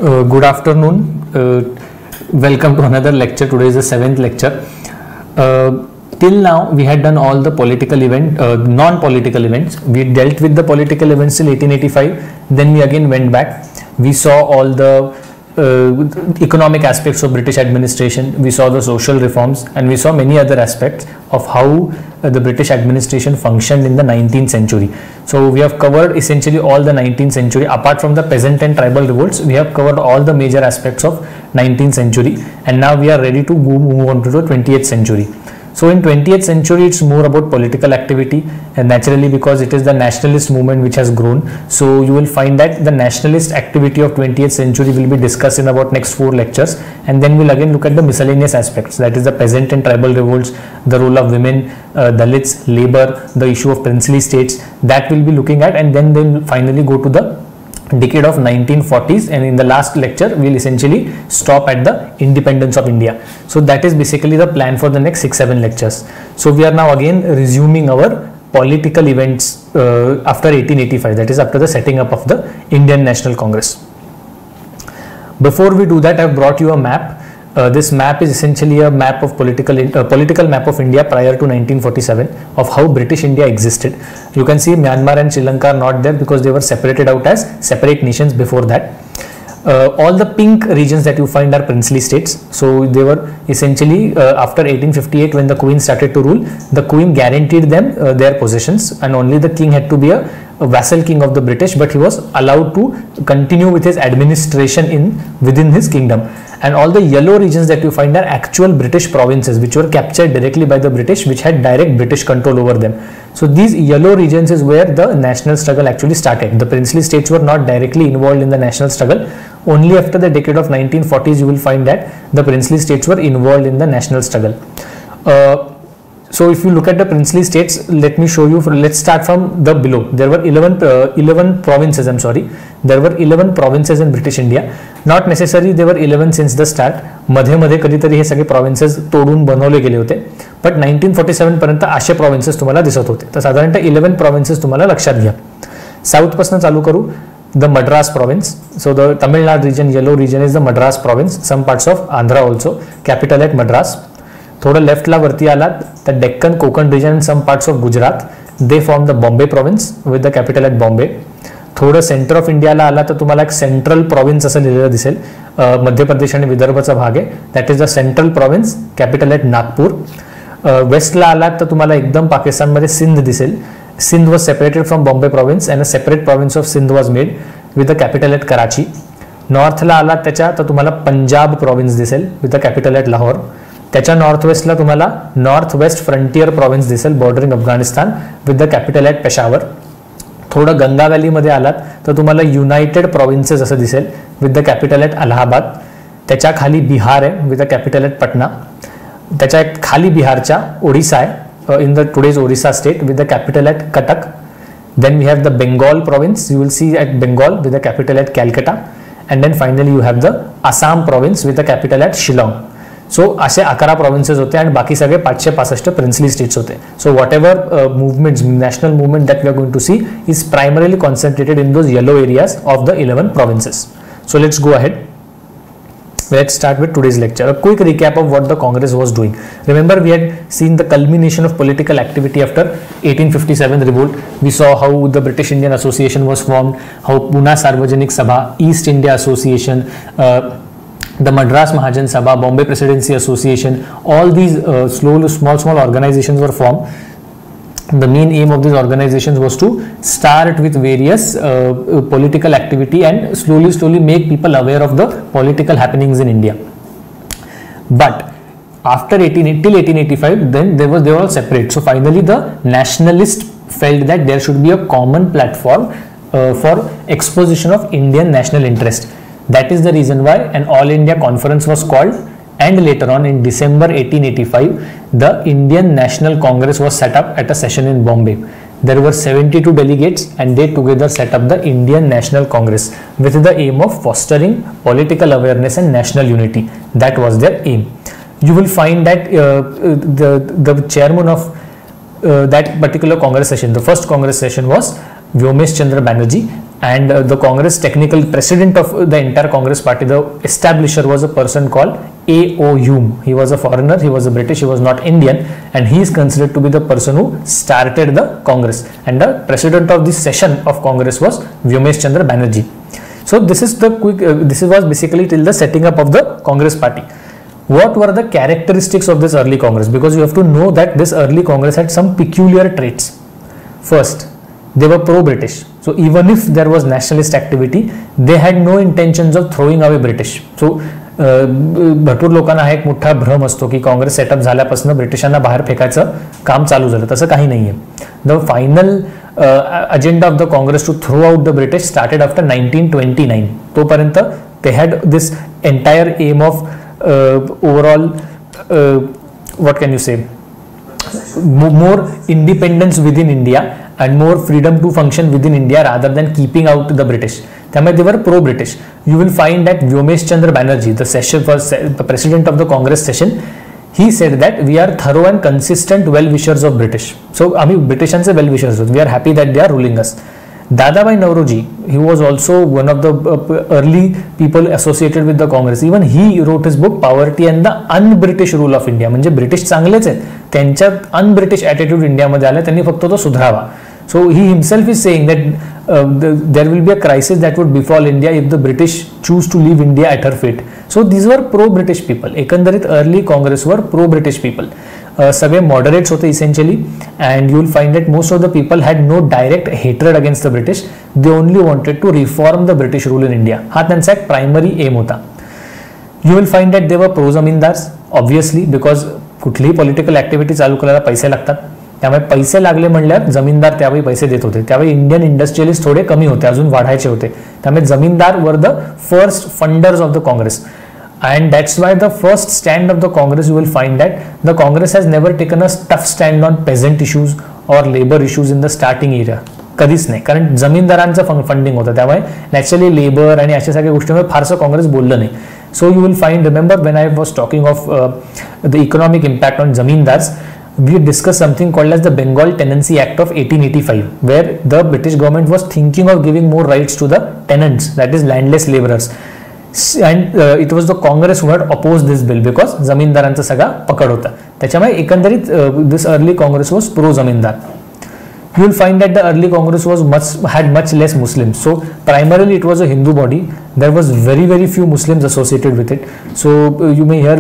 Good afternoon. Welcome to another lecture. Today is the 7th lecture. Till now we had done all the political non-political events. We dealt with the political events till 1885. Then we again went back. We saw all the economic aspects of British administration. We saw the social reforms, and we saw many other aspects of how the British administration functioned in the 19th century. So we have covered essentially all the 19th century. Apart from the peasant and tribal revolts, we have covered all the major aspects of 19th century, and now we are ready to move on to the 20th century. So in 20th century, it's more about political activity, and naturally because it is the nationalist movement which has grown. So you will find that the nationalist activity of 20th century will be discussed in about next 4 lectures, and then we'll again look at the miscellaneous aspects, that is the peasant and tribal revolts, the role of women, Dalits, labor, the issue of princely states, that we'll be looking at, and then they'll finally go to the decade of 1940s, and in the last lecture we'll essentially stop at the independence of India. So that is basically the plan for the next 6-7 lectures. So we are now again resuming our political events after 1885, that is after the setting up of the Indian National Congress. Before we do that, I have brought you a map. This map is essentially a map of political map of India prior to 1947 of how British India existed. You can see Myanmar and Sri Lanka are not there because they were separated out as separate nations before that. All the pink regions that you find are princely states. So they were essentially after 1858, when the Queen started to rule, the Queen guaranteed them their possessions, and only the king had to be a vassal king of the British, but he was allowed to continue with his administration within his kingdom. And all the yellow regions that you find are actual British provinces which were captured directly by the British, which had direct British control over them. So these yellow regions is where the national struggle actually started. The princely states were not directly involved in the national struggle. Only after the decade of 1940s you will find that the princely states were involved in the national struggle. So if you look at the princely states, let me show you. Let's start from the below. There were 11 provinces. There were 11 provinces in British India. Not necessarily there were 11 since the start. मध्ये कधीतरी हे सगळे provinces तोडून बनवले गेले होते. But 1947 पर्यंत असे provinces तुम्हाला दिसत होते. तर साधारणतः 11 provinces तुम्हाला लक्षात घ्या. साऊथ पासून चालू करू. The Madras province. So the Tamil Nadu region, yellow region, is the Madras province. Some parts of Andhra also. Capital at Madras. थोडं लेफ्टला वरती आलात तर Deccan Konkan region and some parts of Gujarat, they form the Bombay province with the capital at Bombay. थोडं centre of इंडियाला आला तर तुम्हाला एक सेंट्रल प्रॉविन्स असं लिहिलेलं दिसेल. मध्य प्रदेश आणि विदर्भचा भाग आहे. That is the central province, capital at Nagpur. वेस्टला आलात तर तुम्हाला एकदम पाकिस्तानमध्ये सिंध दिसेल. Sindh was separated from Bombay province and a separate province of Sindh was made with the capital at Karachi. नॉर्थला आलात त्याच्या तर तुम्हाला पंजाब प्रॉविन्स दिसेल with the capital at Lahore. त्याच्या नॉर्थ वेस्टला तुम्हाला नॉर्थ वेस्ट फ्रंटियर प्रॉविन्स दिसेल bordering Afghanistan with the capital at Peshawar. थोडं गंगा व्हॅलीमध्ये आलात तर तुम्हाला युनायटेड प्रॉविन्सेस असं दिसेल with the capital at Allahabad. त्याच्या खाली बिहार आहे with the capital at Patna. त्याच्या खाली बिहारच्या ओडिसा आहे in the today's Odisha state with the capital at Cuttack. Then we have the Bengal province, you will see at Bengal with the capital at Calcutta. And then finally you have the Assam province with the capital at Shillong. So असे 11 provinces होते आणि बाकी सगळे 565 princely states होते. So whatever movements, national movement that we are going to see is primarily concentrated in those yellow areas of the 11 provinces. So let's go ahead. Let's start with today's lecture. A quick recap of what the Congress was doing. Remember, we had seen the culmination of political activity after 1857 revolt. We saw how the British Indian Association was formed, how Pune Sarvajanik Sabha, East India Association, the Madras Mahajan Sabha, Bombay Presidency Association, all these small organizations were formed. The main aim of these organizations was to start with various political activity and slowly make people aware of the political happenings in India. But after till 1885, then they were all separate. So finally the nationalists felt that there should be a common platform for exposition of Indian national interest. That is the reason why an all India conference was called, and later on in December 1885 the Indian National Congress was set up at a session in Bombay. There were 72 delegates and they together set up the Indian National Congress with the aim of fostering political awareness and national unity. That was their aim. You will find that the chairman of that particular Congress session, the first Congress session, was Vyomesh Chandra Banerjee, and the Congress technical president of the entire Congress party, the establisher, was a person called A.O. Hume. He was a foreigner, he was a British, he was not Indian, and he is considered to be the person who started the Congress, and the president of this session of Congress was Vyomesh Chandra Banerjee. So this is the quick, this was basically till the setting up of the Congress party. What were the characteristics of this early Congress? Because you have to know that this early Congress had some peculiar traits. First, they were pro-British. So even if there was nationalist activity, they had no intentions of throwing away British. So भरपूर लोकांना हा एक मोठा भ्रम असतो की Congress setup झाल्यापासून ब्रिटिशांना बाहेर फेकायचं काम चालू झालं. तसं काही नाहीये. The final agenda of the Congress to throw out the British started after 1929. तोपर्यंत they had this entire aim of overall what can you say, more independence within India and more freedom to function within India rather than keeping out the British. त्यामुळे they were pro-British. You will find that Vyomesh Chandra Banerjee, the president of the Congress session, he said that we are thorough and consistent well-wishers of British. So आम्ही ब्रिटिशांचे well-wishers आहोत. We are happy that they are ruling us. Dadabhai Naoroji, he was also one of the early people associated with the Congress. Even he wrote his book Poverty and the Un-British Rule of India. म्हणजे British चांगलेच आहेत, त्यांच्यात un-British attitude इंडियामध्ये आला, त्यांनी फक्त तो सुधारावा. So he himself is saying that there will be a crisis that would befall India if the British choose to leave India at her fate. So these were pro-British people. एकंदरीत early Congress were pro-British people. सगळे moderates होते essentially, and you will find that most of the people had no direct hatred against the British. They only wanted to reform the British rule in India. हा त्यांचा एक primary aim होता. You will find that they were pro zamindars obviously, because कुठलीही political activity चालू करायला पैसे लागतात. त्यामुळे पैसे लागले म्हणल्यावर जमीनदार त्यावेळी पैसे देत होते. त्यावेळी इंडियन इंडस्ट्रियलिस्ट थोडे कमी होते, अजून वाढायचे होते. त्यामुळे zamindar were the first funders of the Congress. And that's why the first stand of the Congress, you will find that the Congress has never taken a tough stand on peasant issues or labor issues in the starting era. कधीच नाही, कारण जमीनदारांचं funding होतं. त्यामुळे naturally labour आणि अशा सगळ्या गोष्टींवर फारसं काँग्रेस बोललं नाही. So you will find, remember when I was talking of the economic impact on zamindars, we discussed something called as the Bengal Tenancy Act of 1885, where the British government was thinking of giving more rights to the tenants, that is landless laborers. And it was the Congress who had opposed this bill because जमीनदारांचा सगळा पकड होता. त्याच्यामुळे एकंदरीत this early Congress was pro zamindar. You will find that the early Congress had much less Muslims. So primarily it was a Hindu body. There was very few Muslims associated with it. So you may hear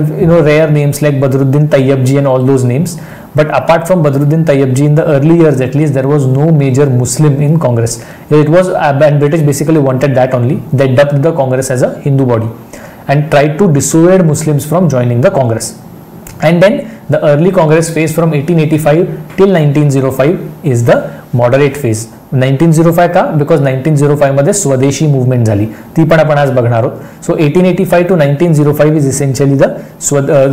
rare names like Badruddin Tayyabji and all those names. But apart from Badruddin Tayyabji, in the early years at least, there was no major Muslim in Congress. It was, and British basically wanted that only. They dubbed the Congress as a Hindu body and tried to dissuade Muslims from joining the Congress. And then the early Congress phase from 1885 till 1905 is the moderate phase. 1905 का? Because 1905 मध्ये स्वदेशी movement झाली, ती पण आपण आज बघणार आहोत. So 1885 to 1905 is essentially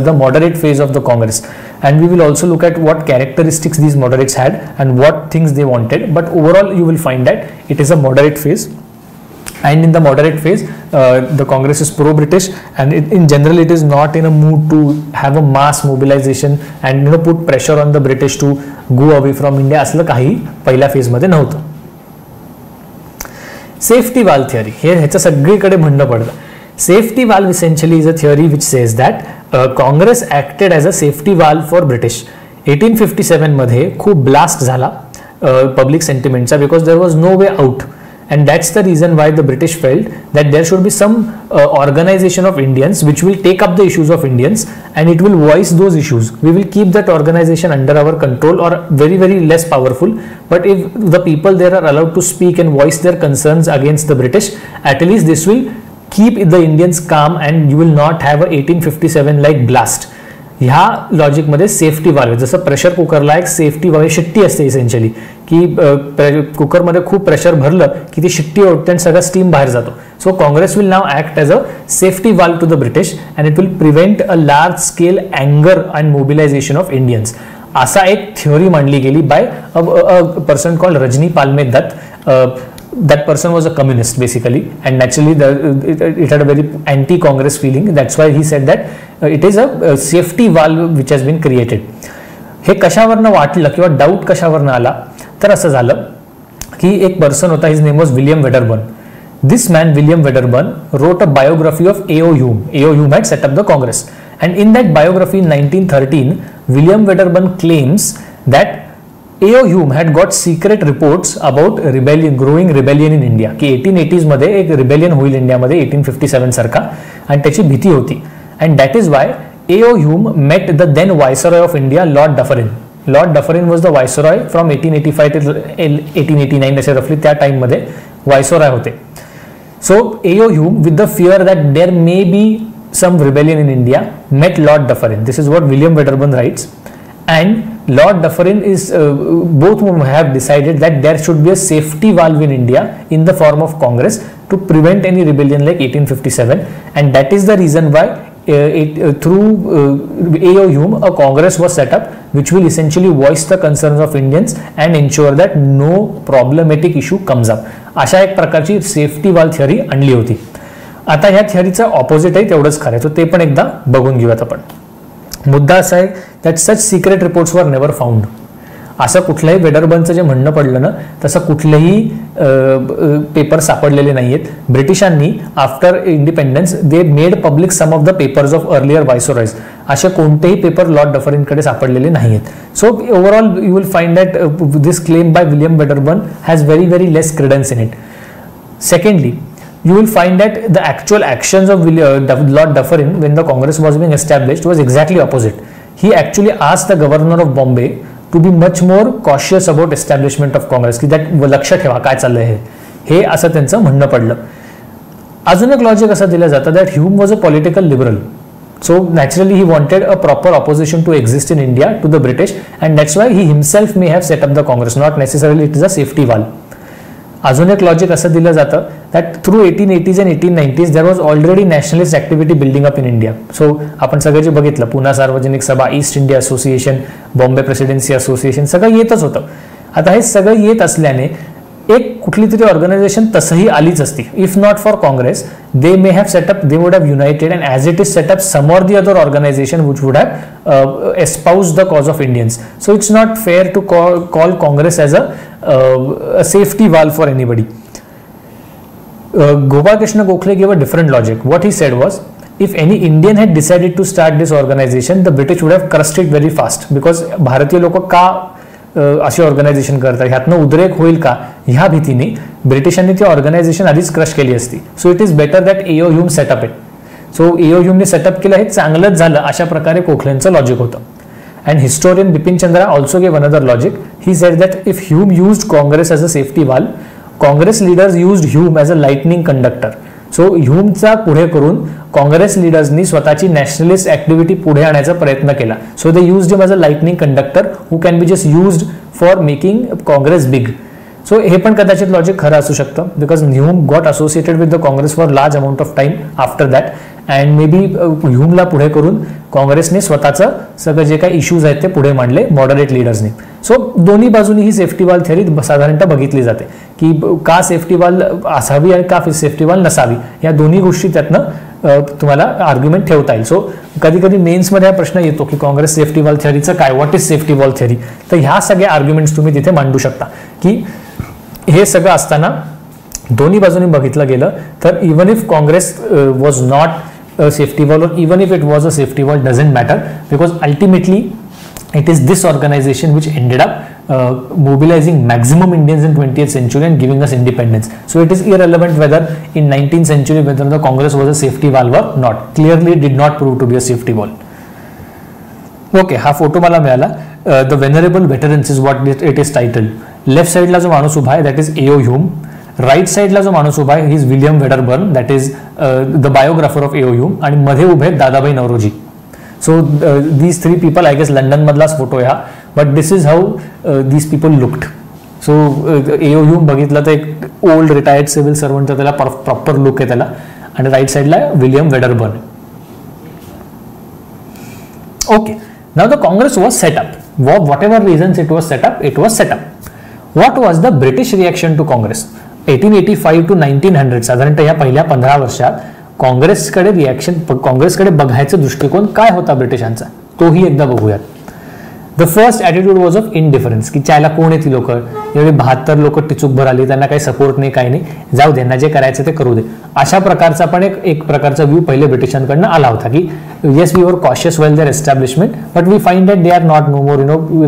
the moderate phase of the Congress, and we will also look at what characteristics these moderates had and what things they wanted. But overall you will find that it is a moderate phase, and in the moderate phase the Congress is pro-British, and in general it is not in a mood to have a mass mobilization and put pressure on the British to go away from India. असलं काही पहिल्या phase मध्ये नव्हतं. Safety valve theory, हे ह्याचं सगळीकडे म्हणणं पडतं. Safety valve essentially is a theory which says that Congress acted as a safety valve for British. 1857 मध्ये खूप ब्लास्ट झाला पब्लिक सेंटिमेंटचा, because there was no way out. And that's the reason why the British felt that there should be some organization of Indians which will take up the issues of Indians and it will voice those issues. We will keep that organization under our control or very less powerful, but if the people there are allowed to speak and voice their concerns against the British, at least this will keep the Indians calm and you will not have a 1857 like blast. ह्या लॉजिकमध्ये safety valve, जसं pressure कुकरला एक safety valve शिट्टी असते essentially, की कुकरमध्ये खूप pressure भरलं की ती शिट्टी ओढते आणि सगळं स्टीम बाहेर जातो. So Congress will now act as a safety valve to the British and it will prevent a large scale अँगर अँड मोबिलायझेशन ऑफ इंडियन्स. असा एक थिअरी मांडली गेली by a person called Rajani Palme Dutt. That person was a communist basically, and naturally it had a very anti-Congress feeling. That's why he said that it is a safety valve which has been created. हे कशावरनं वाटलं किंवा doubt कशावरनं आला, तर असं झालं की एक person होता, his name was William Wedderburn. This man, William Wedderburn, wrote a biography of A.O. Hume. A.O. Hume had set up the Congress. And in that biography in 1913, William Wedderburn claims that A.O. Hume had got secret reports about rebellion, growing rebellion in India. की 1880s मध्ये एक rebellion होईल इंडियामध्ये 1857 सारखा, आणि त्याची भीती होती. And that is why A.O. Hume met the then Viceroy of India, Lord Dufferin. Lord Dufferin was the Viceroy from 1885 till 1889, असे रफली त्या टाइममध्ये Viceroy होते. So A.O. Hume, with the fear that there may be some rebellion in India, met Lord Dufferin. This is what William Wedderburn writes. And Lord Dufferin is both have decided that there should be a safety valve in India in the form of Congress to prevent any rebellion like 1857. And that is the reason why through A.O. Hume a Congress was set up, which will essentially voice the concerns of Indians and ensure that no problematic issue comes up. अशा एक प्रकारची safety wall theory आणली होती. आता ह्या थिअरीचा ऑपोजिटही तेवढंच खरं आहे, तर ते पण एकदा बघून घेऊयात आपण. मुद्दा असा आहे that such secret reports were never found. असं कुठल्याही वेडरबर्नचं जे म्हणणं पडलं ना, तसं कुठलेही पेपर सापडलेले नाहीयेत. ब्रिटिशांनी after independence they made public some of the papers of earlier viceroys. असे कोणतेही पेपर लॉर्ड डफरिनकडे सापडलेले नाहीयेत. So overall you will find that this claim by William Wedderburn has very very less credence in it. Secondly, you will find that the actual actions of Lord Dufferin when the Congress was being established was exactly opposite. He actually asked the governor of Bombay to be much more cautious about establishment of Congress, की that लक्ष ठेवा काय चाललंय हे असं त्यांचं म्हणणं पडलं. अजून एक लॉजिक असं दिलं जातं that Hume was a political liberal, so naturally he wanted a proper opposition to exist in India to the British, and that's why he himself may have set up the Congress, not necessarily it is a safety valve. अजून एक logic असं दिलं जातं that through 1880s and 1890s there was already nationalist activity building up in India. So आपण सगळं जे बघितलं, पुणे सार्वजनिक सभा, east India association, Bombay presidency association, सगळं येतच होतं. आता हे सगळं येत असल्याने एक कुठली तरी ऑर्गनायझेशन तसंही आलीच असती. If not for Congress they may have set up, they would have united and as it is set up some or the other organisation which would have espouse the cause of Indians. So it's not fair to call Congress as a safety valve for anybody. Gopal Krishna Gokhale gave a different logic. What he said was, if any Indian had decided to start this organization, the British would have crushed it very fast, because भारतीय लोक का अशी organisation करतात, ह्यातनं उद्रेक होईल का ह्या भीतीने ब्रिटिशांनी ती ऑर्गनायझेशन आधीच क्रश केली असती. So it is better that A.O. Hume setup it. So A.O. Hume setup केलं हे चांगलंच झालं, अशा प्रकारे कोखलेंचं लॉजिक होतं. And historian Bipin Chandra also gave another logic. He said that if Hume used Congress as a safety valve, Congress leaders used Hume as a lightning conductor. So Humeचा पुढे करून काँग्रेस लीडर्सनी स्वतःची नॅशनलिस्ट ऍक्टिव्हिटी पुढे आणण्याचा प्रयत्न केला. So they used him as a lightning conductor who can be just used for making Congress big. So हे पण कदाचित लॉजिक खरं असू शकतं, because Hume got associated with the Congress for large amount of time after that, and maybe ह्यूमला पुढे करून काँग्रेसने स्वतःचं सगळं जे काही इश्यूज आहेत ते पुढे मांडले मॉडरेट लीडर्सनी. सो दोन्ही बाजूनी ही सेफ्टी वॉल थिअरी साधारणतः बघितली जाते की का सेफ्टी वॉल असावी आणि का सेफ्टी वॉल नसावी, या दोन्ही गोष्टी त्यातनं तुम्हाला आर्ग्युमेंट ठेवता येईल. सो कधी कधी मेन्समध्ये हा प्रश्न येतो की काँग्रेस सेफ्टी वॉल थिअरीचं काय, what is safety wall theory, तर ह्या सगळ्या आर्ग्युमेंट्स तुम्ही तिथे मांडू शकता. की हे सगळं असताना दोन्ही बाजूनी बघितलं गेलं तर even if Congress was not a safety valve, or even if it was a safety valve, doesn't matter, because ultimately it is this organization which ended up mobilizing maximum Indians in 20th century and giving us independence. So it is irrelevant whether in 19th century whether the Congress was a safety valve or not. Clearly it did not prove to be a safety valve. Okay, हा photo मला मिळाला. The venerable veterans is what it is titled. Left side ला जो माणूस उभा आहे that is A.O. Hume. Right साइडला जो माणूस उभा आहे he is William Wedderburn, that is the biographer of A.O. Hume, आणि मध्ये उभे Dadabhai Naoroji. So these three people, I guess London मधलाच फोटो आहे हा, but this is how these people looked. So A.O. Hume बघितलं तर एक ओल्ड रिटायर्ड सिव्हिल सर्वंटचा त्याला प्रॉपर लुक आहे त्याला, आणि राईट साइडला William Wedderburn. Okay, now the Congress was set up. Whatever reasons it was set up, it was set up. What was the British reaction to Congress? 1885 to 1900 साधारणतः या पहिल्या 15 वर्षात काँग्रेसकडे रिॲक्शन, काँग्रेसकडे बघायचा दृष्टिकोन काय होता ब्रिटिशांचा, तोही एकदा बघूयात. The first attitude was of indifference, की चायला कोण आहे ती लोक, एवढी 72 लोक टिचूकभर आली, त्यांना काही सपोर्ट नाही, काही नाही, जाऊ दे, ना जे करायचं ते करू दे. अशा प्रकारचा पण एक प्रकारचा व्ह्यू पहिले ब्रिटिशांकडनं आला होता, की yes we were cautious well their establishment but we find that they are not no more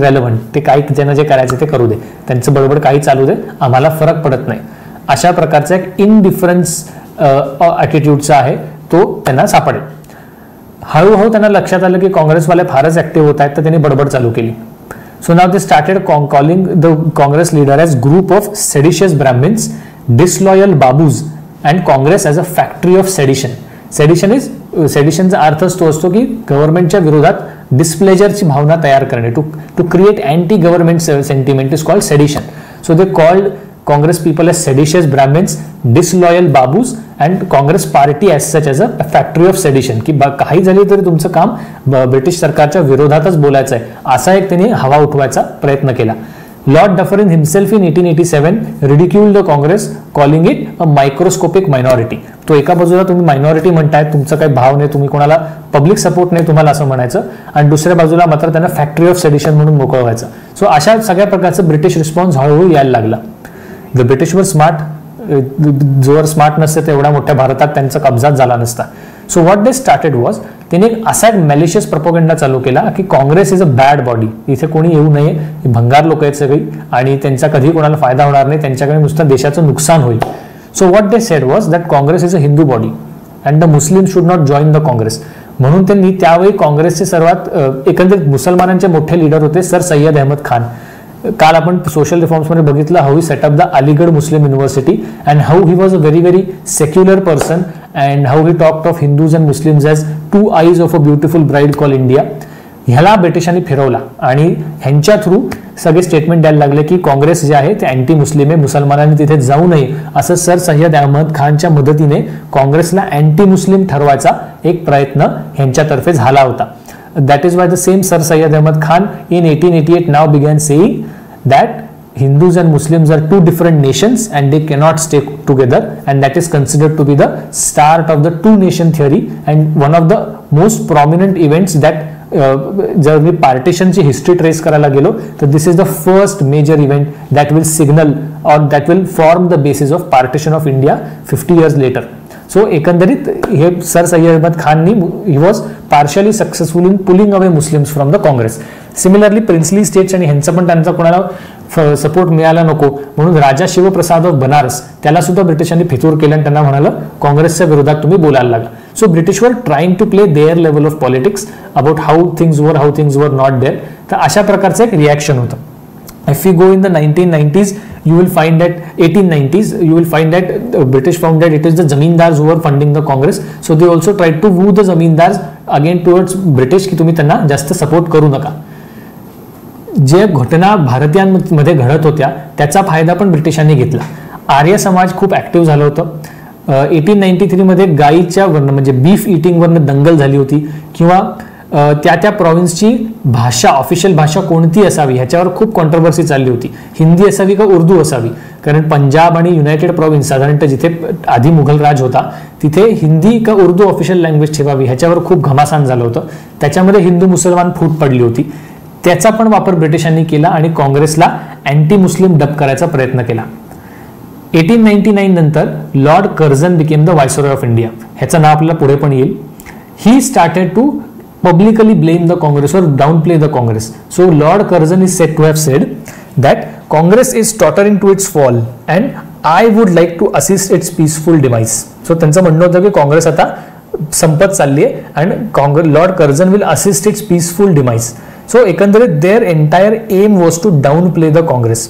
relevant, ते काही ज्यांना जे करायचं ते करू दे, त्यांचं बडबड काही चालू दे, आम्हाला फरक पडत नाही. अशा प्रकारचा एक इनडिफरन्स ॲटिट्यूडचा आहे तो त्यांना सापडेल. हळूहळू त्यांना लक्षात आलं की काँग्रेसवाले फारच ऍक्टिव्ह होत आहेत, तर त्यांनी बडबड चालू केली. So now they started calling the Congress leader as group of seditious Brahmins, disloyal babus and Congress as a factory of sedition. सेडिशनचा अर्थच तो असतो की गव्हर्नमेंटच्या विरोधात डिस्प्लेजरची भावना तयार करणे, to create anti government sentiment is called sedition. So they called Congress people as seditious Brahmins, disloyal babus and Congress party as such as a factory of sedition. की काही झाली तरी तुमचं काम ब्रिटिश सरकारच्या विरोधातच बोलायचं आहे, असा एक त्यांनी हवा उठवायचा प्रयत्न केला. Lord Dufferin himself in 1887 ridiculed the Congress, calling it a microscopic minority. तो एका बाजूला तुम्ही मायनॉरिटी म्हणताय, तुमचं काही भाव नाही, तुम्ही कोणाला पब्लिक सपोर्ट नाही तुम्हाला असं म्हणायचं, आणि दुसऱ्या बाजूला मात्र त्यांना फॅक्टरी ऑफ सेडिशन म्हणून मोकळवायचं. सो अशा सगळ्या प्रकारचं ब्रिटिश रिस्पॉन्स हळूहळू यायला लागला. द ब्रिटिश वर स्मार्ट, जोवर स्मार्ट नसते तेवढ्या मोठ्या भारतात त्यांचा कब्जाच झाला नसता. So what they started was, त्यांनी असा एक मॅलिशियस प्रोपोगंडा चालू केला की Congress is a bad body, इथे कोणी येऊ नये, भंगार लोक आहेत सगळी आणि त्यांचा कधी कोणाला फायदा होणार नाही, त्यांच्याकडे नुसतं देशाचं नुकसान होईल. So what they said was that Congress is a Hindu body and the Muslim should not join the Congress. म्हणून त्यांनी त्यावेळी काँग्रेसचे सर्वात एकंदरीत मुसलमानांचे मोठे लीडर होते सर सय्यद अहमद खान. काल आपण सोशल रिफॉर्म्समध्ये बघितलं how he setup the Aligarh Muslim university and how he was a very secular person and how he talked of Hindus and Muslims as two eyes of a beautiful bride call India. ह्याला ब्रिटिशांनी फिरवला आणि ह्यांच्या through सगळे statement द्यायला लागले की काँग्रेस जे आहे ते अँटी मुस्लिम आहे, मुसलमानांनी तिथे जाऊ नये, असं सर सय्यद अहमद खानच्या मदतीने काँग्रेसला अँटी मुस्लिम ठरवायचा एक प्रयत्न ह्यांच्यातर्फे झाला होता. That is why the same Sir Syed Ahmad Khan in 1888 now began saying that Hindus and Muslims are two different nations and they cannot stay together, and that is considered to be the start of the two nation theory and one of the most prominent events that जर मी पार्टिशनची history trace करायला गेलो तर this is the first major event that will signal or that will form the basis of partition of India 50 years later. So एकंदरीत हे sir Syed Ahmad खाननी he was partially successful in pulling away Muslims from the Congress. Similarly princely states आणि ह्यांचा पण त्यांचा कोणाला support मिळाला नको म्हणून राजा शिवप्रसाद ऑफ बनारस त्याला सुद्धा ब्रिटिशांनी फितूर केलं आणि त्यांना म्हणालं काँग्रेसच्या विरोधात तुम्ही बोलायला लागला. So British were trying to play their level of politics about how things were not there. तर अशा प्रकारचं एक रिॲक्शन होतं. If you go in the 1990s, you will find that 1890s, you will find that British found that it is the zamindars who were funding the Congress. So they also tried to woo the zamindars again towards British की तुम्ही त्यांना जास्त support करू नका. जे घटना भारतीयांमध्ये घडत होत्या त्याचा फायदा पण ब्रिटिशांनी घेतला. आर्य समाज खूप ऍक्टिव्ह झालं होतं. 1893 मध्ये गाईच्या वरनं म्हणजे बीफ इटिंग वरनं दंगल झाली होती किंवा त्या प्रॉव्हिन्सची भाषा ऑफिशियल भाषा कोणती असावी ह्याच्यावर खूप कॉन्ट्रोवर्सी चालली होती. हिंदी असावी का उर्दू असावी, कारण पंजाब आणि युनायटेड प्रॉव्हिन्स साधारणतः जिथे आधी मुघल राज होता तिथे हिंदी का उर्दू ऑफिशियल लँग्वेज ठेवावी ह्याच्यावर खूप घमासान झालं होतं. त्याच्यामध्ये हिंदू मुसलमान फूट पडली होती. त्याचा पण वापर ब्रिटिशांनी केला आणि काँग्रेसला अँटी मुस्लिम डब करायचा प्रयत्न केला. 1899 नंतर Lord Curzon became the viceroy of India. ह्याचं नाव आपल्याला पुढे पण येईल. He started to publicly blame the Congress or downplay the Congress. So Lord Curzon is said to have said that Congress is tottering to its fall and I would like to assist its peaceful demise. So त्यांचं म्हणणं होतं की काँग्रेस आता संपत चालली आहे and Lord Curzon will assist its peaceful demise. So एकंदरीत their entire aim was to downplay the Congress.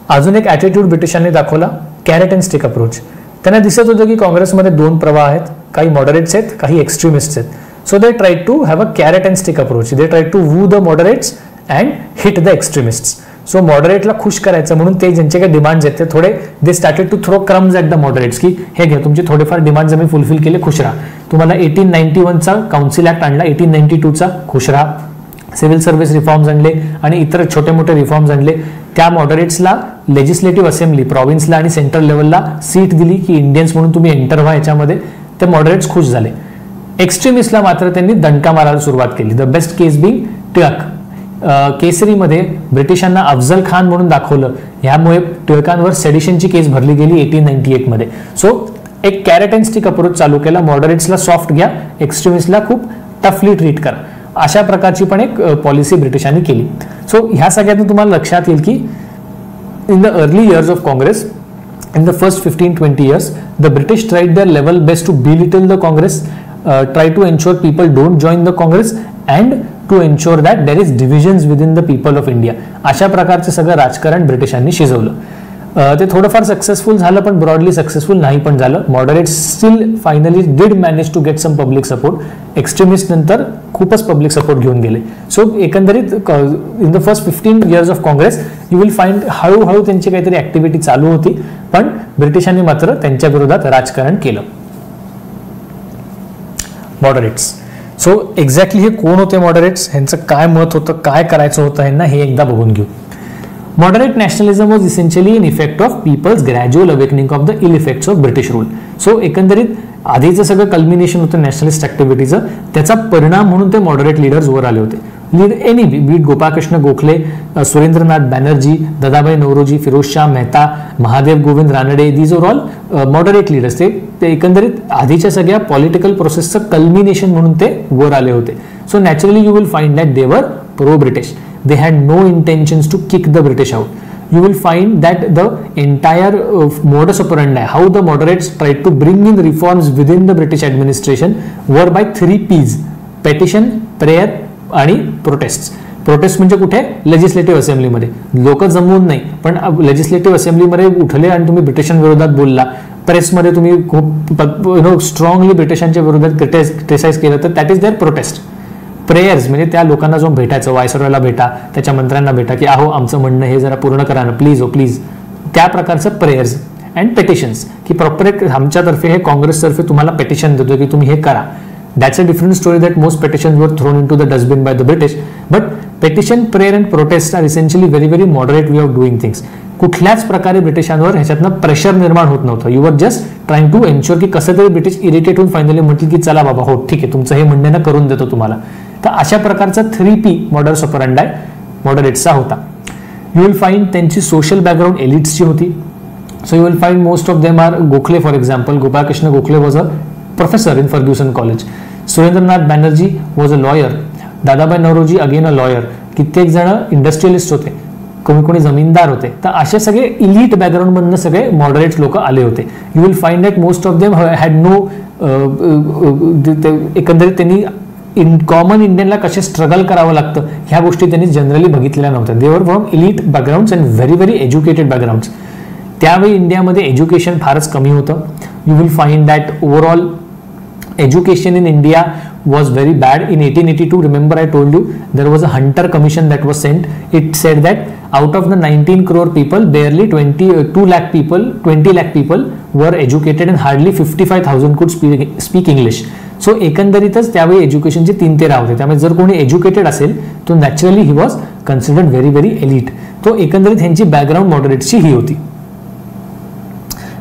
अजून एक ॲटिट्यूड ब्रिटिशांनी दाखवला, कॅरेट अँड स्टिक अप्रोच. त्यांना दिसत होतं की काँग्रेसमध्ये दोन प्रवाह आहेत, काही मॉडरेट्स आहेत काही एक्स्ट्रीमिस्ट्स आहेत. So they tried to have a carrot and stick approach. They tried to woo the moderates and hit the extremists. So moderateला खुश करायचं म्हणून ते ज्यांचे काही डिमांड्स आहेत ते थोडे they started to throw crumbs at the moderates की हे घ्या तुमचे थोडेफार डिमांड्स आम्ही फुलफिल केले, खुश राहा. तुम्हाला 1891चा काउन्सिल ऍक्ट आणला, 1892चा खुश राहा. सिव्हिल सर्व्हिस रिफॉर्म्स आणले आणि इतर छोटे मोठे रिफॉर्म्स आणले. त्या मॉडरेट्सला लेजिस्लेटिव्ह असेंब्ली प्रॉव्हिन्सला आणि सेंट्रल लेवलला सीट दिली की इंडियन्स म्हणून तुम्ही एंटर व्हा याच्यामध्ये. ते मॉडरेट्स खुश झाले. एक्स्ट्रीमिस्टला मात्र त्यांनी दणका मारायला सुरुवात केली. The best case being Tilak. केसरीमध्ये ब्रिटिशांना अफजल खान म्हणून दाखवलं, ह्यामुळे टिळकांवर सेडिशनची केस भरली गेली 1898 मध्ये. सो एक कॅरेट अँड स्टिक अप्रोच चालू केला, मॉडरेट्सला सॉफ्ट घ्या, एक्स्ट्रीमिस्टला खूप टफली ट्रीट करा, अशा प्रकारची पण एक पॉलिसी ब्रिटिशांनी केली. सो ह्या सगळ्यातून तुम्हाला लक्षात येईल की in the early years of Congress, in the first 15-20 years, the British tried their level best to belittle the Congress, try to ensure people don't join the Congress and to ensure that there is divisions within the people of India. अशा प्रकारचे सगळं राजकारण ब्रिटिशांनी शिजवलं. ते थोडंफार successful झालं, पण ब्रॉडली सक्सेसफुल नाही पण झालं. Moderates still finally did manage to get some public support. Extremist नंतर खूपच पब्लिक सपोर्ट घेऊन गेले. सो एकंदरीत in the first 15 years of Congress you will find हळूहळू त्यांची काहीतरी ऍक्टिव्हिटी चालू होती, पण ब्रिटिशांनी मात्र त्यांच्या विरोधात राजकारण केलं. मॉडरेट्स. सो एक्झॅक्टली हे कोण होते मॉडरेट्स, ह्यांचं काय मत होतं, काय करायचं होतं ह्यांना, हे एकदा बघून घेऊ. Moderate nationalism was essentially an effect of people's gradual awakening of the ill effects of British rule. So एकंदरीत आधीचं सगळं कल्मिनेशन होतं नॅशनलिस्ट ऍक्टिव्हिटीचं, त्याचा परिणाम म्हणून ते मॉडरेट लीडर्स वर आले होते. लीड एनी बीट Gopalkrishna Gokhale, Surendranath Banerjee, Dadabhai Naoroji, Pherozeshah Mehta, Mahadev Govind Ranade, these are all moderate leaders. ते एकंदरीत आधीच्या सगळ्या पॉलिटिकल प्रोसेसचं कल्मिनेशन म्हणून ते वर आले होते. So naturally you will find that they were pro British. They had no intentions to kick the British out. You will find that the entire modus operandi, how the moderates tried to bring in reforms within the British administration, were by 3 P's: petition, prayer आणि protests. Prostate म्हणजे कुठे? Legislative असेंब्लीमध्ये. लोक जमवून नाही, पण legislative असेंब्लीमध्ये उठले आणि तुम्ही ब्रिटिशांविरोधात बोलला, प्रेसमध्ये तुम्ही खूप स्ट्रॉंगली ब्रिटिशांच्या विरोधात क्रिटिसाइज केलं, तर that is their protest. Prayers म्हणजे त्या लोकांना जो भेटायचं, व्हायसरॉयला भेटा, त्याच्या मंत्र्यांना भेटा की अहो आमचं म्हणणं हे जरा पूर्ण करा ना प्लीज, ओ प्लीज, त्या प्रकारचं प्रेयर्स. अँड पेटिशन्स की प्रॉपर आमच्यातर्फे हे काँग्रेसतर्फे तुम्हाला पेटिशन देतो की तुम्ही हे करा. That's a different story that most petitions were thrown into the dustbin by the British. But petition, prayer and protest are essentially very very moderate way of doing things. कुठल्याच प्रकारे ब्रिटिशांवर ह्याच्यातनं pressure निर्माण होत नव्हतं. You were just trying to ensure की कसं तरी British irritate होऊन फायनली म्हटलं की चला बाबा हो ठीक आहे, तुमचं हे म्हणणं करून देतो तुम्हाला. तर अशा प्रकारचा 3P मॉडर्स ऑपरंडाय मॉडरेट्सचा होता. यू विल फाइंड त्यांची सोशल बॅकग्राऊंड एलिट्सची होती. So you will find most of them are Gokhale for example. Gopalkrishna Gokhale was a professor in Fergusson College. Surendranath Banerjee was a lawyer. Dadabhai Naoroji again a lawyer. कित्येक जण इंडस्ट्रियलिस्ट होते, कोणी जमीनदार होते. तर असे सगळे इलिट बॅकग्राऊंड मधून सगळे मॉडरेट लोक आले होते. You will find that most of them had no एकंदरीत त्यांनी कॉमन इंडियनला कसे स्ट्रगल करावं लागतं ह्या गोष्टी त्यांनी जनरली बघितलेल्या नव्हत्या. They were from elite backgrounds and very very educated backgrounds. त्यावेळी इंडियामध्ये एज्युकेशन फारच कमी होतं. You will find that overall education in India was very bad. In 1882, remember I told you, there was a Hunter Commission that was sent. It said that out of the 19 crore people, barely 20 lakh people were educated and hardly 55,000 could speak English. So एकंदरीतच त्यावेळी एज्युकेशनचे 3 ते होते. त्यामुळे जर कोणी educated असेल तो naturally he was considered very very elite. तो एकंदरीत ह्यांची बॅकग्राऊंड मॉडरेटची ही होती.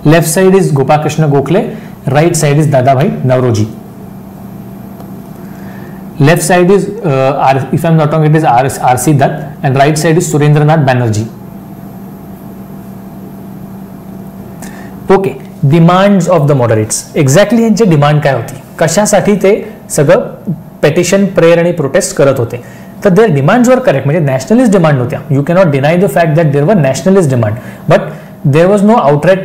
Left side is Gopalkrishna Gokhale, right side is Dadabhai Nauroji. Left side is if I am not wrong it is R.C. Dutt and right side is Surendranath Banerjee. Okay, demands of the moderates. Exactly यांची demand काय होती, कशासाठी ते सगळं petition, prayer आणि prostate करत होते. तर देअर डिमांड्स वर करेक्ट, म्हणजे नॅशनलिस्ट डिमांड होत्या. You cannot deny the fact that there were nationalist demand, but there was no outright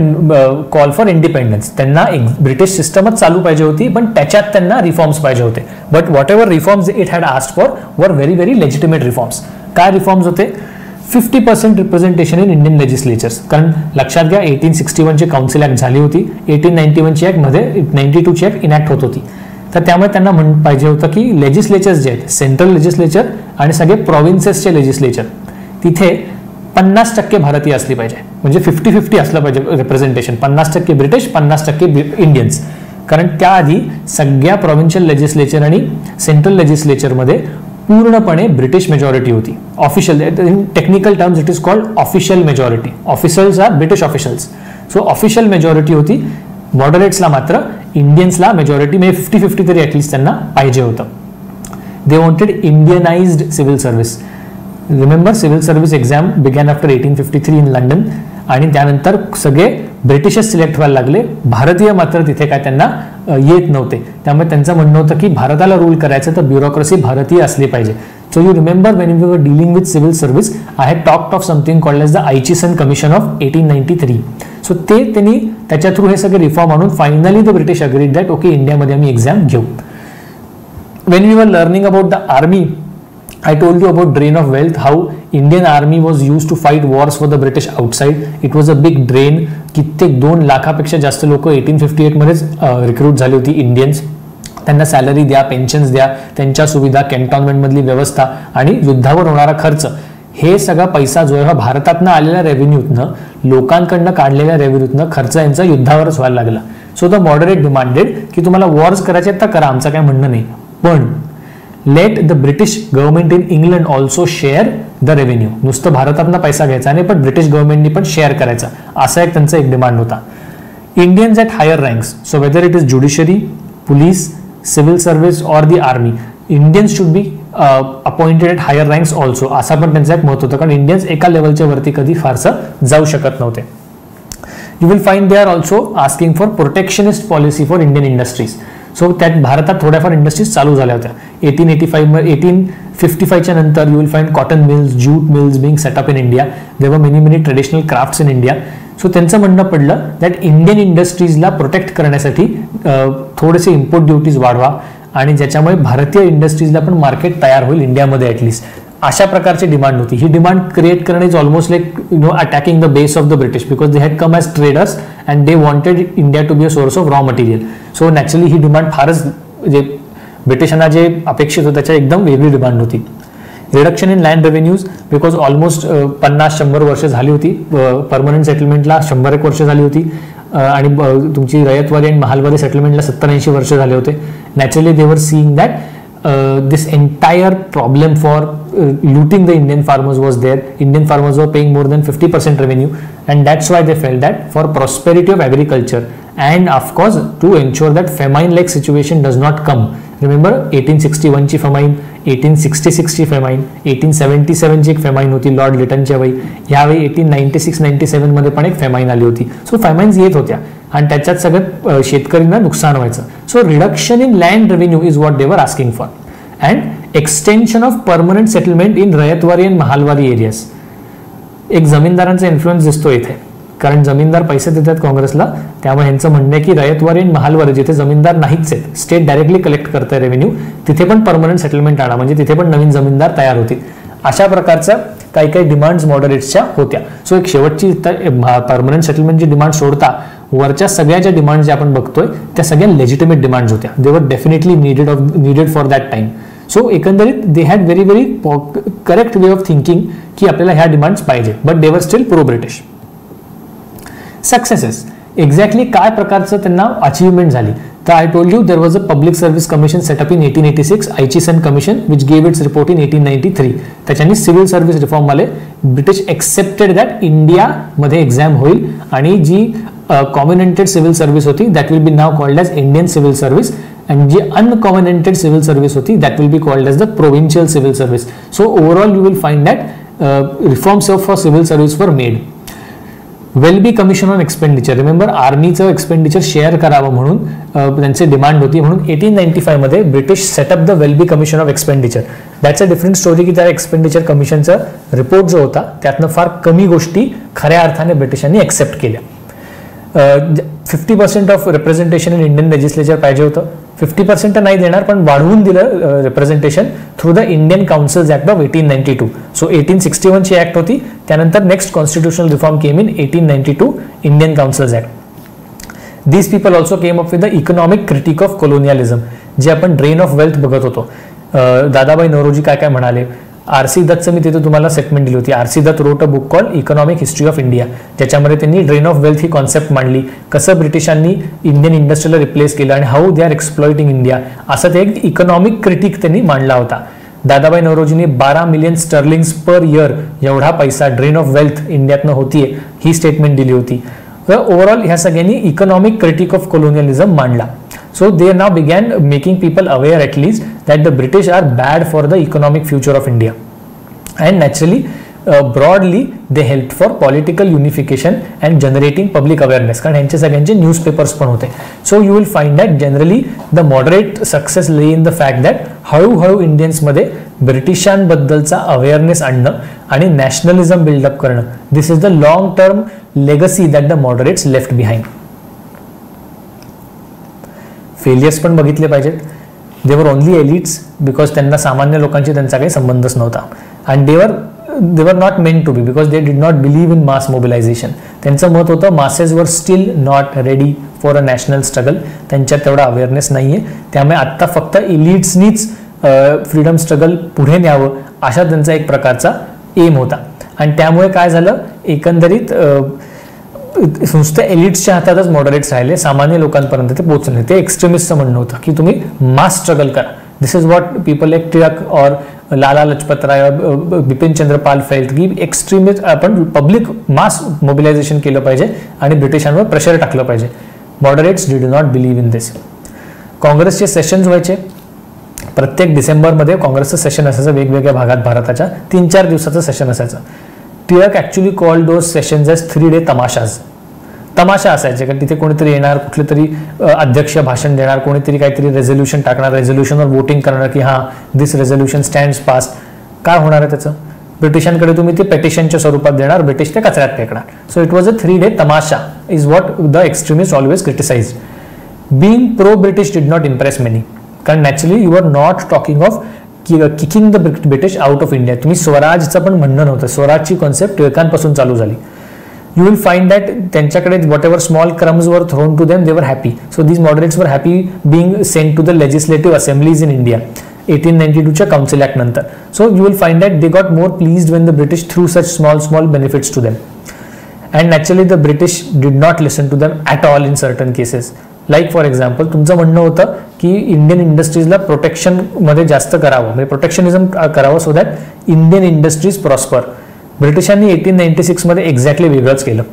call for independence. त्यांना एक ब्रिटिश सिस्टमच चालू पाहिजे होती, पण त्याच्यात त्यांना रिफॉर्म्स पाहिजे होते. But what ever reforms it had asked for वर व्हेरी व्हेरी लेजिटिमेट रिफॉर्म्स. काय रिफॉर्म्स होते? 50% रिप्रेझेंटेशन इन इंडियन लेजिस्लेचर्स. कारण लक्षात घ्या 1861 ची काउन्सिल ऍक्ट झाली होती, 1891 ची ऍक्ट मध्ये 92 ची ऍक्ट इनॅक्ट होत होती. तर त्यामुळे त्यांना पाहिजे होतं की लेजिस्लेचर्स जे आहेत, सेंट्रल लेजिस्लेचर आणि सगळे प्रोव्हिन्सेसचे लेजिस्लेचर, तिथे 50% भारतीय असली पाहिजे. म्हणजे 50-50 असलं पाहिजे रिप्रेझेंटेशन. 50% British, 50% Indians. कारण त्याआधी सगळ्या प्रोव्हिन्शियल लेजिस्लेचर आणि सेंट्रल लेजिस्लेचरमध्ये पूर्णपणे ब्रिटिश मेजॉरिटी होती. Official, in technical terms it is called official majority. Officials are British officials. So official majority होती. मॉडरेट्सला मात्र इंडियन्सला मेजॉरिटी, म्हणजे 50-50 तरी ॲटलिस्ट त्यांना पाहिजे होतं. They wanted Indianised civil service. Remember civil service exam begin after 1853 in London, आणि त्यानंतर सगळे ब्रिटिशच सिलेक्ट व्हायला लागले, भारतीय मात्र तिथे काय त्यांना येत नव्हते. त्यामुळे त्यांचं म्हणणं होतं की भारताला रूल करायचं तर ब्युरोक्रेसी भारतीय असली पाहिजे. So you remember when we were dealing with civil service, I had talked of something called as the Aitchison commission of 1893. सो ते त्यांनी त्याच्या थ्रू हे सगळे रिफॉर्म आणून finally the British agreed that okay इंडियामध्ये आम्ही एक्झाम घेऊ. When we were learning about the army, I told you about drain of wealth, how Indian army was used to fight wars for the British outside. It was a big drain. कित्येक 2 लाखापेक्षा जास्त लोक 1858 मध्येच recruit झाली होती Indians. त्यांना salary द्या, pensions द्या, त्यांच्या सुविधा, कॅन्टॉनमेंटमधली व्यवस्था आणि युद्धावर होणारा खर्च, हे सगळा पैसा जो आहे हा भारतातनं आलेल्या रेव्हेन्यूतनं, लोकांकडनं काढलेल्या रेव्हेन्यूतनं खर्च यांचा युद्धावरच व्हायला लागला. सो द मॉडरेट डिमांडेड की तुम्हाला वॉर्स करायचे तर करा, आमचं काय म्हणणं नाही, पण let the British government in England also share the revenue. नुसतं भारतातनं पैसा घ्यायचा नाही, पण ब्रिटिश गव्हर्नमेंटनी पण शेअर करायचा, असा एक त्यांचा एक डिमांड होता. Indians at higher ranks, so whether it is judiciary, police, civil service or the army, Indians should be appointed at higher ranks also, असा पण त्यांचा एक मत होतं, कारण इंडियन्स एका लेवलच्या वरती कधी फारसं जाऊ शकत नव्हते. You will find they are also asking for protectionist policy for Indian industries. So त्यात भारतात थोड्याफार इंडस्ट्रीज चालू झाल्या होत्या. 1855च्या नंतर you will find cotton mills, jute mills being set up in India. They were many traditional crafts in India. So त्यांचं म्हणणं पडलं दॅट इंडियन इंडस्ट्रीजला प्रोटेक्ट करण्यासाठी थोडेसे इम्पोर्ट ड्युटीज वाढवा, आणि ज्याच्यामुळे भारतीय इंडस्ट्रीजला पण मार्केट तयार होईल इंडियामध्ये ॲटलिस्ट, अशा प्रकारची डिमांड होती. ही डिमांड क्रिएट करणे is almost like attacking the base of the British, because they had come as traders and they wanted India to be a source of raw material. So naturally ही demand फारच जे ब्रिटिशांना जे अपेक्षित होतं त्याच्या एकदम वेगळी डिमांड होती. Reduction in land revenues, because almost 50-100 वर्ष झाली होती, परमनंट सेटलमेंटला 100 वर्ष झाली होती, आणि तुमची रयतवारी आणि महालवारी सेटलमेंटला 70-80 वर्ष झाले होते. Naturally they were seeing that this entire problem for looting the Indian farmers was there. Indian farmers were paying more than 50% revenue, and that's why they felt that for prosperity of agriculture and of course to ensure that famine like situation does not come. Remember 1861 ची famine, 1866 ची famine, 1877 ची एक famine होती Lord लिटनच्या वेळी, यावेळी 1896-97 मध्ये पण एक famine आली होती. सो famines येत होत्या आणि त्याच्यात सगळं शेतकऱ्यांना नुकसान व्हायचं. So reduction in land revenue is what they were asking for, and extension of permanent settlement in ryotwari and mahalwari areas. एक जमीनदारांचा इन्फ्लुएन्स दिसतो इथे, कारण जमीनदार पैसे देतात काँग्रेसला, त्यामुळे यांचं म्हणणं आहे की रयतवारी आणि महालवारी जिथे जमीनदार नाहीच आहेत, स्टेट डायरेक्टली कलेक्ट करतं रेव्हेन्यू, तिथे पण परमनंट सेटलमेंट आणा, म्हणजे तिथे पण नवीन जमीनदार तयार होतील. अशा प्रकारच्या काही काही डिमांड्स मॉडरेट्सच्या होत्या. सो एक शेवटची परमनंट सेटलमेंटची डिमांड सोडता वरच्या सगळ्या ज्या डिमांड ज्या आपण बघतोय त्या सगळ्या लेजिटिमेट डिमांड्स होत्या. They were definitely needed for that time. So एकंदरीत they had very correct way of thinking की आपल्याला ह्या डिमांड्स पाहिजे, but they were still pro British. Successes, exactly काय प्रकारचं त्यांना अचीवमेंट झाली, तर I told you there was a public service commission set up in 1886, Aitchison commission which gave its report in 1893. त्याच्यानी सिव्हिल सर्व्हिस रिफॉर्म आले. British accepted that इंडियामध्ये exam होईल आणि जी कॉम्युनेटेड सिव्हिल सर्व्हिस होती that will be now called as Indian civil service, and जी uncommented civil service होती that will be called as the provincial civil service. So overall you will find that reforms for civil service were made. Welby commission on expenditure, remember आर्मीचं expenditure share करावं म्हणून त्यांची demand होती, म्हणून 1895 मध्ये British set up the Welby commission of expenditure. That's a different story की त्या expenditure कमिशनचा report जो होता त्यातनं फार कमी गोष्टी खऱ्या अर्थाने ब्रिटिशांनी एक्सेप्ट केल्या. 50% of representation in Indian legislature पाहिजे होतं. 50% नाही देणार पण वाढवून दिलं representation through the Indian councils act of 1892. So 1861 ची ऍक्ट होती, त्यानंतर next constitutional reform came in 1892 Indian councils act. These people also came up with the economic critique of colonialism, जे आपण ड्रेन ऑफ वेल्थ बघत होतो. दादाबाई नौरोजी काय काय म्हणाले. आर.सी. दत्तचं मी तिथे तुम्हाला सेगमेंट दिली होती. RC. Datta rot a book call economic history of India, ज्याच्यामध्ये त्यांनी drain of wealth he concept मांडली, कसं ब्रिटिशांनी इंडियन इंडस्ट्रीला रिप्लेस केलं आणि how they are exploiting India, असं ते एक इकॉनॉमिक क्रिटिक त्यांनी मांडला होता. दादाबाई नौरोजींनी 12 मिलियन स्टर्लिंग्स पर इयर एवढा पैसा ड्रेन ऑफ वेल्थ इंडियातनं होतीये ही स्टेटमेंट दिली होती. ओव्हरऑल ह्या सगळ्यांनी इकॉनॉमिक क्रिटिक ऑफ कोलोनियलिझम मांडला. So they now began making people aware at least that the British are bad for the economic future of India. and naturally broadly they helped for political unification and generating public awareness, कारण यांचे सगळ्यांचे newspapers पण होते. So you will find that generally the moderate success lay in the fact that हळूहळू इंडियन्समध्ये ब्रिटिशांबद्दलचा awareness आणणं आणि नॅशनलिझम बिल्डअप करणं, this is the long term legacy that the moderates left behind. Failures पण बघितले पाहिजेत. दे वर ओनली एलिट्स बिकॉज त्यांना सामान्य लोकांशी त्यांचा काही संबंधच नव्हता, and they were not meant to be because they did not believe in mass mobilization. त्यांचं मत होतं masses were still not ready for a national struggle. त्यांच्यात तेवढा अवेअरनेस नाहीये, त्यामुळे आत्ता फक्त एलिट्सनीच फ्रीडम स्ट्रगल पुढे न्यावं अशा त्यांचा एक प्रकारचा एम होता. आणि त्यामुळे काय झालं, एकंदरीत नुसतं एलिट्सच्या हातातच मॉडरेट्स राहिले, सामान्य लोकांपर्यंत ते पोहोचले. ते एक्स्ट्रीमिस्टचं म्हणणं होतं की तुम्ही मास स्ट्रगल करा. This is what people like Tilak or Lala Lajpat Rai, Bipin Chandra Pal felt की एक्स्ट्रीमिस्ट आपण पब्लिक मास मोबिलायझेशन केलं पाहिजे आणि ब्रिटिशांवर प्रेशर टाकलं पाहिजे. Moderates did not believe in this. काँग्रेसचे सेशन्स व्हायचे प्रत्येक डिसेंबरमध्ये. काँग्रेसचं सेशन असायचं वेगवेगळ्या भागात भारताच्या, 3-4 दिवसाचं सेशन असायचं. Tilak actually called those sessions as 3-day tamashas. तमाशा असायचे कारण तिथे कोणीतरी येणार, कुठले तरी अध्यक्ष भाषण देणार, कोणीतरी काहीतरी रेझोल्युशन टाकणार, रेझोल्युशनवर वोटिंग करणार की हां दिस रेझोल्युशन स्टँड्स पास. काय होणार आहे त्याचं, ब्रिटिशांकडे तुम्ही ते पेटिशनच्या स्वरूपात देणार, ब्रिटिश ते कचऱ्यात फेकणार. So it was a 3-day tamasha is what the extremist always criticise. Being pro British did not impress many, कारण naturally you are not talking of kicking the British out of India. तुम्ही स्वराजचं पण म्हणणं नव्हतं. स्वराजची concept टिळकांपासून चालू झाली. You will find that त्यांच्याकडे whatever small crumbs were thrown to them, they were happy. So these moderates were happy being sent to the legislative assemblies in India 1892च्या Council Act नंतर. So you will find that they got more pleased when the British threw such small benefits to them. And naturally the British did not listen to them at all in certain cases. Like for example तुमचं म्हणणं होतं की Indian इंडस्ट्रीजला protection मध्ये जास्त करावं, म्हणजे protectionism करावं so that Indian industries prosper. ब्रिटिशांनी 1896 मध्ये एक्झॅक्टली वेगळंच केलं.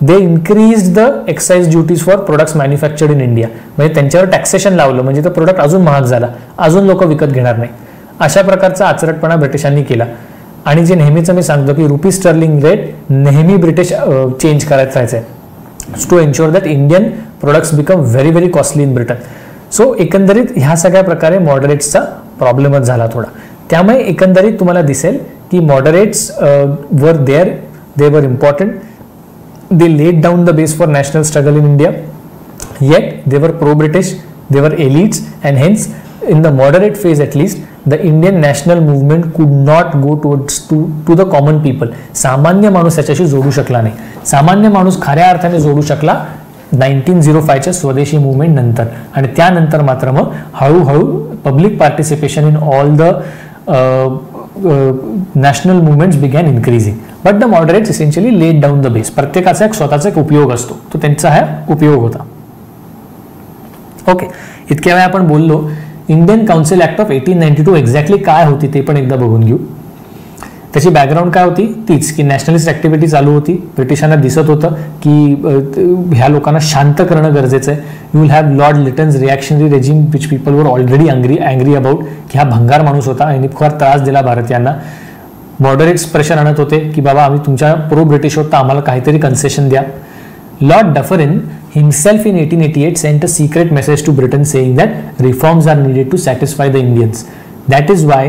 They increase the excise duties for products manufactured in India, म्हणजे त्यांच्यावर टॅक्सेशन लावलं, म्हणजे तो प्रोडक्ट अजून महाग झाला, अजून लोक विकत घेणार नाही. अशा प्रकारचा आचरटपणा ब्रिटिशांनी केला. आणि जे नेहमीचं मी सांगतो की रुपी स्टर्लिंग रेट नेहमी ब्रिटिश चेंज करायचं आहे to ensure that Indian products become very costly in Britain. So एकंदरीत ह्या सगळ्या प्रकारे मॉडरेट्सचा प्रॉब्लेमच झाला थोडा. त्यामुळे एकंदरीत तुम्हाला दिसेल की moderates were there, they were important, they laid down the base for national struggle in India, yet they were pro-British, they were elites, and hence in the moderate phase at least the Indian national movement could not go towards to the common people. सामान्य माणूस याच्याशी जोडू शकला नाही. सामान्य माणूस खऱ्या अर्थाने जोडू शकला 1905च्या स्वदेशी मुवमेंट नंतर, आणि त्यानंतर मात्र मग हळूहळू public participation in all the national movements began increasing, but the moderates essentially laid down the base. प्रत्येकाचा एक स्वतःचा एक उपयोग असतो, तो त्यांचा हा उपयोग होता. ओके, इतक्या वेळा आपण बोललो. Indian council act of 1892 exactly काय होती ते पण एकदा बघून घेऊ. त्याची बॅकग्राऊंड काय होती, तीच की नॅशनलिस्ट ऍक्टिव्हिटी चालू होती. ब्रिटिशांना दिसत होतं की ह्या लोकांना शांत करणं गरजेचं आहे. You will have lord Lytton's reactionary regime which people were already angry about, की हा भंगार माणूस होता आणि फार त्रास दिला भारतीयांना. मॉडरेट्स प्रेशर आणत होते की बाबा आम्ही तुमच्या प्रो ब्रिटिश होता, आम्हाला काहीतरी कन्सेशन द्या. Lord Dufferin himself in 1888 sent a secret message to Britain saying that reforms are needed to satisfy the Indians. That is why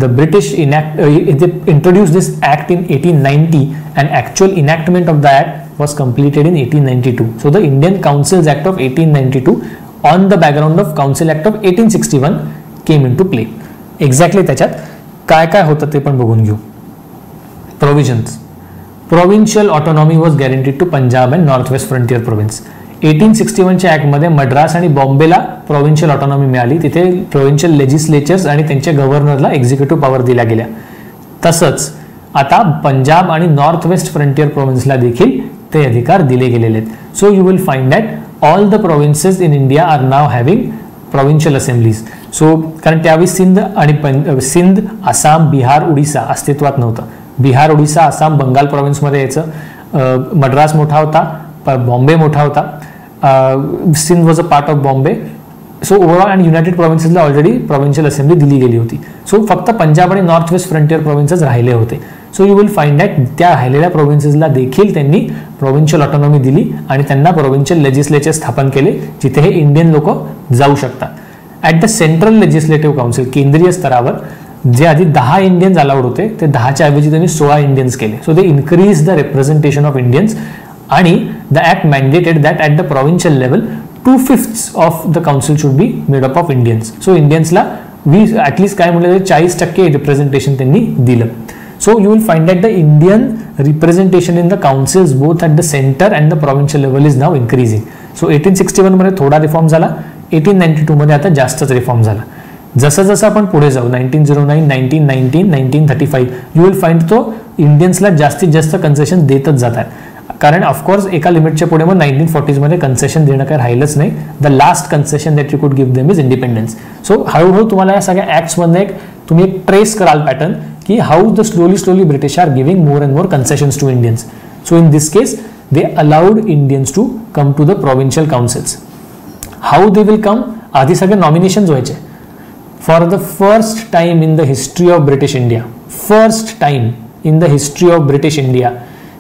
the British they introduced this act in 1890, and actual enactment of the act was completed in 1892. So the Indian Councils Act of 1892 on the background of Council Act of 1861 came into play. Exactly त्याच्यात काय काय होतं ते पण बघून घेऊ. Provisions. Provincial autonomy was guaranteed to Punjab and Northwest Frontier Province. 1861च्या ऍक्टमध्ये Madras आणि बॉम्बेला provincial autonomy मिळाली. तिथे प्रोव्हिन्शियल लेजिस्लेचर्स आणि त्यांच्या गव्हर्नरला एक्झिक्युटिव्ह पॉवर दिल्या गेल्या. तसंच आता पंजाब आणि नॉर्थ वेस्ट फ्रंटियर प्रोव्हिन्सला देखील ते अधिकार दिले गेलेले आहेत. So you will find that all the provinces in India are now having provincial assemblies. So कारण त्यावेळी सिंध, आसाम, बिहार, उडीसा अस्तित्वात नव्हतं. बिहार, उडीसा, आसाम बंगाल प्रोव्हिन्समध्ये यायचं. मद्रास मोठा होता, बॉम्बे मोठा होता. Sindh was a part of Bombay. So overall आणि युनायटेड प्रोव्हिन्सेसला ऑलरेडी प्रोव्हिन्शियल असेंब्ली दिली गेली होती. सो फक्त पंजाब आणि नॉर्थ वेस्ट फ्रंटियर प्रोव्हिन्सेस राहिले होते. So you will find that त्या राहिलेल्या प्रोव्हिन्सेसला देखील त्यांनी प्रोव्हिन्शियल ऑटोनॉमी दिली आणि त्यांना प्रोव्हिन्शियल लेजिस्लेचर स्थापन केले जिथे हे इंडियन लोक जाऊ शकतात. At the central legislative council, केंद्रीय स्तरावर जे आधी 10 इंडियन्स अलाउड होते ते 10च्या ऐवजी त्यांनी 16 इंडियन्स केले. So they increase the representation of Indians आणि the act mandated that at the provincial level 2/5 of the council should be made up of Indians. So इंडियन्सला ॲटलिस्ट काय म्हटलं 40% रिप्रेझेंटेशन त्यांनी दिलं. So you will find that the Indian representation in the councils both at the centre and the provincial level is now increasing. So 1861 मध्ये थोडा reform झाला, 1892 मध्ये आता जास्तच रिफॉर्म झाला. जसं जसं आपण पुढे जाऊ 1909, 1919, 1935 यू विल फाइंड तो इंडियन्सला जास्तीत जास्त कन्सेशन देतच जातात. कारण ऑफकोर्स एका लिमिटच्या पुढे मग 1940s मध्ये कन्सेशन देणं काही राहिलंच नाही. The last concession that you could give them is independence. So हळूहळू तुम्हाला या सगळ्या ॲक्ट्समध्ये तुम्ही एक ट्रेस कराल पॅटर्न की how the slowly British are giving more and more concessions to Indians. So in this case they allowed Indians to come to the provincial councils. How they will come, आधी सगळे nominations व्हायचे. For the first time in the history of British India, first time in the history of British India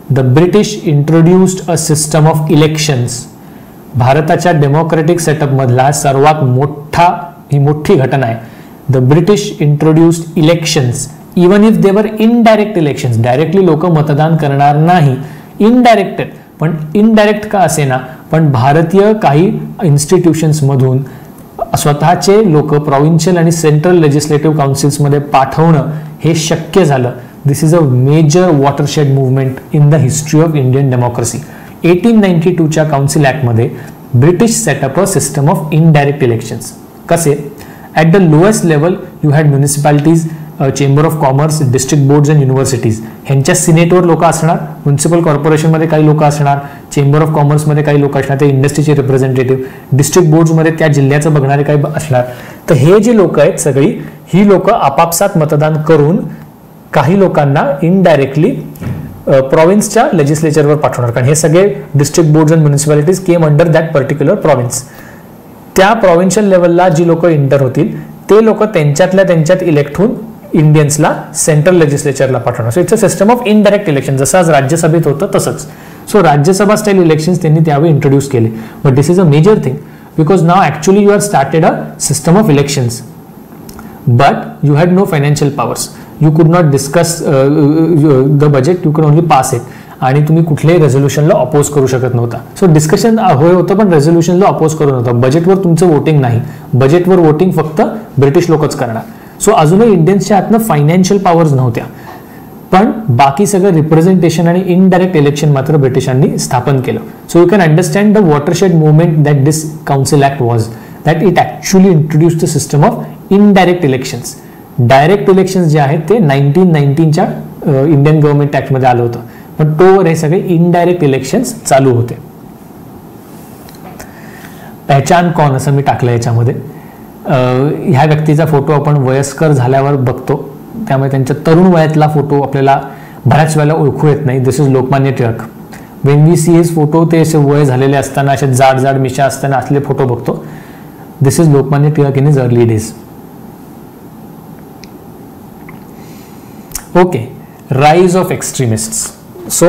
the British introduced a system of elections. भारताच्या democratic setup मधला सर्वात मोठी घटना आहे. The British introduced elections even if they वर indirect elections. Directly लोक मतदान करणार नाही, इनडायरेक्ट, पण इनडायरेक्ट का असेना पण भारतीय काही इन्स्टिट्यूशन्स मधून स्वतःचे लोक प्रोव्हिन्शियल आणि सेंट्रल लेजिस्लेटिव्ह काउन्सिल्समध्ये पाठवणं हे शक्य झालं. This is a major watershed movement in the history of Indian democracy. 1892च्या काउन्सिल ॲक्टमध्ये British set up a system of indirect elections. कसे? At the lowest level you had municipalities, chamber of commerce, district boards and universities. ह्यांच्या सिनेटवर लोक असणार, municipal कॉर्पोरेशनमध्ये काही लोक असणार, चेंबर ऑफ कॉमर्समध्ये काही लोक असणार, ते इंडस्ट्रीचे रिप्रेझेंटेटिव्ह, डिस्ट्रिक्ट बोर्ड्समध्ये त्या जिल्ह्याचं बघणारे काही असणार. तर हे जे लोक आहेत सगळी ही लोक आपापसात मतदान करून काही लोकांना इनडायरेक्टली प्रॉव्हिन्सच्या लेजिस्लेचरवर पाठवणार. कारण हे सगळे district boards and municipalities came under that particular province. त्या प्रॉव्हिन्शियल लेवलला जी लोक इंटर होतील ते लोक त्यांच्यात इलेक्ट होऊन इंडियन्सला सेंट्रल लेजिस्लेचरला पाठवणार. So it's a system of indirect election, जसं आज राज्यसभेत होतं तसंच. सो राज्यसभा स्टाईल इलेक्शन्स त्यांनी त्यावेळी इंट्रोड्यूस केले. But this is a major thing because now actually you are started a system of elections but you had no financial powers. You could not discuss the budget, you could only pass it. आणि तुम्ही कुठल्याही रेझोल्युशनला oppose करू शकत नव्हता. So discussion होय होतं पण रेझोल्युशनला oppose करू नव्हतं. बजेटवर तुमचं वोटिंग नाही, बजेटवर वोटिंग फक्त ब्रिटिश लोकच करणार. सो अजूनही इंडियन्सच्या हातनं फायनान्शियल पॉवर्स नव्हत्या, पण बाकी सगळं रिप्रेझेंटेशन आणि इनडायरेक्ट इलेक्शन मात्र ब्रिटिशांनी स्थापन केलं. So you can understand the watershed movement that this council act was, that it actually introduce the system of indirect elections. Direct elections जे आहेत ते 1919च्या इंडियन गव्हर्नमेंट ॲक्टमध्ये आलं होतं, पण तोवर हे सगळे इनडायरेक्ट इलेक्शन्स चालू होते. पहचान कौन असं मी टाकलं याच्यामध्ये. ह्या व्यक्तीचा फोटो आपण वयस्कर झाल्यावर बघतो, त्यामुळे त्यांच्या तरुण वयातला फोटो आपल्याला बऱ्याच वेळेला ओळखू येत नाही. This is Lokmanya Tilak. When we see his photo ते असे वय झालेले असताना, असे जाड मिशा असताना असले फोटो बघतो. This is Lokmanya Tilak in his early days. Okay, rise of extremists. So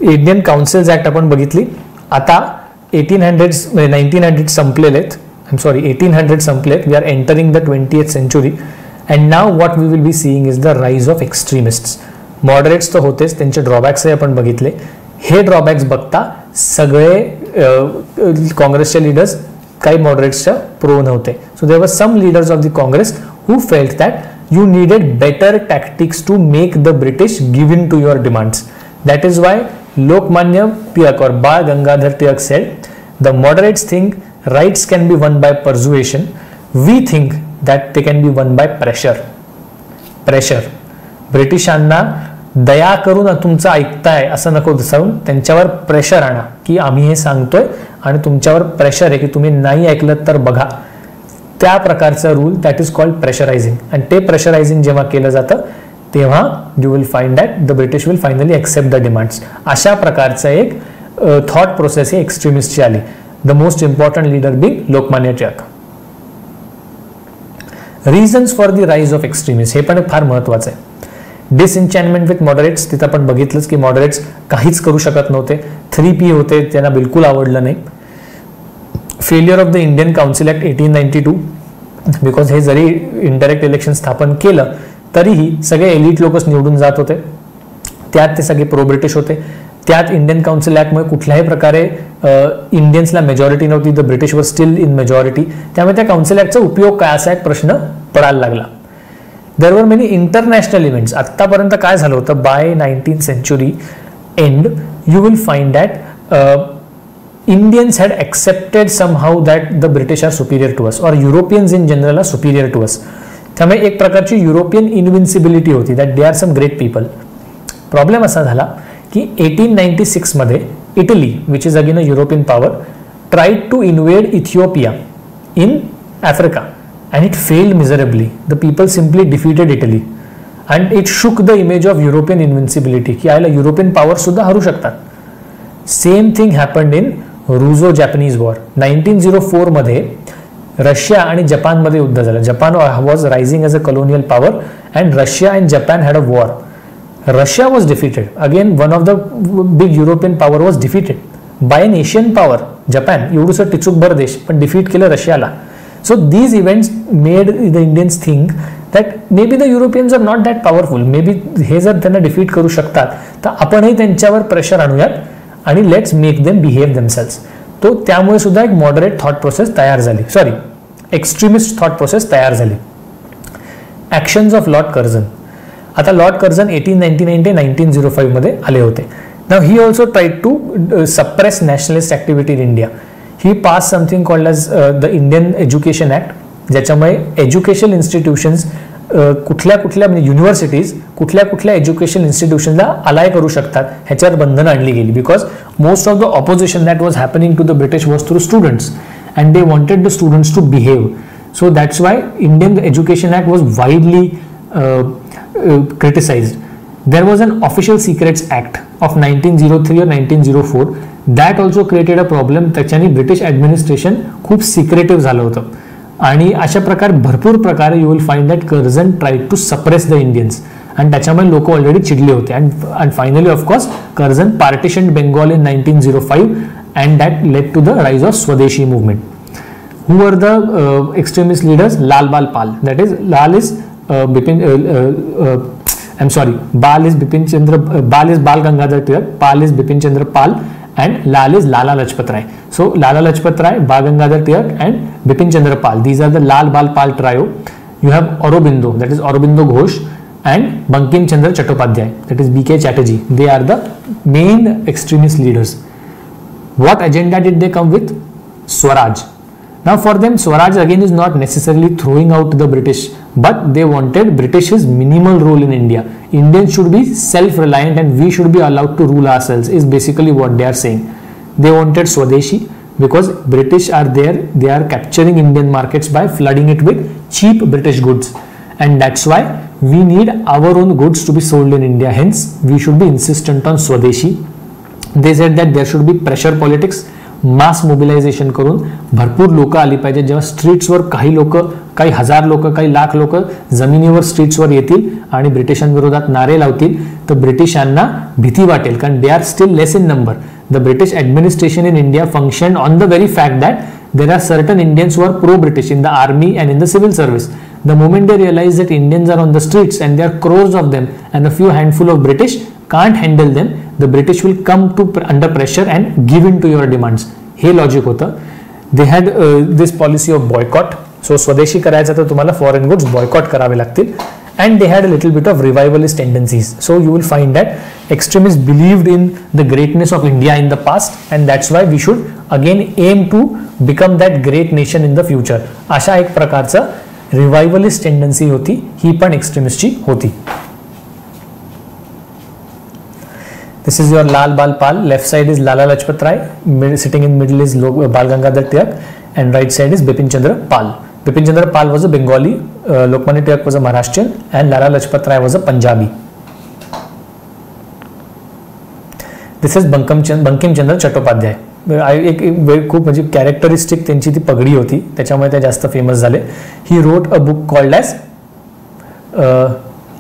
Indian councils act आपण बघितली. आता 1900 संपलेले आहेत. 1800 संपलेत. We are entering the 20th century and now what we will be seeing is the rise of extremists. Moderates तर होतेच, त्यांचे ड्रॉबॅक्सही आपण बघितले. हे ड्रॉबॅक्स बघता सगळे काँग्रेसचे लीडर्स काही मॉडरेट्सच्या प्रो नव्हते. So there were some leaders of the Congress who felt that you needed better tactics to make the British give in to your demands. That is why Lokmanya Tilak or Bal Gangadhar Tilak said, the moderates think rights can be won by persuasion. We think that they can be won by pressure. Pressure. ब्रिटिशांना दया करून तुमचं ऐकताय असं नको दिसावून त्यांच्यावर pressure आणा की आम्ही हे सांगतोय आणि तुमच्यावर प्रेशर आहे की तुम्ही नाही ऐकलं तर बघा. त्या प्रकारचा rule that is called pressurising. आणि ते प्रेशरायझिंग जेव्हा केलं जातं तेव्हा you will find that the British will finally accept the demands. अशा प्रकारचं एक थॉट प्रोसेस ही एक्स्ट्रीमिस्टची आली. the most important leader being Lokmanya Tilak. Reasons for the rise of extremists, हे पण फार महत्त्वाचं आहे. डिसइन्चॅन्टमेंट विथ मॉडरेट्स, तिथं आपण बघितलंच की मॉडरेट्स काहीच करू शकत नव्हते. 3P होते, त्यांना बिलकुल आवडलं नाही. Failure of the Indian council act 1892, because हे जरी इंडायरेक्ट इलेक्शन स्थापन केलं तरीही सगळे एलिट लोकच निवडून जात होते, त्यात ते सगळे प्रो ब्रिटिश होते. त्यात इंडियन काउन्सिल ॲक्टमुळे कुठल्याही प्रकारे इंडियन्सला मेजॉरिटी नव्हती, the British were steel in majority. त्यामुळे त्या काउन्सिल ॲक्टचा उपयोग काय असा एक प्रश्न पडायला लागला. देर वर मेनी इंटरनॅशनल इव्हेंट्स. आत्तापर्यंत काय झालं होतं, by 19th century end you will find that Indians had accepted somehow that the British are superior to us, or Europeans in general are superior to us. त्यामुळे एक प्रकारची European invincibility होती, that they are some great people. Problem असा झाला की 1896 मध्ये Italy, which is again a European power, tried to invade Ethiopia in Africa and it failed miserably. The people simply defeated Italy and it shook the image of European invincibility की आयला European power सुद्धा हरू शकतात. Same thing happened in Russo Japanese war. 1904 मध्ये Russia आणि जपानमध्ये युद्ध झालं. Japan was rising as a colonial power and Russia and Japan had a war. Russia was defeated again, one of the big European power was defeated by an Asian power. Japan एवढंसं टिचूकभर देश पण defeat केलं रशियाला. So these events made the Indians think that maybe the Europeans are not that powerful. Maybe हे जर त्यांना defeat करू शकतात तर आपणही त्यांच्यावर प्रेशर आणूयात आणि let's make them behave themselves. तो त्यामुळे सुद्धा एक मॉडरेट थॉट प्रोसेस तयार झाली, सॉरी एक्स्ट्रीमिस्ट थॉट प्रोसेस तयार झाली. Actions of Lord Curzon. आता लॉर्ड कर्झन 1899 ते 1905 मध्ये आले होते. Now he also tried to suppress nationalist activity in India. He pass something called as the Indian Education Act, ज्याच्यामुळे एज्युकेशन इन्स्टिट्यूशन्स कुठल्या कुठल्या म्हणजे युनिव्हर्सिटीज कुठल्या कुठल्या एज्युकेशन इन्स्टिट्यूशनला अलाय करू शकतात ह्याच्यावर बंधनं आणली गेली. Because most of the opposition that was happening to the British was through students and they wanted the students to behave. So that's why Indian Education Act was widely criticized. There was an Official Secrets Act of 1903 or 1904 that also created a problem. त्याच्याने British administration खूप secretive झालं होतं आणि अशा प्रकार भरपूर प्रकारे you will find that Curzon tried to suppress the Indians आणि त्याच्यामुळे लोक ऑलरेडी चिडले होते. And finally of course Curzon partitioned Bengal in 1905 and that led to the rise of swadeshi movement. Who are the extremist leaders? Lal Bal Pal. That is Lal is Bal is Bipin Chandra, Bal is Bal Gangadhar Tilak, Pal is Bipin Chandra Pal, and Lal is Lala Lajpat Rai. So Lala Lajpat Rai, Bal Gangadhar Tilak, and Bipin Chandra Pal. These are the Lal Bal Pal trio. You have Aurobindo, that is Aurobindo Ghosh, and Bankim Chandra Chattopadhyay, that is B.K. Chatterjee. They are the main extremist leaders. What agenda did they come with? Swaraj. Now for them Swaraj again is not necessarily throwing out the British, but they wanted British's minimal role in India. Indians should be self-reliant and we should be allowed to rule ourselves is basically what they are saying. They wanted Swadeshi because British are there, they are capturing Indian markets by flooding it with cheap British goods, and that's why we need our own goods to be sold in India, hence we should be insistent on Swadeshi. They said that there should be pressure politics, mass mobilisation करून भरपूर लोक आली पाहिजे. जेव्हा स्ट्रीट्सवर काही लोक, काही हजार लोक, काही लाख लोक जमिनीवर स्ट्रीट्सवर येतील आणि ब्रिटिशांविरोधात नारे लावतील तर ब्रिटिशांना भीती वाटेल, कारण they are still less in number. The British administration in India function on the very fact that there are certain Indians were pro British in the army and in the civil service. The moment they realize that Indians are on the streets and they are crores of them and a few handful of British can't handle them, the British will come to under pressure and give in to your demands. हे logic होतं. They had this policy of boycott. So स्वदेशी करायचं तर तुम्हाला foreign goods boycott करावे लागतील. And they had a little bit of revivalist tendencies. So you will find that extremists believed in the greatness of India in the past, and that's why we should again aim to become that great nation in the future. अशा एक प्रकारचा revivalist tendency होती, ही पण extremistची होती. This is your Lal Bal Pal. Left side is Lala Lajpat Rai. Sitting in middle is Bal Gangadhar Tilak, and right side is Bipin Chandra Pal. Bipin Chandra Pal was a Bengali, Lokmanya Tilak was a Maharashtrian, and Lala Lajpat Rai was a Punjabi. This is Bankim Chandra Chattopadhyay. खूप म्हणजे characteristic त्यांची ती पगडी होती, त्याच्यामुळे ते जास्त famous झाले. He wrote a book called as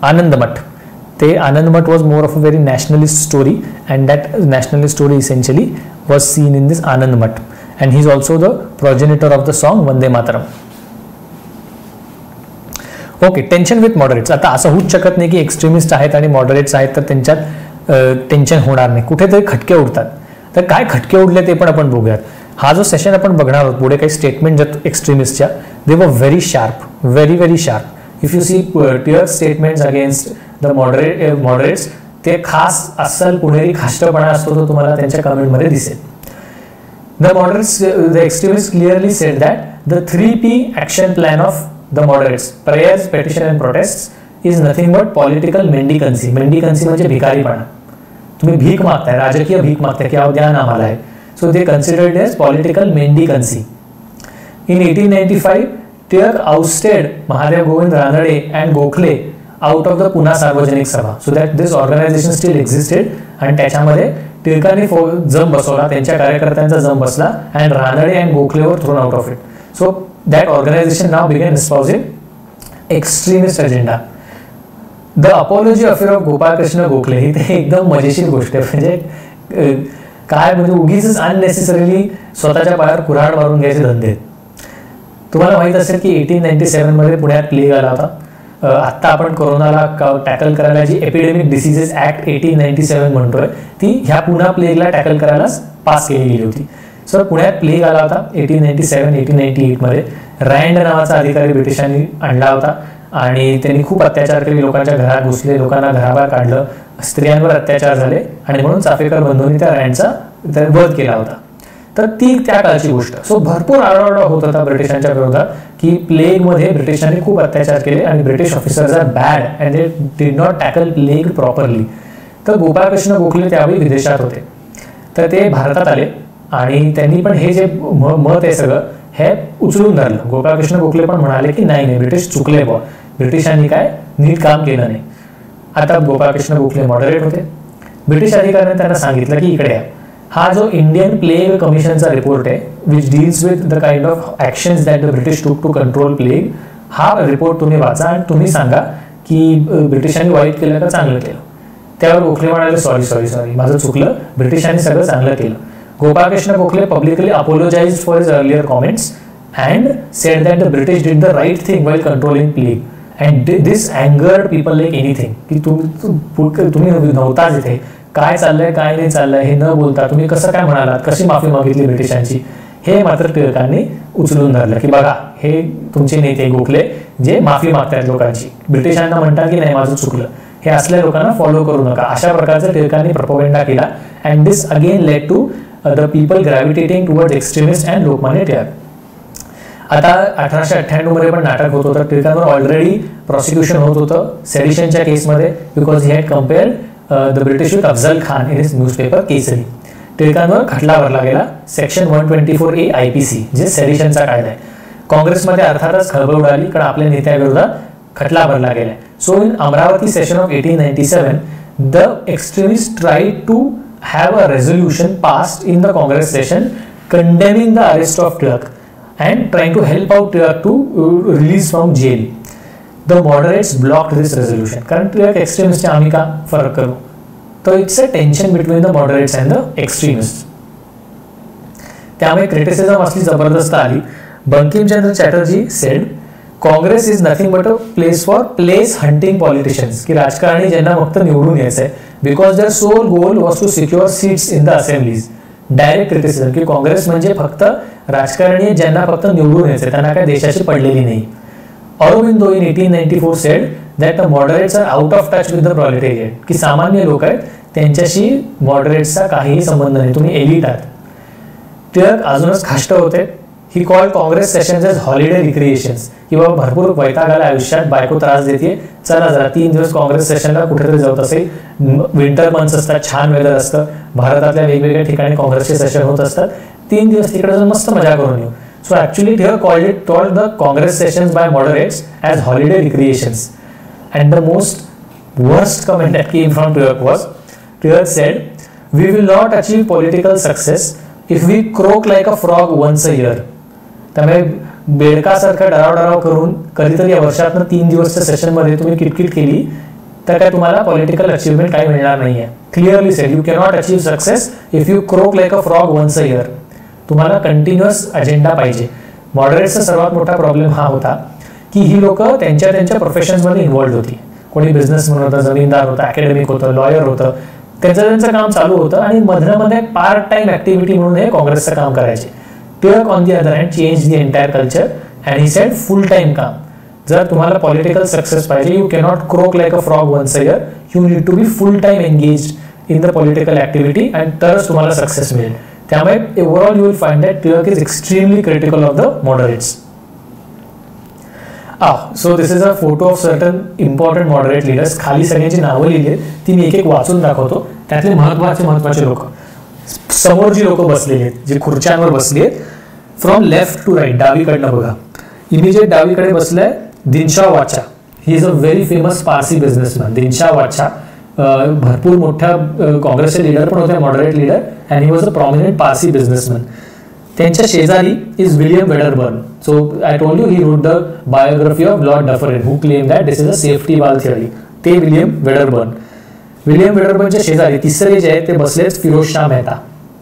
Anandamath. ते Anandamath was more of a very nationalist story and that nationalist story essentially was seen in this Anandamath and he is also the progenitor of the song Vande Mataram. Okay, tension with moderates. आता असं होऊच शकत नाही की extremist आहेत आणि moderates आहेत तर त्यांच्यात टेन्शन होणार नाही, कुठेतरी खटके उडतात. तर काय खटके उडले ते पण आपण बघूयात. हा जो सेशन आपण बघणार आहोत पुढे काही स्टेटमेंट आहेत एक्स्ट्रीमिस्टच्या, they were very sharp, very sharp. If you see their statements against the moderates, ते खास अस्सल पुणेरी खाष्टपणा असतो तो तुम्हाला त्यांच्या कमेंटमध्ये दिसेल. The moderates, the extremist clearly sed that the 3P action plan of the moderates, prayers, petition and protests, is nothing but political mendicancy. mendicancy म्हणजे भिकारीपणा. तुम्ही भीक मागताय, राजकीय भीक मागताय की अहो द्या ना आम्हाला. So they considered as political mendicancy. In 1895 Tilak ousted Mahadev Govind Ranade and Gokhale out of the Poona Sarvajanik Sabha. So that this organization still existed आणि त्याच्यामध्ये टिळकांनी जम बसवला, त्यांच्या कार्यकर्त्यांचा जम बसला अँड रानडे अँड गोखलेवर thrown out of it. So that organization now began espousing extremist agenda. The apology affair of Gopal Krishna Gokhale ही ते एकदम मजेशीर गोष्ट आहे. म्हणजे काय म्हणजे उगीच अननेसेसरीली स्वतःच्या पायावर कुऱ्हाड मारून घ्यायचे धंदे. तुम्हाला माहित असेल की 1897 मध्ये पुण्यात प्लेग आला होता. आत्ता आपण कोरोनाला टॅकल करायला जी एपिडेमिक डिसीजेस ऍक्ट 1897 म्हणतोय ती ह्या पुन्हा प्लेगला टॅकल करायलाच पास केली गेली होती. सर पुण्यात प्लेग आला होता 1897-1898 मध्ये. रँड नावाचा अधिकारी ब्रिटिशांनी आणला होता आणि त्यांनी खूप अत्याचार केले, लोकांच्या घरात घुसले, लोकांना घराबाहेर काढलं, स्त्रियांवर अत्याचार झाले आणि म्हणून चाफेकर बंधूंनी त्या रँडचा वध केला होता. तर ती त्या काळची गोष्ट. सो भरपूर आरडाओरडा होत होता ब्रिटिशांच्या विरोधात की प्लेगमध्ये ब्रिटिशांनी खूप अत्याचार केले आणि British officers are bad and they did not tackle plague properly. तर गोपाळकृष्ण गोखले त्यावेळी विदेशात होते, तर ते भारतात आले आणि त्यांनी पण हे जे मत आहे सगळं हे उचलून धरलं. गोपाळकृष्ण गोखले पण म्हणाले की नाही ब्रिटिश चुकले बुवा, ब्रिटिशांनी काय नीट काम केलं नाही. आता गोपाळकृष्ण गोखले मॉडरेट होते. ब्रिटिश अधिकाऱ्यांनी त्यांना सांगितलं की इकडे हा जो इंडियन प्लेग कमिशनचा रिपोर्ट आहे which deals with the kind of actions that the British टूक टू कंट्रोल प्लेग, हा रिपोर्ट तुम्ही वाचा आणि तुम्ही सांगा की ब्रिटिशांनी वाईट केलं का चांगलं केलं. त्यावर गोखले म्हणाले सॉरी माझं चुकलं, ब्रिटिशांनी सगळं चांगलं केलं. Gopalkrishna Gokhale publicly apologized for his earlier comments and said that the British did the right thing while controlling plague. And this angered people like anything. की तुम्ही नव्हताच इथे, काय चाललंय काय नाही चाललंय हे न बोलता तुम्ही कसं काय म्हणालात, कशी माफी मागितली ब्रिटिशांची, हे मात्र टिळकांनी उचलून धरलं की बघा हे तुमचे नेते गोखले जे माफी मागतात लोकांची, ब्रिटिशांना म्हणतात की नाही माझं चुकलं, हे असल्या लोकांना फॉलो करू नका. अशा प्रकारचा टिळकांनी प्रोपोगंडा केला and this again led to the people gravitating towards extremists and Lokmanya Tilak. आता 1898 मध्ये पण नाटक होत होतं. टिळकांवर ऑलरेडी प्रॉसिक्युशन होत होतं सेडिशनच्या केसमध्ये because he had compared the British with Afzal Khan in his newspaper Kesari. टिळकांवर खटला भरला गेला सेक्शन 124A IPC जे सेडिशनचा कायदा आहे. काँग्रेसमध्ये अर्थातच खळबळ उडाली कारण आपल्या नेत्याविरोधात खटला भरला गेला. So in Amravati session of 1897 the extremist tried to have a resolution passed in the Congress session condemning the arrest of Tilak and trying to help out Tilak to release from jail. The moderates blocked this resolution. कारण Tilak extremists चे आम्ही का फरक करू. तो it's a tension between the moderates and the extremists. त्यामुळे criticism असली जबरदस्त आली. Bankimchandra Chatterjee said Congress is nothing but a place for place hunting politicians. की राजकारणी ज्यांना फक्त निवडून यायचं आहे because their sole goal was to secure seats in the assemblies. Direct criticism की काँग्रेस म्हणजे फक्त राजकारणी ज्यांना फक्त निवडून यायचं, त्यांना काय देशाची पडलेली नाही. Aurobindo in 1894 said that the moderates are out of touch with the proletariat. की सामान्य लोक आहेत त्यांच्याशी मॉडरेट्सचा काहीही संबंध नाही, तुम्ही एलिट आहात. टिळक अजूनच खाष्ट होते. He called Congress sessions as holiday recreations. किंवा भरपूर वैताग आला आयुष्यात, बायको त्रास देते, चला जरा 3 दिवस काँग्रेस सेशनला कुठेतरी जाऊत असेल. विंटर मंथ्स असतात, छान वेदर असतं, भारतातल्या वेगवेगळ्या ठिकाणी काँग्रेसचे सेशन होत असतात. 3 दिवस तिकडे जाऊन मस्त मजा करून येऊ. So actually Tilak called the Congress sessions by moderates as holiday recreations. And the most worst comment that came from Tilak was, Tilak said, "We will not achieve political success if we croak like a frog once a year, त्यामुळे बेडकासारखं डराव करून कधीतरी या वर्षातनं 3 दिवसच्या सेशनमध्ये तुम्ही किटकिट केली तर काय तुम्हाला पॉलिटिकल अचीवमेंट काही मिळणार नाहीये. Clearly said, you cannot achieve success if you croak like a frog once a year. तुम्हाला कंटिन्युअस अजेंडा पाहिजे. मॉडरेट्सचा सर्वात मोठा प्रॉब्लेम हा होता की ही लोक त्यांच्या प्रोफेशन्समध्ये इन्व्हॉल्ड होती. कोणी बिझनेसमॅन होतं, जमीनदार होतं, अकॅडमिक होतं, लॉयर होतं, त्यांचं काम चालू होतं आणि मध्ये पार्ट टाइम ऍक्टिव्हिटी म्हणून हे काँग्रेसचं काम करायचे. Tilak on the other hand change the entire culture and he said full time काम. जर तुम्हाला पॉलिटिकल सक्सेस पाहिजे, you cannot croak like a frog once a year, you need to be full time engage in the political activity and तरच तुम्हाला success मिळेल. त्यामुळे overall you will find that Tilak is extremely critical of the moderates. So this is a photo of certain important moderate leaders. खाली सगळ्यांची नावं लिहिली आहेत, ती मी एक एक वाचून दाखवतो. त्यातले महत्वाचे लोक, समोर जी लोक बसलेली आहेत, जे खुर्च्यांवर बसली आहेत, फ्रॉम लेफ्ट टू राईट, डावीकडनं बघा. इमिजिएट डावीकडे बसलाय दिनशा वाचा. ही is a very famous Parsi businessman. Dinshaw वाचा भरपूर मोठ्या काँग्रेसचे लीडर पण होते, moderate leader, and he was a prominent Parsi businessman. त्यांच्या शेजारी is William Wedderburn. So I told you he wrote the biography of Lord Dufferin who claim that this is a safety wall theory. ते William Wedderburn. William वेडरबर्नच्या शेजारी तिसरे जे आहेत ते बसलेत Firoz Shah Mehta.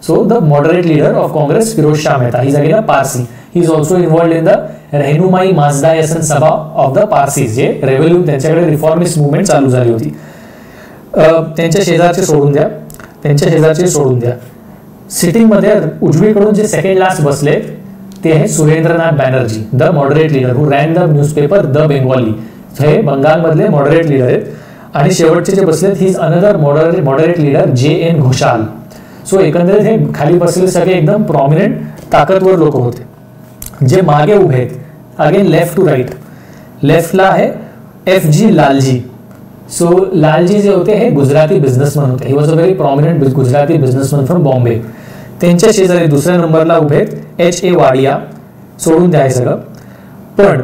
So the moderate leader of Congress Firoz Shah Mehta, he is again a Parsi. He is also involved in the Rahnumai Mazda Sabha of the Parsis, जे revolution त्यांच्याकडे reformist movement चालू झाली होती. त्यांच्या शेजारचे सोडून द्या. सिटिंग मध्ये उजवीकडून जे सेकंड लास्ट बसलेत ते आहे Surendranath Banerjee, the moderate leader who ran the newspaper the Bengali. हे बंगालमधले मॉडरेट लीडर आहेत. आणि शेवटचे जे बसलेत he is another moderate leader JN. Ghoshal. So एकंदरीत हे खाली बसलेले सगळे एकदम प्रॉमिनंट ताकदवर लोक होते. जे मागे उभे आहेत, अगेन लेफ्ट टू राईट, लेफ्टला आहे F.G. लालजी. सो लालजी जे होते हे गुजराती बिझनेसमॅन होते. ही was a very prominent Gujarati businessman from Bombay. त्यांच्या शेजारी दुसऱ्या नंबरला उभे आहेत H.A. वाडिया. सोडून द्या हे सगळं. पण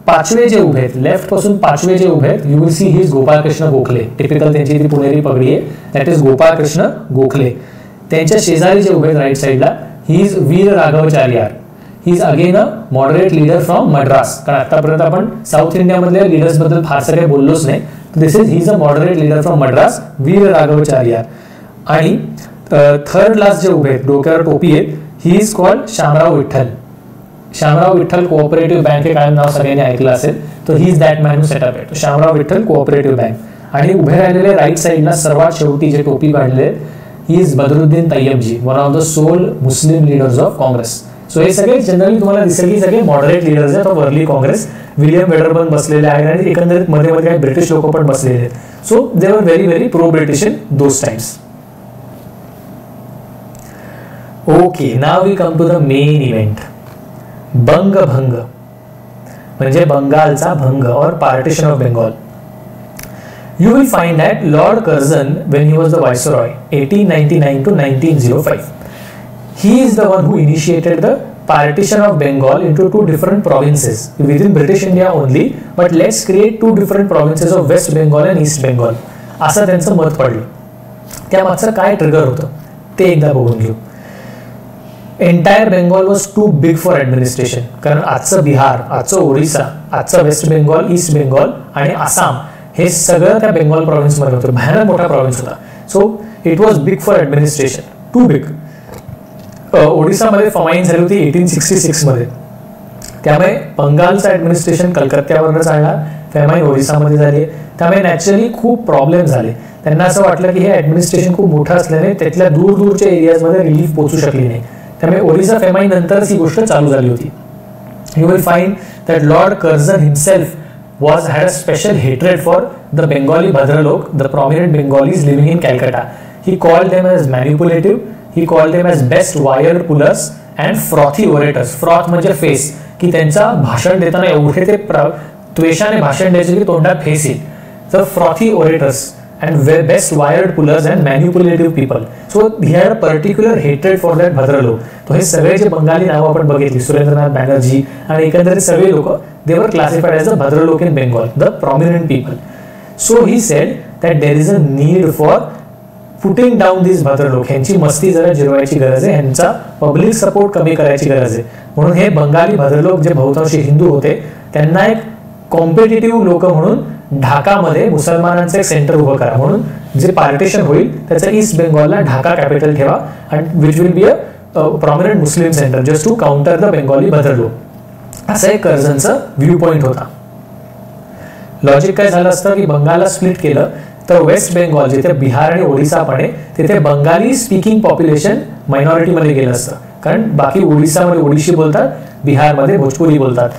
पाचवे जे उभे आहेत, लेफ्ट पासून पाचवे जे उभे आहेत, you will C he is Gopalkrishna Gokhale. Typical त्यांची ती पुणेरी पगडी आहे, दॅट इज गोपाळकृष्ण गोखले. त्यांच्या शेजारी जे उभे आहेत राईट साईडला, he is Veer Raghavachariar. He is again a moderate leader from Madras. कारण आतापर्यंत आपण साऊथ इंडियामधल्या लीडर्स बद्दल फारसं काही बोललोच नाही. This is he is a moderate leader from Madras, Veer Raghavachariar. आणि थर्ड लास्ट जे उभे आहेत, डोक्यावर टोपी आहेत, he is called Shamrao Vitthal. Shamrao Vitthal cooperative bank हे कायम नाव सगळ्यांनी ऐकलं असेल. तर he is that man who set up it. Shamrao Vitthal cooperative bank. आणि उभे राहिलेले राईट साईडला सर्वात शेवटी जे टोपी काढले, he is Badruddin Tyabji, one of the sole Muslim leaders of Congress. So हे सगळे जनरली तुम्हाला दिसेल की सगळे मॉडरेट लीडर्स आहेत of early Congress. William Wedderburn बसलेले आहेत आणि एकंदरीत मध्ये काही ब्रिटिश लोक पण बसलेले आहेत. So they were very very pro British in those times. Okay, now we come to the main event. Bangabhanga म्हणजे बंगालचा भंग और partition of Bengal. You will find that Lord Curzon, when he was the Viceroy, 1899 to 1905, he is the one who initiated the partition of Bengal into two different provinces within British India only, but let's create two different provinces of West Bengal and East Bengal. असं त्यांचं मत पडलं. त्यामागचं काय trigger होतं ते एकदा बघून घेऊ. Entire Bengal was too big for administration. कारण आजचं बिहार, आजचं ओरिसा, आजचं वेस्ट बेंगॉल, ईस्ट बेंगॉल आणि आसाम हे सगळं त्या बेंगॉल प्रॉव्हिन्समध्ये होतं. भयानक मोठा प्रॉव्हिन्स होता. So it was big for administration, too big. ओडिसामध्ये फमाईन झाली होती 1866 मध्ये. त्यामुळे बंगालचं ऍडमिनिस्ट्रेशन कलकत्त्यावरनं चालणार, फॅमाईन ओडिसामध्ये झाली. त्यामुळे नॅचरली खूप प्रॉब्लेम झाले. त्यांना असं वाटलं की हे ऍडमिनिस्ट्रेशन खूप मोठं असल्याने त्यातल्या दूरच्या एरियाजमध्ये रिलीफ पोहोचू शकली नाही. त्यामुळे ओडिसा फॅमाईन नंतरच ही गोष्ट चालू झाली होती. You will find that Lord Curzon himself had a special hatred for the Bengali Bhadralok, the prominent Bengalis living in Calcutta. He called them as manipulative, he called them as best wire pullers and frothy orators. Froth म्हणजे face, की त्यांचा भाषण देताना एवढे ते त्वेषाने भाषण द्यायचे की तोंडात फेस येईल. तर frothy orators and best wired pullers and manipulative people. So he had a particular hatred for that Bhadralok. तो हे सगळे जे बंगाली नाव आपण बघितली, सुरेंद्रनाथ बॅनर्जी आणि एकंदरीत सगळे लोक, they were classified as the Bhadralok in Bengal, the prominent people. So he said that there is a need for putting down this bhadralok, यांची मस्ती जरा जिरवायची गरज आहे, यांचा पब्लिक सपोर्ट कमी करायची गरज आहे. म्हणून हे बंगाली भद्रलोक जे बहुतांशी हिंदू होते त्यांना एक कॉम्पिटिटिव्ह लोक म्हणून ढाकामध्ये मुसलमानांचं एक सेंटर उभं करा. म्हणून जे पार्टिशन होईल त्याचं ईस्ट बेंगॉलला ढाका कॅपिटल ठेवा and which will be a prominent Muslim centre just to counter the Bengali bhadralok. असं एक कर्झनचं व्ह्यू पॉइंट होता. लॉजिक काय झालं असतं की बंगालला स्प्लिट केलं तर वेस्ट बेंगॉल जिथे बिहार आणि ओडिसा पण आहे तिथे बंगाली स्पीकिंग पॉप्युलेशन मायनॉरिटीमध्ये गेलं असतं, कारण बाकी ओडिसामध्ये ओडिशी बोलतात, बिहारमध्ये भोजपुरी बोलतात.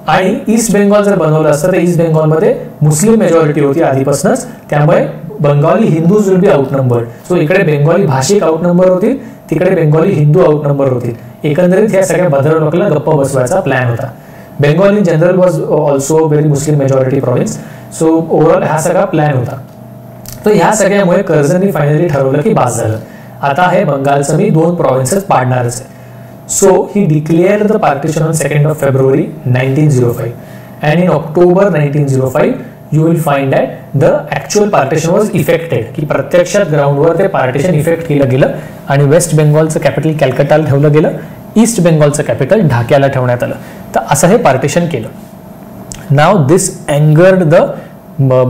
आणि ईस्ट बेंगॉल जर बनवलं असतं तर ईस्ट बेंगॉलमध्ये मुस्लिम मेजॉरिटी होती आधीपासूनच, त्यामुळे Bengali Hindus will be outnumbered. So इकडे बेंगॉली भाषिक आउटनंबर होतील, तिकडे बेंगॉली हिंदू आउटनंबर होतील. एकंदरीत या सगळ्या भद्रलोकला गप्प बसवायचा प्लॅन होता. Bengal in general was also very Muslim majority province. So overall हा सगळा प्लॅन होता. तर ह्या सगळ्यामुळे कर्झननी फायनली ठरवलं की बास झालं, आता हे बंगालचं मी 2 प्रोव्हिन्सेस पाडणारच आहे. So he declared the partition on 2nd of February 1905 and in October 1905 you will find that the actual partition was effected, की प्रत्यक्षात ग्राउंडवर ते पार्टिशन इफेक्ट केलं गेलं आणि वेस्ट बेंगॉलचं कॅपिटल कॅलकटाला ठेवलं गेलं, ईस्ट बेंगॉलचं कॅपिटल ढाक्याला ठेवण्यात आलं. तर असं हे पार्टिशन केलं. Now this angered the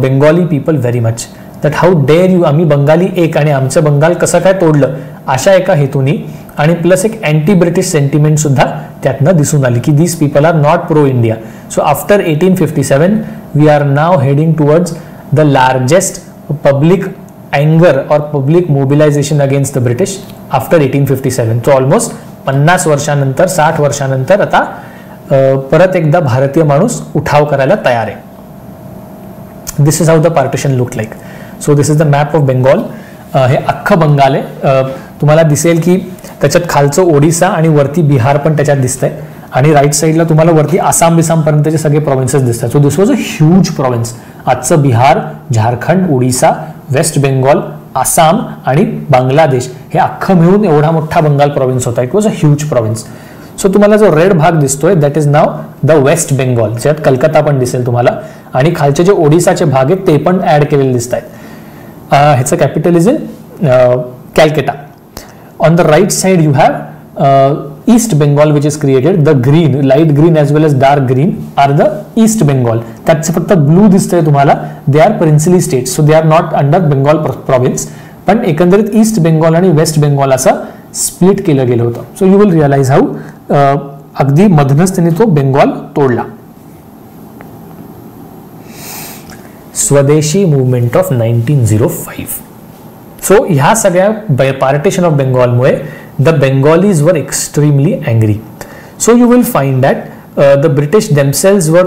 Bengali people very much, that how dare you, आम्ही बंगाली एक आणि आमचं बंगाल कसं काय तोडलं, अशा एका हेतूनी आणि प्लस एक अँटी ब्रिटिश सेंटिमेंट सुद्धा त्यातनं दिसून आली की these people are not pro India. So after 1857 we are now heading towards the largest public अँगर और public mobilization against the British after 1857. So almost 50 वर्षानंतर 60 वर्षानंतर आता परत एकदा भारतीय माणूस उठाव करायला तयार आहे. This is how the partition look like. So this is the map of Bengal. हे अख्खं बंगाल आहे. तुम्हाला दिसेल की त्याच्यात खालचं ओडिसा आणि वरती बिहार पण त्याच्यात दिसतंय आणि राईट साईडला तुम्हाला वरती आसाम बिसाम पर्यंतचे सगळे प्रोव्हिन्सेस दिसतात. So this was a huge province. आजचं बिहार, झारखंड, ओडिसा, वेस्ट बेंगॉल, आसाम आणि बांगलादेश हे अख्खं मिळून एवढा मोठा बंगाल प्रोव्हिन्स होता. It was a huge province. So तुम्हाला जो रेड भाग दिसतोय that is now the West Bengal, ज्यात कलकत्ता पण दिसेल तुम्हाला आणि खालचे जे ओडिसाचे भाग आहेत ते पण ऍड केलेले दिसत आहेत. ह्याचं capital is in Calcutta. On the right side you have East Bengal which is created. The green, light green as well as dark green are the East Bengal. त्याचं फक्त ब्लू दिसतंय तुम्हाला, they are princely states, so they are not under Bengal province. पण एकंदरीत East Bengal आणि West Bengal असं split केलं गेलं होतं. So you will realise how अगदी मधनच त्यांनी तो बेंगॉल तोडला. स्वदेशी मुवमेंट ऑफ 1905. सो ह्या सगळ्या पार्टिशन ऑफ बेंगॉलमुळे द बेंगॉलीज वर extremely angry. So you will find that the British themselves were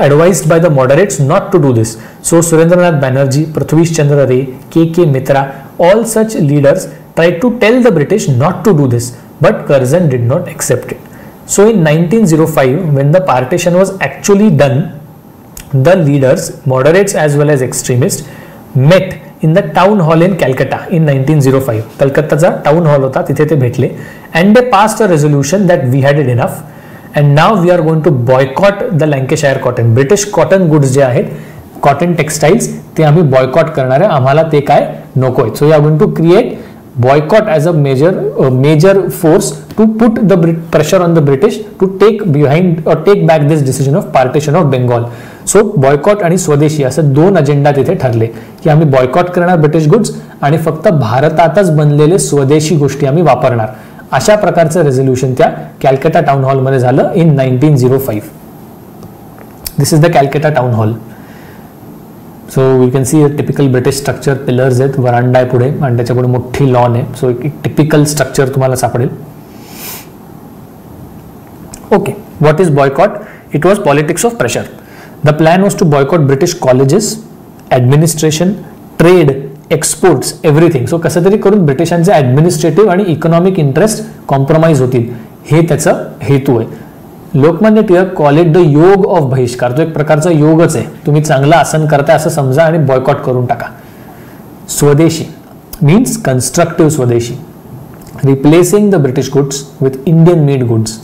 advised by the moderates not to do this. So Surendranath Banerjee, Prithvish Chandra Ray, K.K. Mitra, all such leaders tried to tell the British not to do this, but Curzon did not accept it. So in 1905 when the partition was actually done, the leaders, moderates as well as extremists, met in the town hall in Calcutta in 1905. कलकत्ताचा town hall होता, तिथे ते भेटले and they passed a resolution that we had it enough and now we are going to boycott the Lancashire cotton. British cotton goods जे आहेत, cotton textiles, ते आम्ही boycott करणार आहे, आम्हाला ते काय नकोय. So we are going to create boycott as a major force to put the pressure on the British to take behind or take back this decision of partition of Bengal. So boycott आणि स्वदेशी असं 2 agenda तिथे ठरले की आम्ही boycott करणार British goods आणि फक्त भारतातच बनलेले स्वदेशी गोष्टी आम्ही वापरणार. अशा प्रकारचं रेझोल्युशन त्या कॅलकटा टाउन हॉलमध्ये झालं in 1905. This is the Calcutta town hall. So you can see a typical British structure. Pillars आहेत, वरांडा आहे पुढे आणि त्याच्या पुढे मोठी लॉन आहे. सो एक टिपिकल स्ट्रक्चर तुम्हाला सापडेल. Okay, what is boycott? It was politics of pressure. The plan was to boycott British colleges, administration, trade, exports, everything. So कसं तरी करून ब्रिटिशांचे ॲडमिनिस्ट्रेटिव्ह आणि इकॉनॉमिक इंटरेस्ट कॉम्प्रोमाइज होतील, हे त्याचा हेतू आहे. Lokmanya Tilak call it the योग ऑफ बहिष्कार. तो एक प्रकारचा योगच आहे. तुम्ही चांगलं आसन करताय असं समजा आणि बॉयकॉट करून टाका. स्वदेशी मीन्स कन्स्ट्रक्टिव्ह स्वदेशी, replacing the British goods with Indian made goods.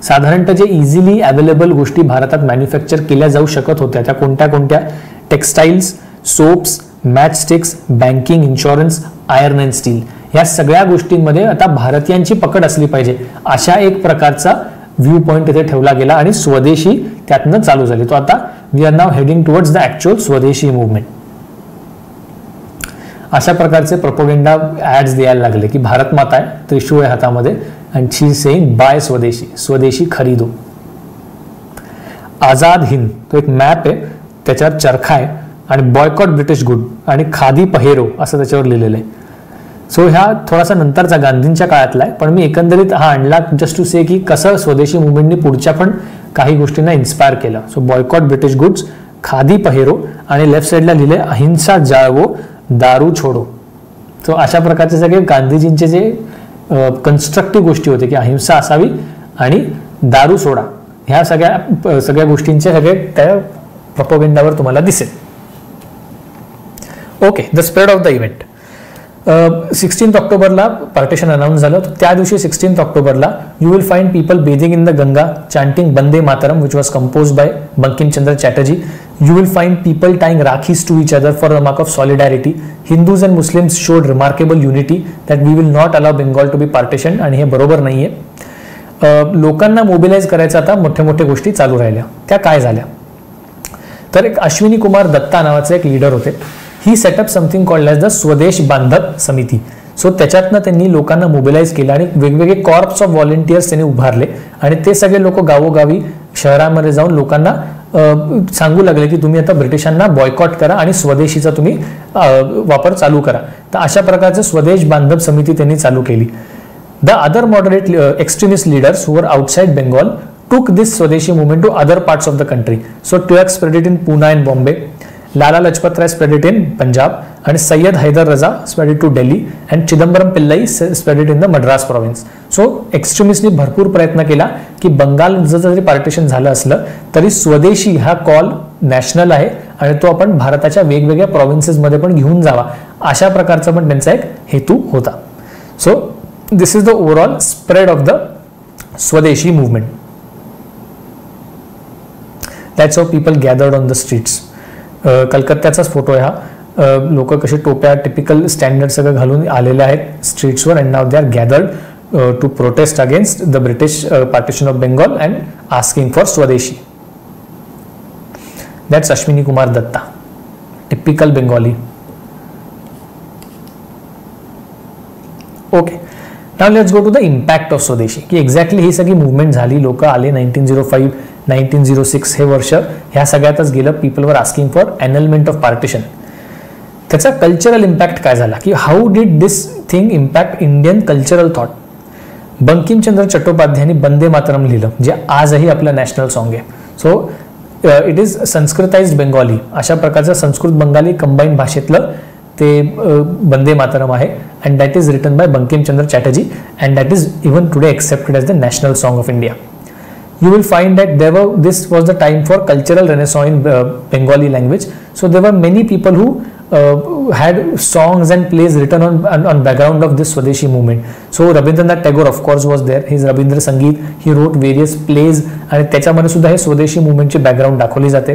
साधारणतः जे इझिली अवेलेबल गोष्टी भारतात मॅन्युफॅक्चर केल्या जाऊ शकत होत्या त्या कोणत्या कोणत्या? Textiles, soaps, match sticks, banking, insurance, iron and steel, या सगळ्या गोष्टींमध्ये आता भारतीयांची पकड असली पाहिजे अशा एक प्रकारचा व्ह्यू पॉइंट इथे ठेवला गेला आणि स्वदेशी त्यातनं चालू झाली. तो आता we are now heading towards the actual Swadeshi movement. अशा प्रकारचे प्रोपोगेंडा ॲड्स द्यायला लागले की भारत माता आहे, त्रिशूळ आहे हातामध्ये, and she is saying buy Swadeshi, Swadeshi खरीदो. आझाद हिंद तो एक मॅप आहे, त्याच्यावर चरखा आहे आणि बॉयकॉट ब्रिटिश गुड आणि खादी पहेरो असं त्याच्यावर लिहिलेलं आहे. सो ह्या थोडासा नंतरचा गांधींच्या काळातला आहे, पण मी एकंदरीत हा आणला जस्ट टू से की कसं स्वदेशी मुवमेंटने पुढच्या पण काही गोष्टींना इन्स्पायर केलं. So boycott British goods, khadi पहेरो आणि लेफ्ट साईडला लिहिले अहिंसा जाळवो, दारू छोडो. सो अशा प्रकारचे सगळे गांधीजींचे जे कन्स्ट्रक्टिव्ह गोष्टी होते की अहिंसा असावी आणि दारू सोडा, ह्या सगळ्या गोष्टींचे सगळे त्या प्रोपोगेंडावर तुम्हाला दिसेल. Okay, the spread of the event. 16 ऑक्टोबरला पार्टिशन अनाउन्स झालं. त्या दिवशी 16 ऑक्टोबरला you will find people bathing in the Ganga chanting Vande Mataram which was compose bye Bankim Chandra Chatterjee. You will find people tying rakhis to each other for a mark of solidarity. Hindus and Muslims showed remarkable unity that we will not allow Bengal to be partitioned. आणि हे बरोबर नाहीये. लोकांना mobilise करायचं आता मोठ्या मोठ्या गोष्टी चालू राहिल्या. त्या काय झाल्या तर एक अश्विनी कुमार दत्ता नावाचे एक लीडर होते. He set up something called as the Swadesh Bandhav Samiti. So त्याच्यातनं त्यांनी लोकांना मोबिलाइज केलं आणि वेगवेगळे कॉर्प्स ऑफ व्हॉलेंटियर्स त्यांनी उभारले आणि ते सगळे लोक गावोगावी शहरांमध्ये जाऊन लोकांना सांगू लागले की तुम्ही आता ब्रिटिशांना बॉयकॉट करा आणि स्वदेशीचा तुम्ही वापर चालू करा. तर अशा प्रकारचं स्वदेश बांधव समिती त्यांनी चालू केली. The other moderate extremist leaders who were outside Bengal took this Swadeshi movement to other parts of the country. So Tuyak spread it in Pune and Bombay. Lala Lajpat Rai spread it in Punjab, and Sayyid Haidar Raza spread it to Delhi, and Chidambaram Pillai spread it in the Madras province. So extremistनी भरपूर प्रयत्न केला की बंगाल जरी partition झालं असलं तरी स्वदेशी हा कॉल नॅशनल आहे आणि तो आपण भारताच्या वेगवेगळ्या प्रोव्हिन्सेस मध्ये पण घेऊन जावा अशा प्रकारचा पण त्यांचा एक हेतू होता. So this is the overall spread of the swadeshi movement. That's how people gathered on the streets. कलकत्त्याचाच फोटो आहे हा. लोक कसे टोप्या टिपिकल स्टँडर्ड सगळं घालून आलेले आहेत स्ट्रीट्सवर and now they are gathered to protest against the British partition of Bengal and asking for swadeshi. That's Ashwini Kumar Dutta, typical Bengali. Okay, now let's go to the impact of swadeshi की एक्झॅक्टली ही सगळी मुवमेंट झाली. लोक आले 1905 1906 हे वर्ष ह्या सगळ्यातच गेलं. People were asking for annulment of partition. त्याचा कल्चरल इम्पॅक्ट काय झाला की how did this thing impact Indian cultural thought. Bankimchandra चट्टोपाध्यायांनी वंदे मातरम लिहिलं जे आजही आपलं नॅशनल सॉन्ग आहे. So it is Sanskritised Bengali, अशा प्रकारचं संस्कृत बंगाली कंबाईन भाषेतलं ते वंदे मातरम आहे. And that is written by Bankimchandra Chatterjee and that is even today accepted as the national song of India. You will find that this was the time for cultural renaissance in Bengali language. So there were many people who had songs and plays written on background of this Swadeshi movement. So Rabindranath Tagore of course was there. His Rabindra Sangeet, he wrote various plays आणि त्याच्यामध्ये सुद्धा हे स्वदेशी मुवमेंटचे background दाखवली जाते.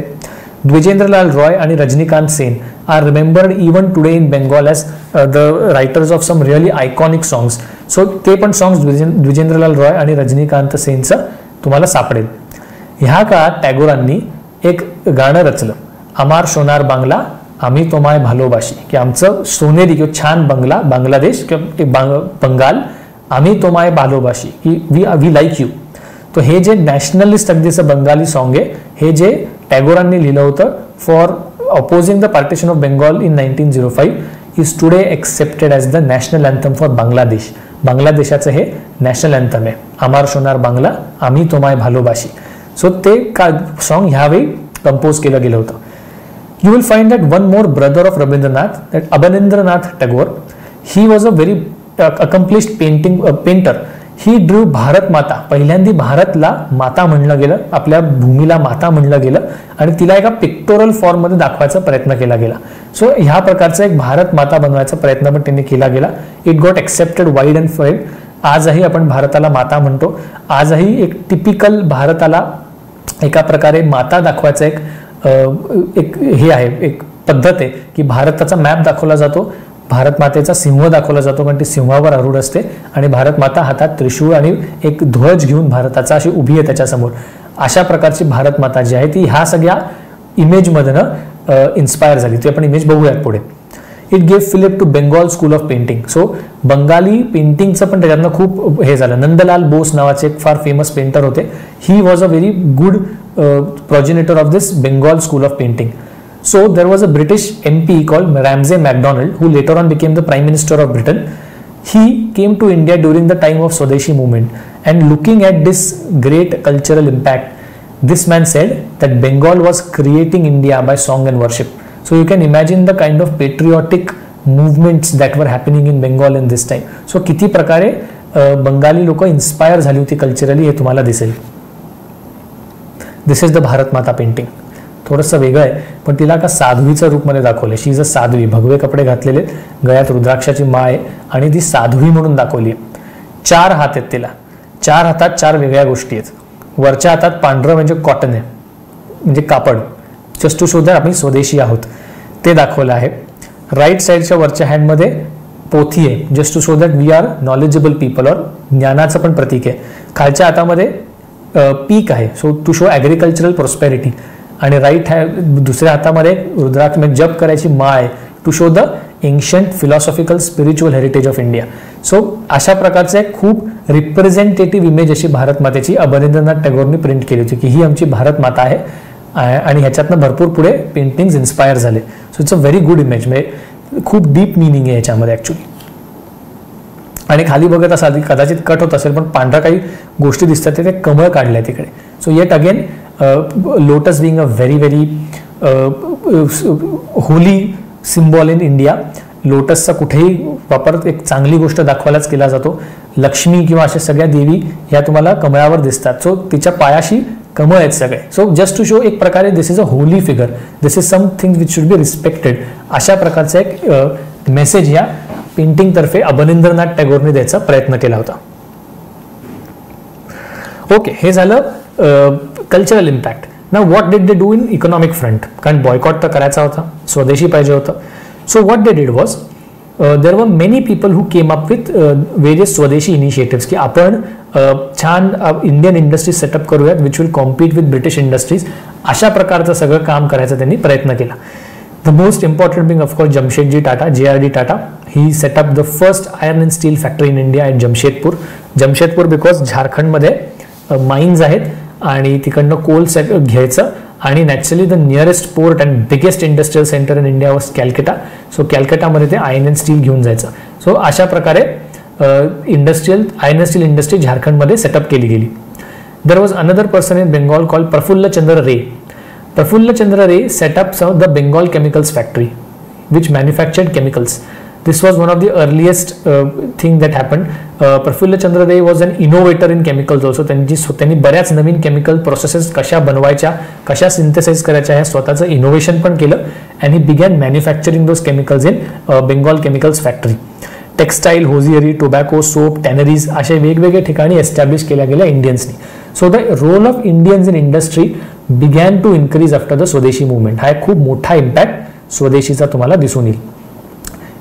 द्विजेंद्रलाल रॉय आणि Rajinikanth Sen are remembered even today in Bengal as the writers of some really iconic songs. So ते पण songs द्विजेंद्रलाल रॉय आणि रजनीकांत सेनचं तुम्हाला सापडेल. ह्या काळात टागोरांनी एक गाणं रचलं, अमार सोनार बांगला आम्ही तोमाय भालोबाशी, की आमचं सोनेरी किंवा छान बंगला बांगलादेश किंवा बंगाल आम्ही तोमाय भालोबाशी की वी लाईक यू. तो हे जे नॅशनलिस्ट अगदीचं बंगाली सॉन्ग आहे हे जे टागोरांनी लिहिलं होतं for opposing the partition of Bengal in 1905 is today accepted as the national anthem for Bangladesh. बांगलादेशाचं हे नॅशनल अँथम आहे, अमार सोनार बांगला आम्ही तोमाय भालोबाशी. सो ते सॉन्ग ह्यावेळी कंपोज केलं गेलं होतं. You will find that one more brother of Rabindranath, that Abanindranath Tagore, he was a very accomplished painter. He drew Bharat Mata. पहिल्यांदा भारतला माता म्हणलं गेलं, आपल्या भूमीला माता म्हणलं गेलं आणि तिला एका पिक्टोरल फॉर्ममध्ये दाखवायचा प्रयत्न केला गेला. सो ह्या प्रकारचा एक भारत माता बनवायचा प्रयत्न पण त्यांनी केला गेला. It got accepted wide and far. आजही आपण भारताला माता म्हणतो. आजही एक टिपिकल भारताला एका प्रकारे माता दाखवायचा एक हे आहे, एक पद्धत आहे की भारताचा मॅप दाखवला जातो, भारत मातेचा सिंह दाखवला जातो कारण ती सिंहावर आरूढ असते आणि भारत माता हातात त्रिशूळ आणि एक ध्वज घेऊन भारताचा अशी उभी आहे त्याच्यासमोर. अशा प्रकारची भारत माता जी आहे ती ह्या सगळ्या इमेजमधनं इन्स्पायर झाली. ती आपण इमेज बघूयात पुढे. It gave fillip to Bengal school of painting. So Bengali पेंटिंगचं पण त्याच्यातनं खूप हे झालं. नंदलाल बोस नावाचे एक फार फेमस पेंटर होते. ही was a very good progenitor of this Bengal school of painting. So there was a British MP called Ramsay MacDonald who later on became the Prime Minister of Britain. He came to India during the time of Swadeshi movement, and looking at this great cultural impact, this man said that Bengal was creating India by song and worship. So you can imagine the kind of patriotic movements that were happening in Bengal in this time. So किती प्रकारे बंगाली लोक inspire झाली होती culturally हे तुम्हाला दिसेल. दिस is the Bharat माता painting. थोडंसं वेगळं आहे पण तिला का साध्वीचं रूपमध्ये दाखवलं. शी इज अ साध्वी, भगवे कपडे घातलेले, गळ्यात रुद्राक्षाची माळ आहे आणि ती साध्वी म्हणून दाखवली आहे. 4 हात आहेत तिला, 4 हातात 4 वेगळ्या गोष्टी आहेत. वरच्या हातात पांढरं म्हणजे कॉटन आहे, म्हणजे कापड, जस्ट टू शो दॅट आपण स्वदेशी आहोत ते दाखवलं आहे. राईट साईडच्या वरच्या हँडमध्ये पोथी आहे, just to show that we are knowledgeable people, और ज्ञानाचं पण प्रतीक आहे. खालच्या हातामध्ये पीक आहे, so to show agricultural prosperity. आणि राईट दुसऱ्या हातामध्ये रुद्राक्ष म्हणजे जप करायची माळ आहे, to show the ancient philosophical spiritual heritage of India. So अशा प्रकारचे खूप रिप्रेझेंटेटिव्ह इमेज अशी भारत मातेची अबनिंद्रनाथ टागोरनी प्रिंट केली होती की ही आमची भारत माता आहे. आणि ह्याच्यातनं भरपूर पुढे पेंटिंग्स इन्स्पायर झाले. So it's a very good image, म्हणजे खूप डीप मिनिंग आहे याच्यामध्ये ॲक्च्युली. आणि खाली बघत असाल कदाचित कट होत असेल पण पांढऱ्या काही गोष्टी दिसतात ते कमळ काढले तिकडे. So yet again lotus being a very very holy symbol in India. लोटसचा कुठेही वापर एक चांगली गोष्ट दाखवायलाच केला जातो. लक्ष्मी किंवा अशा सगळ्या देवी ह्या तुम्हाला कमळावर दिसतात. सो तिच्या पायाशी कमळ आहेत सगळे. सो जस्ट टू शो एक प्रकारे this is a holy figure, this is something which should be respected. अशा प्रकारचा एक मेसेज या पेंटिंग तर्फे अबनिंद्रनाथ टागोरने द्यायचा प्रयत्न केला होता. ओके, हे झालं cultural impact. Now what did they do in economic front, कारण बॉयकॉट तर करायचा होता, स्वदेशी पाहिजे होतं. So what they did was there were many people who came up with various स्वदेशी इनिशिएटिव्स की आपण छान इंडियन इंडस्ट्रीज सेटअप करूयात which will compete with British industries. अशा प्रकारचं सगळं काम करायचा त्यांनी प्रयत्न केला. The most important being of course Jamshedji Tata, JRD Tata. He set up the first iron and steel factory in India at Jamshedpur. Jamshedpur because झारखंडमध्ये mines आहेत आणि तिकडनं कोल घ्यायचं आणि naturally the nearest port and biggest industrial centre in India was Calcutta. So कॅलकटामध्ये ते iron and steel घेऊन जायचं. सो अशा प्रकारे industrial iron and steel industry झारखंडमध्ये सेटअप केली गेली. There was another person in Bengal called Prafulla Chandra Ray. Prafulla Chandra Ray set up the Bengal Chemicals Factory, which manufactured chemicals. This was one of the earliest thing that happened. Prafulla Chandra Ray was an innovator in chemicals also. त्यांनी बऱ्याच नवीन chemical processes कशा बनवायच्या, कशा synthesise करायच्या ह्या स्वतःचं innovation पण केलं. And he began manufacturing those chemicals in Bengal chemicals factory. Textile, hosiery, tobacco, soap, tanneries असे वेगवेगळे ठिकाणी एस्टॅब्लिश केल्या गेल्या इंडियन्सनी. So the role of Indians in industry began to increase after the swadeshi movement. हा एक खूप मोठा इम्पॅक्ट स्वदेशीचा तुम्हाला दिसून येईल.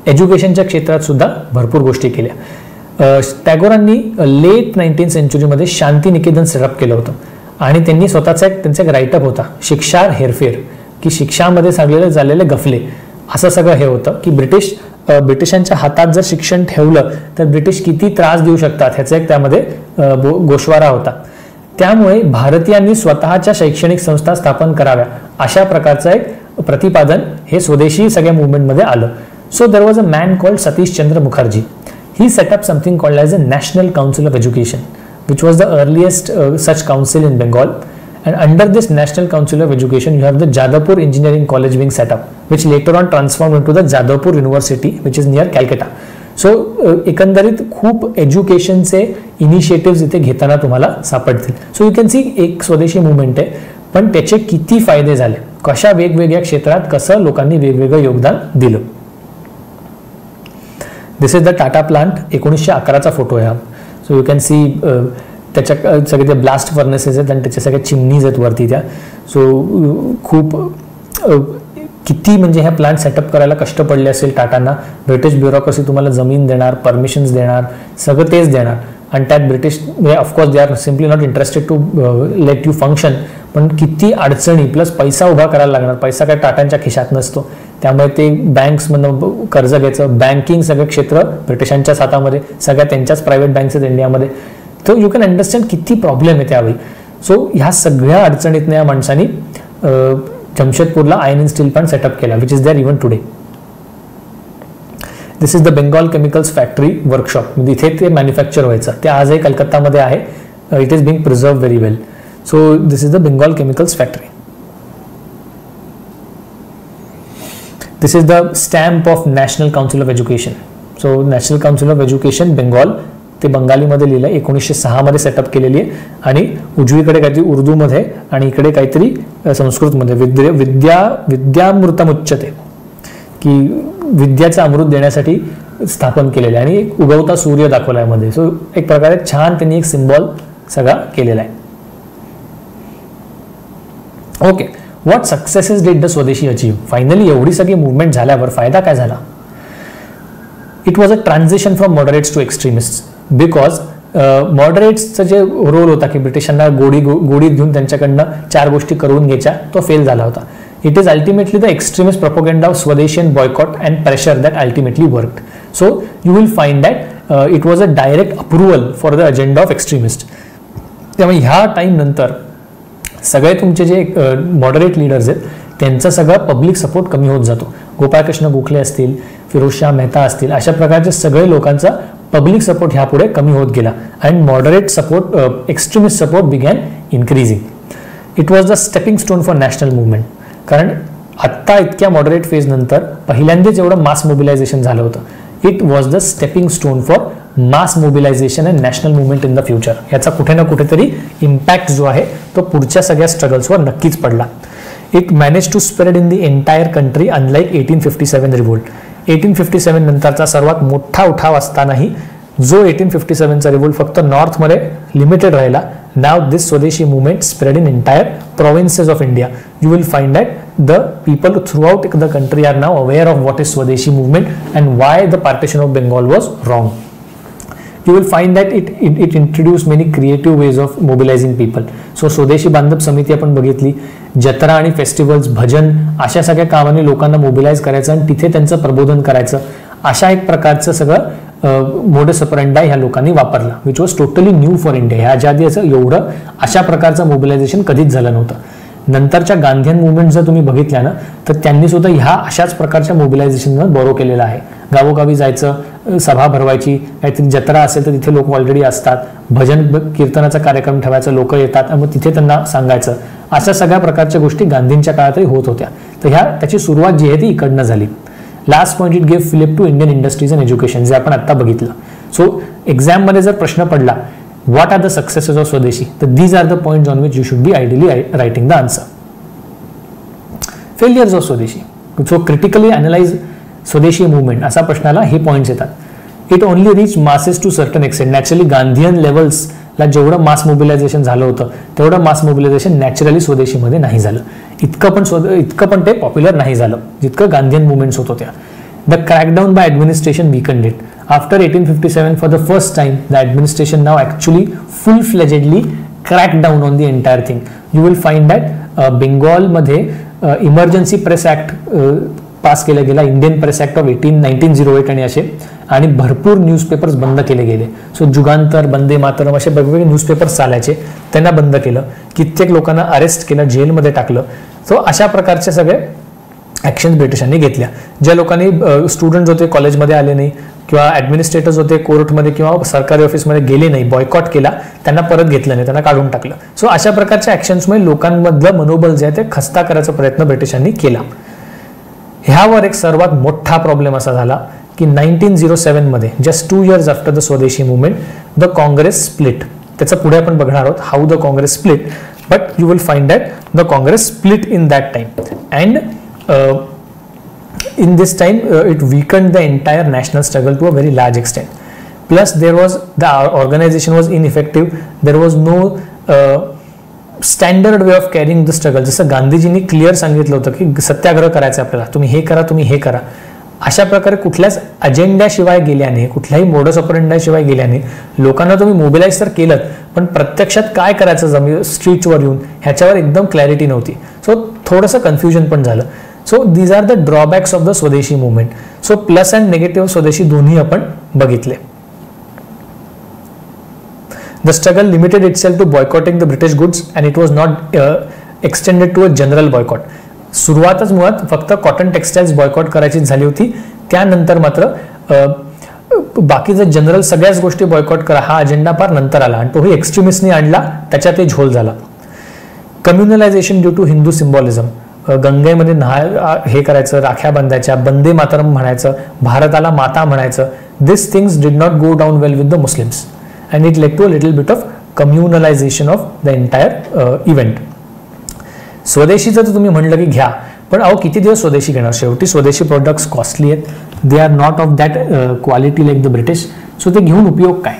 एज्युकेशनच्या क्षेत्रात सुद्धा भरपूर गोष्टी केल्या. टागोरांनी लेट 19th सेंचुरीमध्ये शांती निकेतन सेटअप केलं होतं आणि त्यांनी स्वतःचा त्यांचा एक राईटअप होता, शिक्षा हेरफेर, की शिक्षामध्ये सांगलेले झालेले गफले. असं सगळं हे होतं की ब्रिटिशांच्या हातात जर शिक्षण ठेवलं तर ब्रिटिश किती त्रास देऊ शकतात ह्याचा एक त्यामध्ये गोषवारा होता. त्यामुळे भारतीयांनी स्वतःच्या शैक्षणिक संस्था स्थापन कराव्या अशा प्रकारचं एक प्रतिपादन हे स्वदेशी सगळ्या मुवमेंटमध्ये आलं. So there was a man called Satish Chandra Mukherjee. He set up something called as a national council of education which was the earliest such council in Bengal. And under this National Council of Education, you have the Jadavpur Engineering College being set up, which later on transformed into the Jadavpur University, which is near Calcutta. So एकंदरीत खूप एज्युकेशनचे initiatives इथे घेताना तुम्हाला सापडतील. So you can see एक स्वदेशी movement आहे पण त्याचे किती फायदे झाले, कशा वेगवेगळ्या क्षेत्रात कसं लोकांनी वेगवेगळं योगदान दिलं. This is the Tata plant. 1911चा फोटो आहे हा. सो यू कॅन सी त्याच्या सगळे ते ब्लास्ट फर्नेसेस आहेत आणि त्याच्या सगळ्या चिमनीज आहेत वरती त्या. सो खूप किती म्हणजे ह्या प्लांट सेटअप करायला कष्ट पडले असेल टाटांना. ब्रिटिश ब्युरोक्रसी तुम्हाला जमीन देणार, परमिशन्स देणार, सगळं तेच देणार, आणि त्यात British of course they are simply not interested to let you function. पण किती अडचणी प्लस पैसा उभा करायला लागणार. पैसा काय टाटांच्या खिशात नसतो, त्यामुळे ते बँक्समधून कर्ज घ्यायचं. बँकिंग सगळं क्षेत्र ब्रिटिशांच्याच हातामध्ये, सगळ्या त्यांच्याच प्रायव्हेट बँक्स आहेत इंडियामध्ये. तर यू कॅन अंडरस्टँड किती प्रॉब्लेम आहे त्यावेळी. सो ह्या सगळ्या अडचणीतनं या माणसांनी जमशेदपूरला iron and steel plant setup केला, which is there even today. This is the Bengal chemicals factory workshop. इथे ते मॅन्युफॅक्चर व्हायचं, ते आजही कलकत्तामध्ये आहे. It is being preserve very well. So this is the Bengal chemicals factory. This is the stamp of national council of education. So national council of education Bengal, ते बंगालीमध्ये लिहिलं, 1906 मध्ये सेटअप केलेली आहे. आणि उजवीकडे काहीतरी उर्दूमध्ये आणि इकडे काहीतरी संस्कृतमध्ये विद्यामृतमुच्यते, की विद्याचं अमृत देण्यासाठी स्थापन केलेलं आहे. आणि एक उगवता सूर्य दाखवला आहे मध्ये. सो एक प्रकारे छान त्यांनी एक सिम्बॉल सगळा केलेला आहे. Okay, what successes did the swadeshi achieve. Finally एवढी सगळी मुवमेंट झाल्यावर फायदा काय झाला. It was a transition from moderates to extremist. Because मॉडरेट्सचा जे रोल होता की ब्रिटिशांना गोडीत घेऊन त्यांच्याकडनं 4 गोष्टी करून घ्यायच्या, तो फेल झाला होता. It is ultimately the extremist propaganda of swadeshi and boycott and pressure that ultimately worked. So you will find that it was a direct approval for the agenda of extremist. त्यामुळे ह्या टाइम नंतर सगळे तुमचे जे moderate leaders आहेत त्यांचा सगळा public support कमी होत जातो. गोपाळकृष्ण गोखले असतील, फिरोजशाह मेहता असतील, अशा प्रकारचे सगळे लोकांचा पब्लिक सपोर्ट ह्यापुढे कमी होत गेला. And moderate support, extremist support begin increasing. It was the stepping stone for national movement. कारण आत्ता इतक्या मॉडरेट फेज नंतर पहिल्यांदाच एवढं मास मोबिलायझेशन झालं होतं. It was the stepping stone for mass mobilisation and national movement in the future. याचा कुठे ना कुठेतरी इम्पॅक्ट जो आहे तो पुढच्या सगळ्या स्ट्रगल्सवर नक्कीच पडला. It manage to spread in the entire country unlike 1857 revolt. 1857 नंतरचा सर्वात मोठा उठाव असतानाही जो 1857चा रिव्होल्ट फक्त नॉर्थमध्ये लिमिटेड राहिला. Now this swadeshi movement spread in entire provinces of India. You will find that the people throughout the country are now aware of what is swadeshi movement and why the partition of Bengal was wrong. You will find that it introduced many creative ways of mobilizing people. So स्वदेशी बांधव समिती आपण बघितली, जत्रा आणि festivals, भजन, अशा सगळ्या कामाने लोकांना मोबिलाइज करायचं आणि तिथे त्यांचं प्रबोधन करायचं, अशा एक प्रकारचं सगळं मोडस ऑपरंडा ह्या लोकांनी वापरला, which was totally new for India. ह्याच्या आधी असं एवढं अशा प्रकारचं मोबिलायझेशन कधीच झालं नव्हतं. नंतरच्या गांधीयन मुवमेंट जर तुम्ही बघितल्या ना तर त्यांनी सुद्धा ह्या अशाच प्रकारच्या मोबिलायझेशनवर बोरो केलेलं आहे. गावोगावी जायचं, सभा भरवायची, काहीतरी जत्रा असेल तर तिथे लोक ऑलरेडी असतात, भजन कीर्तनाचा कार्यक्रम ठेवायचा, लोक येतात आणि मग तिथे त्यांना सांगायचं, अशा सगळ्या प्रकारच्या गोष्टी गांधींच्या काळातही होत होत्या. तर त्याची सुरुवात जी आहे ती इकडनं झाली. Last point, it give fillip to Indian industries and education, जे आपण आता बघितलं. सो एक्झाममध्ये जर प्रश्न पडला what are the successes of Swadeshi, so these are the points on which you should be ideally writing the answer. Failures of Swadeshi, so critically analyze Swadeshi movement, असा प्रश्नाला हे पॉइंट्स येतात. It only reach masses to certain extent. Naturally Gandhian लेवल्सला जेवढं mass mobilisation झालं होतं तेवढं मास mobilisation naturally स्वदेशीमध्ये नाही झालं. इतकं पण ते पॉप्युलर नाही झालं जितकं गांधीयन मुवमेंट्स होत होत्या. The crackdown by administration weakened it. After 1857, for the first time, the administration now actually full-fledgedly cracked down on the entire thing. You will find that Bengal मध्ये इमर्जन्सी प्रेस ऍक्ट पास केला गेला, Indian press act of 1908 आणि असे, आणि भरपूर newspapers बंद केले गेले. सो जुगांतर, वंदे मातरम असे वेगवेगळे न्यूजपेपर्स चालायचे, त्यांना बंद केलं. कित्येक लोकांना अरेस्ट केलं, जेलमध्ये टाकलं. सो अशा प्रकारचे सगळे ॲक्शन ब्रिटिशांनी घेतल्या. ज्या लोकांनी स्टुडंट्स होते, कॉलेजमध्ये आले नाही किंवा ॲडमिनिस्ट्रेटर्स होते, कोर्टमध्ये किंवा सरकारी ऑफिसमध्ये गेले नाही, बॉयकॉट केला, त्यांना परत घेतलं नाही, त्यांना काढून टाकलं. सो अशा प्रकारच्या ॲक्शन्समुळे लोकांमधलं मनोबल जे आहे ते खस्ता करायचा प्रयत्न ब्रिटिशांनी केला. ह्यावर एक सर्वात मोठा प्रॉब्लेम असा झाला की 1907 मध्ये, just 2 years after the swadeshi movement, the Congress split. त्याचं पुढे आपण बघणार आहोत, how the Congress split, but you will find that the Congress split in that time. And in this time it weakened the entire national struggle to a very large extent. Plus the organization was ineffective. There was no standard way of carrying the struggle. जसं गांधीजींनी clear सांगितलं होतं की सत्याग्रह करायचं आपल्याला, तुम्ही हे करा, तुम्ही हे करा. अशा प्रकारे कुठल्याच अजेंड्याशिवाय गेल्याने, कुठल्याही मोडस ऑपरेंडाशिवाय गेल्याने लोकांना तुम्ही मोबिलाइज तर केलं, पण प्रत्यक्षात काय करायचं स्ट्रीटवर येऊन ह्याच्यावर एकदम क्लॅरिटी नव्हती. सो थोडंसं कन्फ्युजन पण झालं. So these are the drawbacks of the swadeshi movement. So plus and negative swadeshi दोन्ही आपण बघितले. The struggle limited itself to boycotting the British goods and it was not extended to a general boycott. सुरुवातच मुळात फक्त cotton textiles boycott करायची झाली होती. त्यानंतर मात्र बाकीचं जनरल सगळ्याच गोष्टी बॉयकॉट करा हा अजेंडा फार नंतर आला आणि तोही एक्स्ट्रीमिस्टनी आणला, त्याच्यात झोल झाला. कम्युनलायझेशन ड्यू टू हिंदू सिम्बॉलिझम. गंगेमध्ये हे करायचं, राख्या बांधायच्या, वंदे मातरम म्हणायचं, भारताला माता म्हणायचं. This things did not go down well with the Muslims and it led to a little bit of communalization of the entire event. स्वदेशीचं तर तुम्ही म्हणलं की घ्या, पण अहो किती दिवस स्वदेशी घेणार? शेवटी स्वदेशी प्रोडक्ट्स कॉस्टली आहेत, दे are not of that quality like the British. So ते घेऊन उपयोग काय?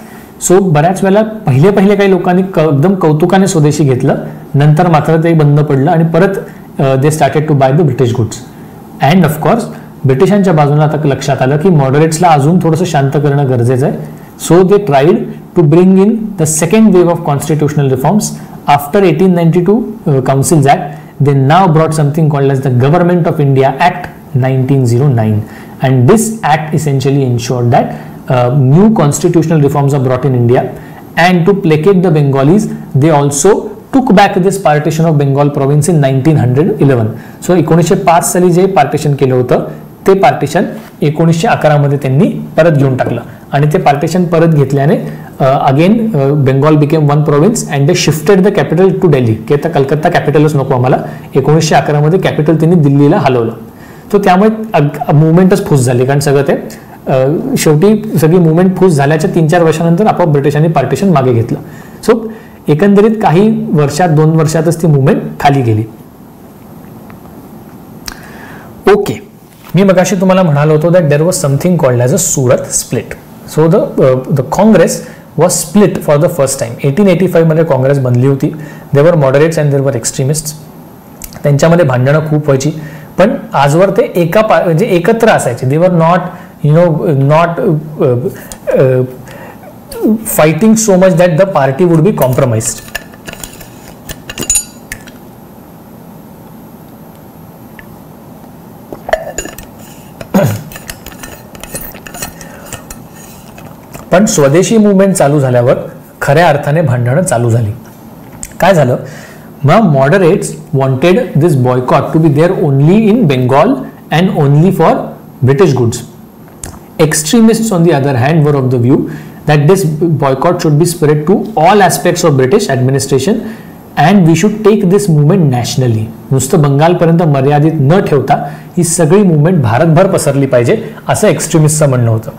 सो बऱ्याच वेळेला पहिले काही लोकांनी एकदम कौतुकाने स्वदेशी घेतलं, नंतर मात्र ते बंद पडलं आणि परत they started to buy the British goods. And of course ब्रिटिशांच्या बाजूला आता लक्षात आलं की मॉडरेट्सला अजून थोडंसं शांत करणं गरजेचं आहे. So they tried to bring in the second wave of constitutional reforms after 1892 Councils Act. They now brought something called as the Government of India Act 1909, and this act essentially ensured that new constitutional reforms are brought in India. And to placate the Bengalis, they also took back this partition of Bengal province in 1911. So 1905 साली जे partition केलं होतं ते partition 1911 मध्ये त्यांनी परत घेऊन टाकलं आणि ते पार्टिशन परत घेतल्याने again Bengal became one province and they shifted the capital to Delhi. की आता कलकत्ता कॅपिटलच नको आम्हाला. 1911 मध्ये कॅपिटल त्यांनी दिल्लीला हलवलं. तो त्यामुळे मुवमेंटच फूस झाली, कारण सगळं ते शेवटी सगळी मुवमेंट फूस झाल्याच्या 3-4 वर्षानंतर आपोआप ब्रिटिशांनी पार्टिशन मागे घेतलं. सो एकंदरीत काही वर्षात 2 वर्षातच ती मुवमेंट खाली गेली. ओके, मी मगाशी तुम्हाला म्हणालो होतो that there was something called as a Surat split. So the Congress was split for the first time. 1885 मध्ये काँग्रेस बनली होती. देवर मॉडरेट्स अँड देर वर एक्स्ट्रीमिस्ट. त्यांच्यामध्ये भांडणं खूप व्हायची, पण आजवर ते म्हणजे एकत्र असायचे. They were not fighting so much that the party would be compromised. पण स्वदेशी मुवमेंट चालू झाल्यावर खऱ्या अर्थाने भांडणं चालू झाली. काय झालं? मग moderates wanted this boycott to be there only in Bengal and only for British goods. Extremists on the other hand were of the view that this boycott should be spread to all aspects of British administration and we should take this movement nationally. नुसतं बंगालपर्यंत मर्यादित न ठेवता ही सगळी movement भारतभर पसरली पाहिजे असं एक्स्ट्रीमिस्टचं म्हणणं होतं.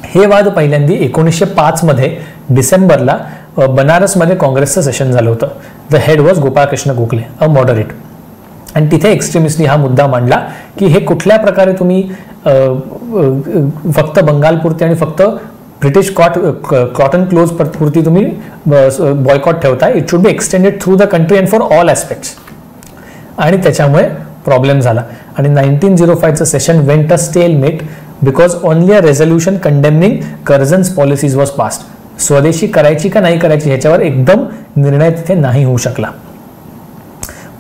हे वाद पहिल्यांदा 1905 मध्ये डिसेंबरला बनारसमध्ये काँग्रेसचं सेशन झालं होतं. The head was Gopalkrishna Gokhale, a moderate. आणि तिथे एक्स्ट्रीमिस्टनी हा मुद्दा मांडला की हे कुठल्या प्रकारे तुम्ही फक्त बंगालपुरती आणि फक्त ब्रिटिश कॉटन क्लोज पुरती तुम्ही बॉयकॉट ठेवताय. It should be extended through the country and for all aspects. आणि त्याच्यामुळे प्रॉब्लेम झाला आणि 1905चं session went a stalemate because only a resolution condemning Curzon's policies was passed. स्वदेशी करायची का नाही करायची ह्याच्यावर एकदम निर्णय तिथे नाही होऊ शकला.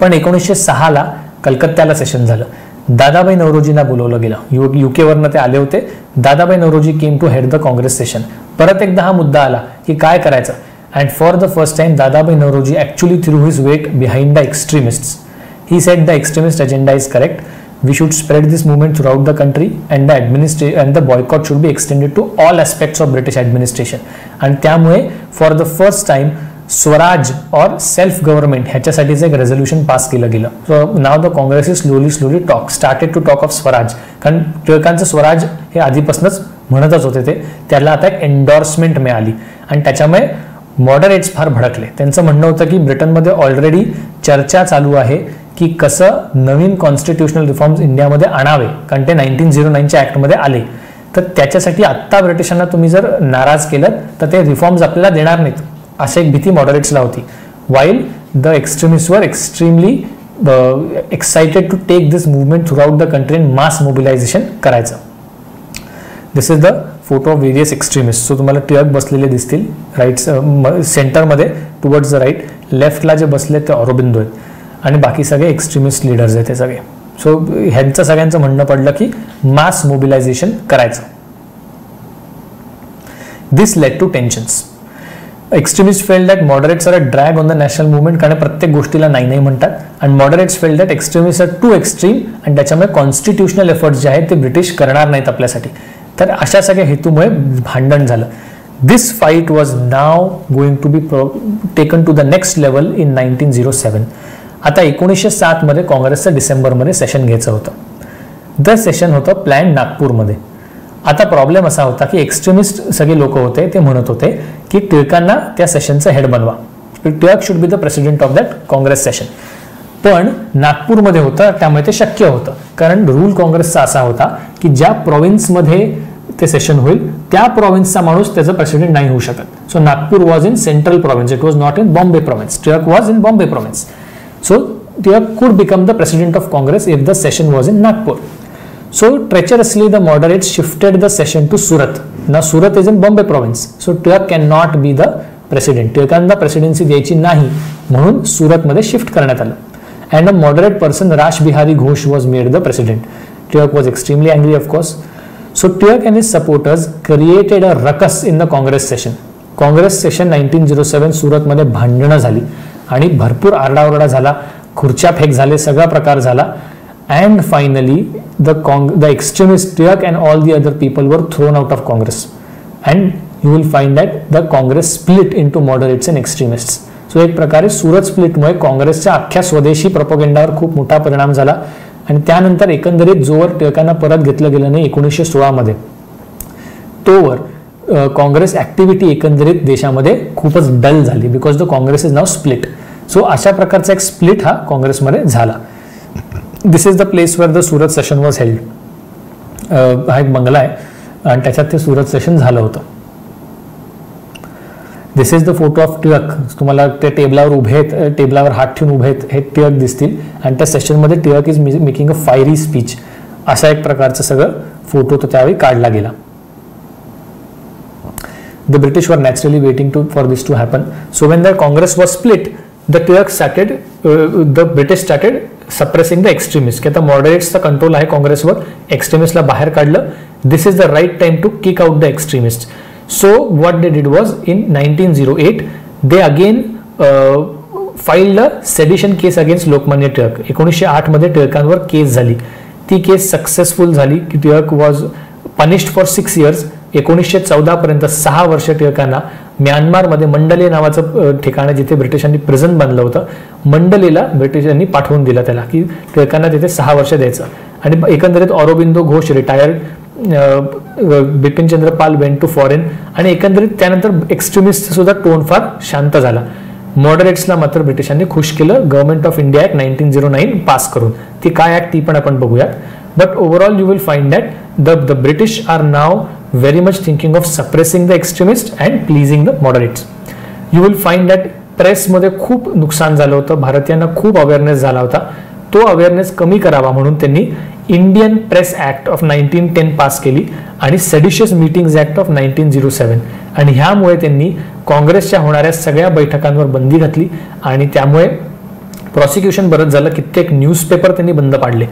पण 1906ला कलकत्त्याला सेशन झालं. दादाभाई नौरोजींना बोलवलं गेलं. युकेवरनं ते आले होते. Dadabhai Naoroji came to head the Congress session. परत एकदा हा मुद्दा आला की काय करायचं. And for the first time Dadabhai Naoroji actually threw his weight behind the extremists. He said the extremist agenda is correct. We should spread this movement throughout the country and the boycott should be extended to all aspects of British administration. आणि त्यामुळे for the first time Swaraj और self government ह्याच्यासाठीचं एक resolution pass केलं गेलं. So now the Congress is slowly started to talk of Swaraj. कारण टिळकांचं स्वराज हे आधीपासूनच म्हणतच होते ते, त्याला आता एक एन्डॉर्समेंट मिळाली आणि त्याच्यामुळे मॉडरेट्स फार भडकले. त्यांचं म्हणणं होतं की ब्रिटनमध्ये ऑलरेडी चर्चा चालू आहे की कसं नवीन कॉन्स्टिट्युशनल रिफॉर्म्स इंडियामध्ये आणावे, कारण ते 1909च्या ॲक्टमध्ये आले. तर त्याच्यासाठी आत्ता ब्रिटिशांना तुम्ही जर नाराज केलं तर ते रिफॉर्म्स आपल्याला देणार नाहीत, अशी एक भीती मॉडरेट्सला होती. While the extremist were extremely excited to take this movement throughout the country and mass mobilization करायचं. This is the photo of various extremist. So तुम्हाला टिळक बसलेले दिसतील राईट सेंटरमध्ये टुवर्ड्स द राईट. लेफ्टला जे बसले ते ऑरोबिंदो आहेत आणि बाकी सगळे एक्स्ट्रीमिस्ट लीडर्स आहेत ते सगळे. सो ह्यांचं सगळ्यांचं म्हणणं पडलं की मास मोबिलायझेशन करायचं. This led to tensions. Extremist felt that moderates are a drag on the national movement, कारण प्रत्येक गोष्टीला नाही नाही म्हणतात. And moderates felt that extremist are too extreme आणि त्याच्यामुळे कॉन्स्टिट्युशनल एफर्ट्स जे आहेत ते ब्रिटिश करणार नाहीत आपल्यासाठी. तर अशा सगळ्या हेतूमुळे भांडण झालं. This fight was now going to be taken to the next level in 1907. आता 1907 मध्ये काँग्रेसचं डिसेंबरमध्ये सेशन घ्यायचं होतं. द सेशन होतं प्लॅन नागपूरमध्ये. आता प्रॉब्लेम असा होता की एक्स्ट्रीमिस्ट सगळे लोक होते ते म्हणत होते की टिळकांना त्या सेशनचं हेड बनवा. Tilak should be the president of that Congress session. पण नागपूरमध्ये होतं त्यामुळे ते शक्य होतं, कारण रूल काँग्रेसचा असा होता की ज्या प्रोव्हिन्समध्ये ते सेशन होईल त्या प्रोव्हिन्सचा माणूस त्याचा प्रेसिडेंट नाही होऊ शकत. So Nagpur was in central province, it was not in Bombay province. Tilak was in Bombay province. So Tilak could become the president of Congress if the session was in Nagpur. So treacherously the moderates shifted the session to Surat. Now Surat is in Bombay province. So Tilak cannot be the president. Tilakanna presidency द्यायची नाही म्हणून सुरतमध्ये shift करण्यात आलं. And a moderate person, Rash Bihari Ghosh, was made the president. Tilak was extremely angry, of course. So Tilak and his supporters created a ruckus in the Congress session. Congress session 1907 सुरतमध्ये भांडणं झाली आणि भरपूर आरडाओरडा झाला, खुर्च्या fake झाले, सगळा प्रकार झाला. And finally the extremist Tilak and all the other people were thrown out of Congress. And you will find that the Congress split into moderates and extremists. So एक प्रकारे सुरत स्प्लिटमुळे काँग्रेसच्या अख्ख्या स्वदेशी प्रोपोगेंडावर खूप मोठा परिणाम झाला. आणि त्यानंतर एकंदरीत जोवर टिळकांना परत घेतलं गेलं नाही 1916 मध्ये, तोवर काँग्रेस ऍक्टिव्हिटी एकंदरीत देशामध्ये खूपच डल झाली, because the Congress is now split. So अशा प्रकारचा एक स्प्लिट हा काँग्रेसमध्ये झाला. This is the place where the Surat session was held. हा एक बंगला आहे आणि त्याच्यात ते सुरत सेशन झालं होतं. This is the photo of Tilak. तुम्हाला ते टेबलावर उभे आहेत, टेबलावर हात ठेवून उभे आहेत हे टिळक दिसतील. आणि त्या सेशनमध्ये Tilak is making a fiery speech. असा एक प्रकारचं सगळं फोटो तो त्यावेळी काढला गेला. The British were naturally waiting for this to happen. So when the Congress was split, the British started suppressing the extremists. की आता moderates चा कंट्रोल आहे काँग्रेसवर, एक्स्ट्रीमिस्टला बाहेर काढलं. This is the right time to kick out the extremists. So what they did was in 1908 they again filed a sedition case against Lokmanya Tilak. 1908 मध्ये टिळकांवर केस झाली. ती केस सक्सेसफुल झाली की Tilak was punished for 6 years. 1914 पर्यंत 6 वर्ष टिळकांना म्यानमारमध्ये मंडले नावाचं ठिकाण जिथे ब्रिटिशांनी प्रिझन बांधलं होतं, मंडलेला ब्रिटिशांनी पाठवून दिलं त्याला की टिळकांना तिथे 6 वर्ष द्यायचं. आणि एकंदरीत Aurobindo Ghosh retired, Bipinchandra Pal went to foreign. आणि एकंदरीत त्यानंतर एक्स्ट्रीमिस्ट सुद्धा टोन फार शांत झाला. मॉडरेट्सला मात्र ब्रिटिशांनी खुश केलं government of India act 1909 pass करून. ती काय ऍक्ट ती पण आपण बघूयात. But overall you will find that the British are now very much thinking of suppressing the extremists and pleasing the moderates. You will find that press मध्ये खूप नुकसान झालं होतं, भारतीयांना खूप अवेअरनेस झाला होता. तो अवेअरनेस कमी करावा म्हणून त्यांनी Indian press act of 1910 pass केली आणि सेडिशियस मीटिंग्स ऍक्ट ऑफ 1907. आणि ह्यामुळे त्यांनी काँग्रेसच्या होणाऱ्या सगळ्या बैठकांवर बंदी घातली आणि त्यामुळे प्रॉसिक्युशन बरंच झालं. कित्येक न्यूजपेपर त्यांनी बंद पाडले.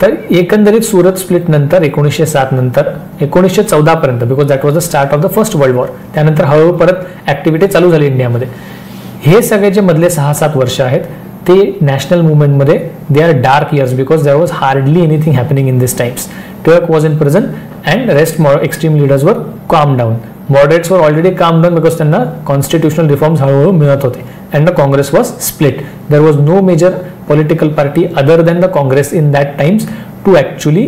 तर एकंदरीत सुरत स्प्लिट नंतर 1907 नंतर 1914 पर्यंत, because that was the start of the first world war, त्यानंतर हळूहळू परत ऍक्टिव्हिटी चालू झाली इंडियामध्ये. हे सगळे जे मधले 6-7 वर्ष आहेत ते नॅशनल मुवमेंटमध्ये they are dark years, because there was hardly anything happening in this times. Tilak was in prison and rest extreme leaders were calm down. Moderates were already calm down because त्यांना कॉन्स्टिट्युशनल रिफॉर्म्स हळूहळू मिळत होते. And the Congress was split. There was no major political party other than the Congress in that times to actually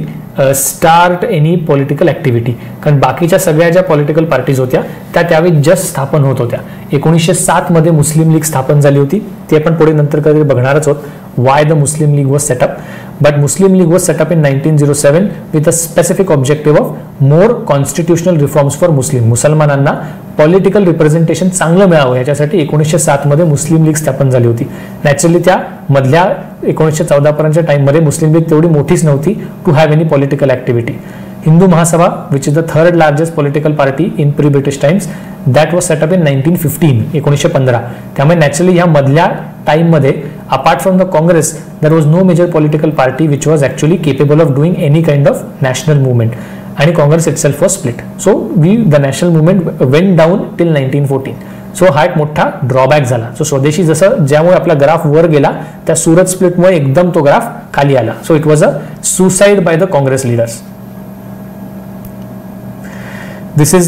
start any political activity. कारण बाकीच्या सगळ्या ज्या political parties होत्या त्या त्यावेळी जस्ट स्थापन होत होत्या. 1907 मध्ये मुस्लिम लीग स्थापन झाली होती, ती आपण पुढे नंतर कधी बघणारच आहोत. why the Muslim League was set up. But Muslim League was set up in 1907 with a specific objective of more constitutional reforms for Muslim. मुसलमानांना पॉलिटिकल रिप्रेझेंटेशन चांगलं मिळावं याच्यासाठी 1907 मध्ये मुस्लिम लीग स्थापन झाली होती. नॅचरली त्या मधल्या 1914 पर्यंतच्या टाइममध्ये मुस्लिम लीग तेवढी मोठीच नव्हती to have any political activity. Hindu Mahasabha which is the third largest political party in pre British times that was setup in 1915. त्यामुळे नॅचरली ह्या मधल्या टाइममध्ये apart from the Congress there was no major political party which was actually capable of doing any kind of national movement. आणि Congress itself was split. So the national movement went down till 1914. सो हा एक मोठा drawback झाला. So स्वदेशी जसं ज्यामुळे आपला ग्राफ वर गेला त्या सुरत स्प्लिटमुळे एकदम तो ग्राफ खाली आला. So it was a suicide by the Congress leaders. This is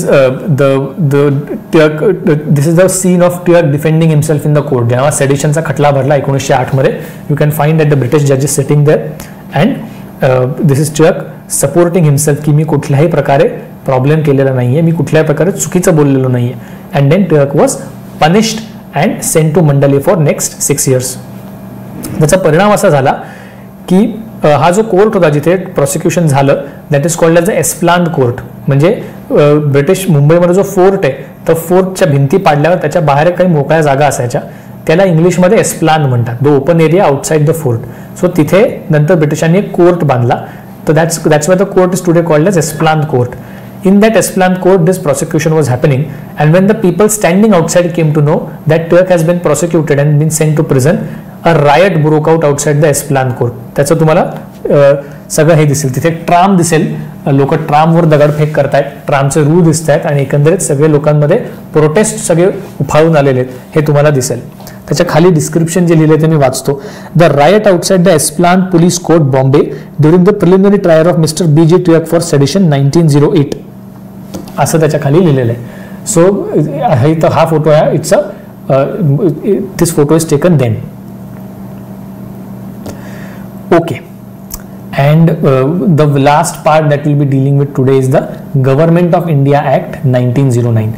this is the scene of Turk defending himself in the court. जेव्हा सेडिशनचा खटला भरला 1908 मध्ये, you can find that the British judge is sitting there and this is Turk supporting himself की मी कुठल्याही प्रकारे problem केलेला नाहीये, मी कुठल्याही प्रकारे चुकीचं बोललेलो नाहीये. and then Turk was punished and sent to Mandalay for next 6 years. त्याचा परिणाम असा झाला की हा जो कोर्ट होता जिथे प्रोसिक्युशन झालं that is called as a Esplanade court. म्हणजे ब्रिटिश मुंबईमध्ये जो फोर्ट आहे तर फोर्टच्या भिंती पाडल्यावर त्याच्या बाहेर काही मोकळ्या जागा असायच्या, त्याला इंग्लिशमध्ये एस्प्लान म्हणतात, the open area outside the fort. So तिथे नंतर ब्रिटिशांनी एक कोर्ट बांधला. तर that's why the court is today called as Esplanade court. In that Esplanade court, this prosecution was happening, and when the people standing outside came to know that Turk has been prosecuted and been sent to prison, a riot broke out outside the Esplanade court. त्याचं तुम्हाला सगळं हे दिसेल, तिथे tram दिसेल, लोक ट्रामवर दगडफेक करतायत, ट्रामचे रूळ दिसत आहेत आणि एकंदरीत सगळे लोकांमध्ये प्रोटेस्ट सगळे उफाळून आलेले आहेत हे तुम्हाला दिसेल. त्याच्या खाली डिस्क्रिप्शन जे लिहिले ते मी वाचतो. The riot outside the Esplanade police court Bombay during the preliminary trial of mister B.J. Turk for sedition 1908 असं त्याच्या खाली लिहिलेलं आहे. सो हा फोटो आहे, it's this photo is taken then. Okay, and the last part that we'll be dealing with today is the Government of India Act 1909.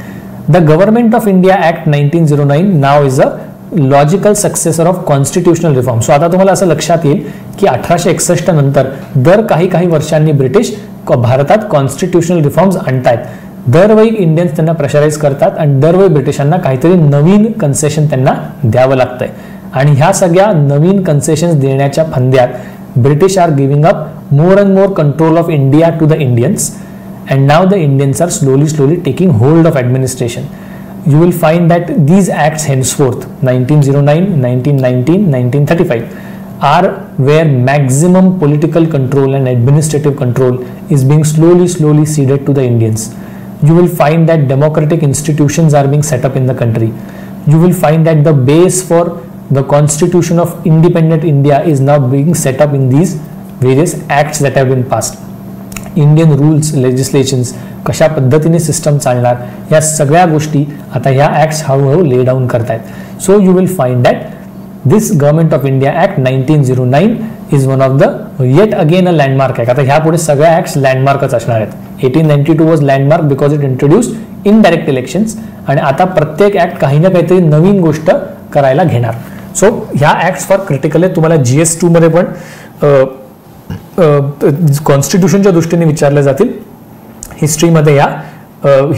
The Government of India Act 1909 now is a logical successor of constitutional reform. So आता तुम्हाला असं लक्षात येईल की 1861 नंतर दर काही वर्षांनी ब्रिटिश भारतात कॉन्स्टिट्युशनल रिफॉर्म्स आणतायत. दरवेळी इंडियन्स त्यांना प्रेशराईज करतात आणि दरवेळी ब्रिटिशांना काहीतरी नवीन कन्सेशन त्यांना द्यावं लागतंय. आणि ह्या सगळ्या नवीन कन्सेशन्स देण्याच्या फंद्यात British are giving up more and more control of India to the Indians, and now the Indians are slowly taking hold of administration. You will find that these acts henceforth 1909, 1919, 1935 are where maximum political control and administrative control is being slowly ceded to the Indians. You will find that democratic institutions are being set up in the country. You will find that the base for the constitution of independent India is now being set up in these various acts that have been passed. Indian rules, legislations, कशा पद्धतीने system चालणार या सगळ्या गोष्टी आता ह्या acts हळूहळू ले डाऊन करतायत. So you will find that this government of India act 1909 is one of the eight again a landmark act. आता ह्या पुढे सगळ्या ऍक्ट्स लँडमार्कच असणार आहेत. 1892 was landmark because it introduced indirect elections, आणि आता प्रत्येक ऍक्ट काही ना काहीतरी नवीन गोष्ट करायला घेणार. सो ह्या ऍक्ट्स फॉर क्रिटिकल आहेत. तुम्हाला GS2 मध्ये पण कॉन्स्टिट्यूशनच्या दृष्टीने विचारल्या जातील, हिस्ट्रीमध्ये या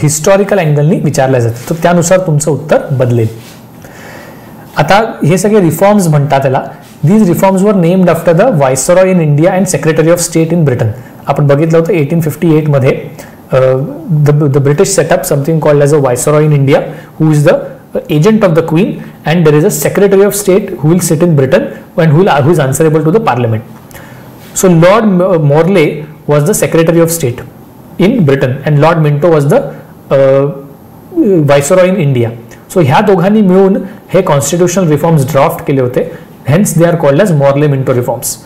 हिस्टॉरिकल अँगलनी विचारल्या जातील, तर त्यानुसार तुमचं उत्तर बदलेल. आता हे सगळे रिफॉर्म्स म्हणतात त्याला. दीज रिफॉर्म्स वर named after the viceroy in India and secretary of state in Britain. आपण बघितलं होतं 1858 मध्ये the British setup something called as a viceroy in India who is the agent of the queen, and there is a secretary of state who will sit in Britain and who is answerable to the parliament. So Lord Morley was the secretary of state in Britain and Lord Minto was the viceroy in India. So ह्या दोघांनी मिळून हे constitutional reforms draft केले होते. Hence they are called as Morley Minto reforms.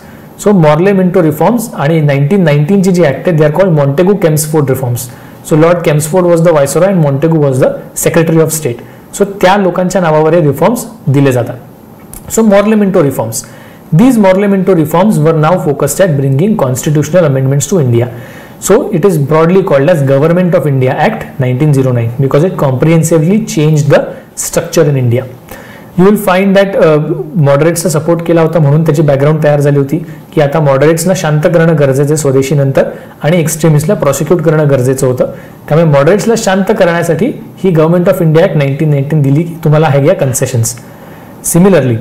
So Morley Minto reforms आणि 1919 ची जी act आहे they are called Montagu Chelmsford reforms. So Lord Chelmsford was the viceroy and Montagu was the secretary of state. So त्या लोकांच्या नावावर हे reforms दिले जातात. So Morley Minto reforms, these Morley Minto reforms were now focused at bringing constitutional amendments to India. So it is broadly called as Government of India Act 1909 because it comprehensively changed the structure in India. You will find that मॉडरेट्सचा support केला होता म्हणून त्याची background तयार झाली होती की आता मॉडरेट्सना शांत करणं गरजेचं स्वदेशी नंतर आणि एक्स्ट्रीमिस्टला प्रॉसिक्यूट करणं गरजेचं होतं. त्यामुळे मॉडरेट्सला शांत करण्यासाठी ही गव्हर्नमेंट ऑफ इंडिया ॲक्ट 1919 दिली की तुम्हाला हे घ्या concessions. Similarly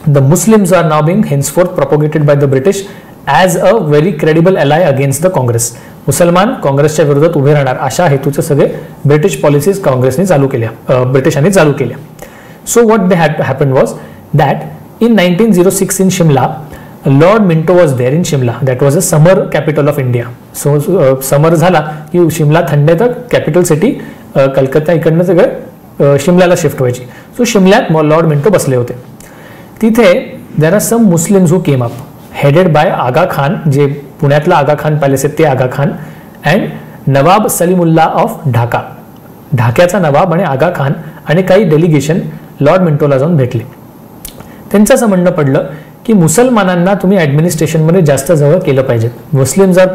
the Muslims are now being henceforth propagated by the British as a very credible ally against the Congress. मुसलमान काँग्रेसच्या विरोधात उभे राहणार अशा हेतूचे सगळे ब्रिटिश पॉलिसीज काँग्रेसने चालू केल्या, ब्रिटिशांनी चालू केल्या. So what happened was that in 1906 in Shimla, Lord Minto was there in Shimla. That was a summer capital of India. So summer झाला की शिमला थंड आहे तर कॅपिटल सिटी कलकत्ता इकडनं सगळं शिमल्याला शिफ्ट व्हायची. सो शिमल्यात लॉर्ड मिंटो बसले होते. तिथे there are some Muslims who came up headed by Aga Khan, जे पुण्यातला आगा खान पॅलेस आहे ते आगा खान, अँड नवाब सलीमुल्ला ऑफ ढाका, ढाक्याचा नवाब आणि आगा खान आणि काही डेलिगेशन लॉर्ड मिंटोला जाऊन भेटले. त्यांचं असं म्हणणं पडलं की मुसलमानांना तुम्ही ॲडमिनिस्ट्रेशनमध्ये जास्त जवळ केलं पाहिजे. Muslims are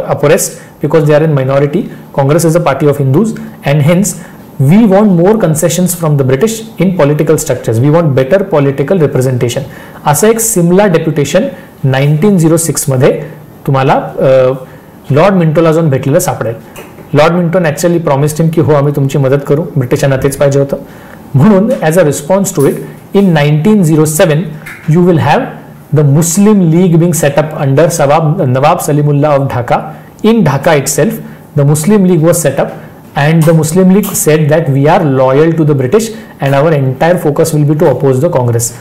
oppressed because they are in minority. Congress is a party of Hindus and hence we want more concessions from the British in political structures. We want better political representation. असं एक सिमला डेप्युटेशन 1906 मध्ये तुम्हाला लॉर्ड मिंटोला जाऊन भेटलेलं सापडेल. Lord Minto naturally promised हिम की हो आम्ही तुमची मदत करू, ब्रिटिशांना तेच पाहिजे होतं. म्हणून as a response to it in 1907 you will have the Muslim League being set up under Nawab Salimullah of Dhaka. In Dhaka itself the Muslim League was set up and the Muslim League said that we are loyal to the British and our entire focus will be to oppose the Congress.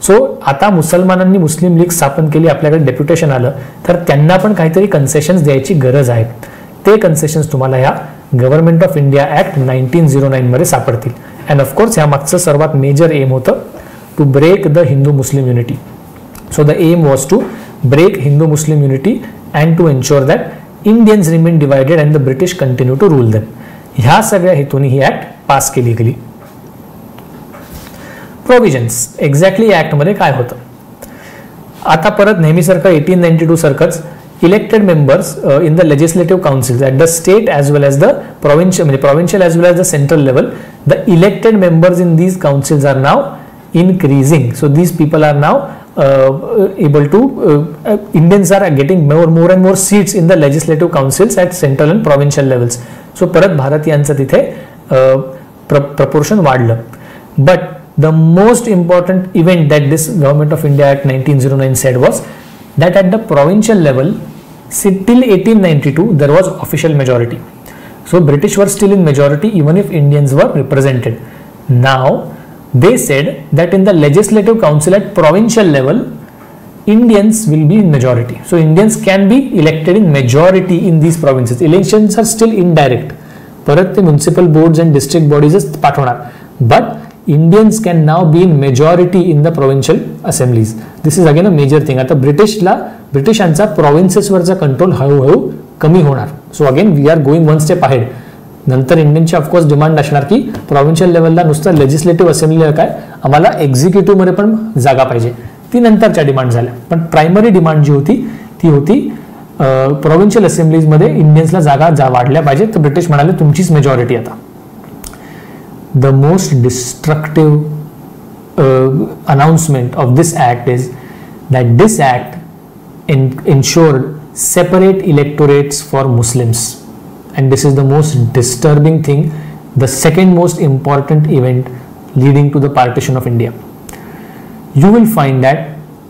So आता मुसलमानांनी मुस्लिम league स्थापन केली, आपल्याकडे deputation आलं तर त्यांना पण काहीतरी concessions द्यायची गरज आहे. ते कन्सेशन्स तुम्हाला या गव्हर्नमेंट ऑफ इंडिया ॲक्ट 1909 मध्ये सापडतील. अँड ऑफकोर्स या मागचं सर्वात मेजर एम होतं to break the Hindu Muslim unity. So the aim was to break Hindu Muslim unity and to ensure that Indians remain divided and the British continue to rule them. ह्या सगळ्या हेतून ही act pass केली गेली. Provisions exactly ॲक्टमध्ये काय होतं. आता परत नेहमीसारखं 1892 सारखंच elected members in the legislative councils at the state as well as the provincial, म्हणजे provincial as well as the central level, the elected members in these councils are now increasing. So these people are now able to Indians are getting more and more seats in the legislative councils at central and provincial levels. So परत भारतीयांचं तिथे proportion वाढलं. But the most important event that this Government of India Act 1909 said was that at the provincial level till 1892 there was official majority. So British were still in majority even if Indians were represented. Now they said that in the legislative council at provincial level Indians will be in majority. So Indians can be elected in majority in these provinces. Elections are still indirect. परत ते municipal boards and district bodies पाठवणार. But Indians can now be in majority in the provincial assemblies. This is again a major thing. आता ब्रिटिशांचा provinces वरचा control हळूहळू कमी होणार. So again we are going one step ahead. नंतर इंडियनची of course demand असणार की provincial लेवलला नुसतं लेजिस्लेटिव्ह असेंब्लीला काय, आम्हाला एक्झिक्युटिव्हमध्ये पण जागा पाहिजे. ती नंतरच्या डिमांड झाल्या. पण प्रायमरी डिमांड जी होती ती होती प्रोव्हिन्शियल असेंब्लीजमध्ये इंडियन्सला जागा वाढल्या पाहिजे. तर ब्रिटिश म्हणाले तुमचीच मेजॉरिटी आता. The most destructive announcement of this act is that this act ensured separate electorates for Muslims. And this is the most disturbing thing, the second most important event leading to the partition of India. You will find that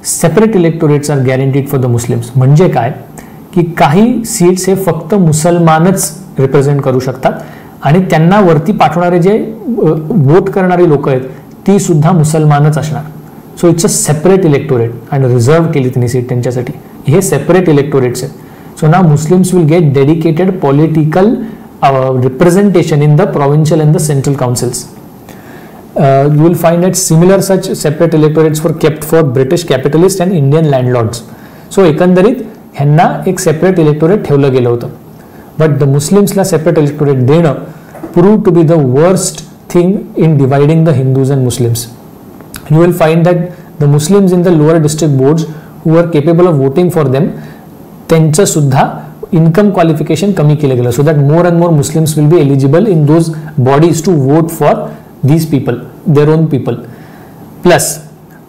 separate electorates are guaranteed for the Muslims. म्हणजे काय की काही seats हे फक्त मुसलमानच represent करू शकतात आणि त्यांना वरती पाठवणारे जे वोट करणारी लोक आहेत ती सुद्धा मुसलमानच असणार. So it's a separate electorate आणि रिझर्व केली त्यांनी सीट त्यांच्यासाठी. हे सेपरेट इलेक्टोरेट्स आहेत. So now Muslims will get dedicated political representation in the provincial and the central councils. You will find that similar such separate electorates were kept for British capitalists and Indian landlords. So एकंदरीत ह्यांना एक separate electorate ठेवलं गेलं होतं. But the Muslimsला separate electorate देणं proved to be the worst thing in dividing the Hindus and Muslims. You will find that the Muslims in the lower district boards who were capable of voting for them, त्यांचं सुद्धा income qualification कमी केलं गेलं. So that more and more Muslims will be eligible in those bodies to vote for these people, their own people. Plus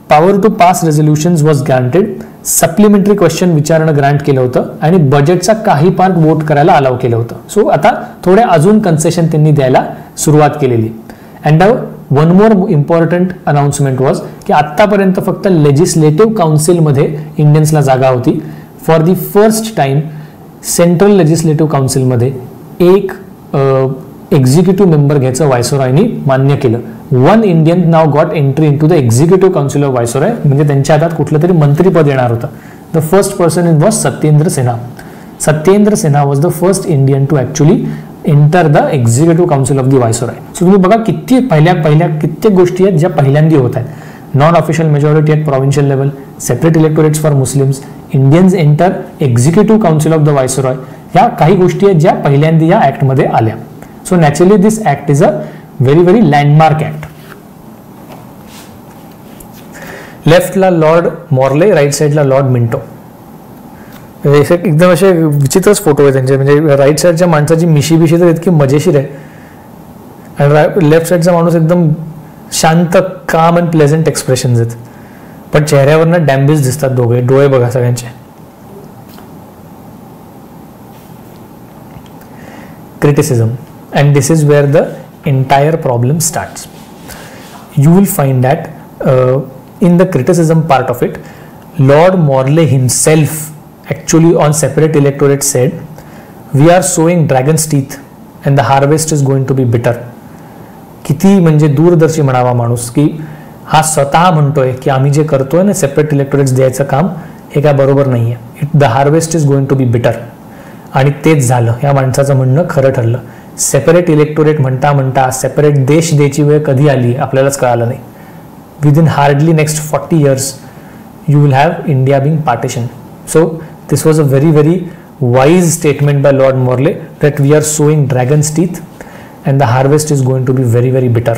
power to pass resolutions was granted, supplementary question विचारणं grant केलं होतं आणि बजेटचा काही part vote करायला allow केलं होतं. So आता थोडे अजून कन्सेशन त्यांनी द्यायला सुरुवात केलेली. And one more important announcement was की आत्तापर्यंत फक्त लेजिस्लेटिव्ह काउन्सिलमध्ये इंडियन्सला जागा होती. For the first time central legislative काउन्सिलमध्ये एक एक्झिक्युटिव्ह मेंबर घ्यायचं व्हायसरॉयनी मान्य केलं. One Indian now got entry into the executive council of viceroy, म्हणजे त्यांच्या हातात कुठलं तरी मंत्रीपद येणार होतं. The first person in was Satyendra Sinha. Satyendra Sinha was the first Indian to actually enter the executive council of the viceroy. So तुम्ही बघा किती पहिल्या कित्येक गोष्टी आहेत ज्या पहिल्यांदा होत आहेत. Non official majority at provincial level, separate electorates for Muslims, Indians enter executive council of the viceroy, ह्या काही गोष्टी आहेत ज्या पहिल्यांदा या ॲक्टमध्ये आल्या. So naturally this act is a very very landmark act. लेफ्टला लॉर्ड मॉर्ले, राईट साईडला लॉर्ड मिंटो. एकदम असे विचित्रच फोटो आहे त्यांचे, म्हणजे राईट साईडच्या माणसाची मिशी बिशी तर इतकी मजेशीर आहे आणि लेफ्ट साईडचा माणूस एकदम शांत, काम अँड प्लेझंट एक्सप्रेशन्स आहेत, पण चेहऱ्यावरनं डॅम्बिस दिसतात दोघे. डोळे बघा सगळ्यांचे. Criticism, and this is where the entire problem starts. You will find that in the criticism part of it, Lord Morley himself actually on separate electorate said, we are sowing dragon's teeth and the harvest is going to be bitter. किती म्हणजे दूरदर्शी म्हणावा माणूस की हा स्वतः म्हणतोय की आम्ही जे करतोय ना सेपरेट इलेक्टोरेट्स द्यायचं काम, हे काय बरोबर नाहीये. The harvest is going to be bitter. आणि तेच झालं. या माणसाचं म्हणणं खरं ठरलं. सेपरेट इलेक्टोरेट म्हणता म्हणता सेपरेट देश द्यायची वेळ कधी आली आपल्यालाच कळालं नाही. Within hardly next 40 years you will have India being partitioned. So this was a very very wise statement by Lord Morley that we are sowing dragon's teeth and the harvest is going to be very very bitter.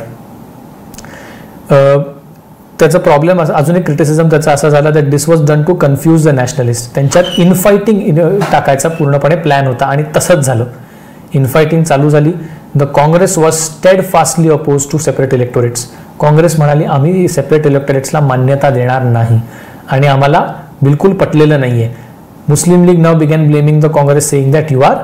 त्याचा problem अजून एक criticism त्याचा असा झाला that this was done to confuse the nationalist. त्यांच्यात infighting टाकायचा पूर्णपणे plan होता आणि तसंच झालं. इनफायटिंग चालू झाली. The Congress was steadfastly oppose to separate electorates. Congress म्हणाली आम्ही सेपरेट इलेक्टोरेट्सला मान्यता देणार नाही आणि आम्हाला बिलकुल पटलेलं नाहीये. Muslim League now began blaming the Congress saying that you are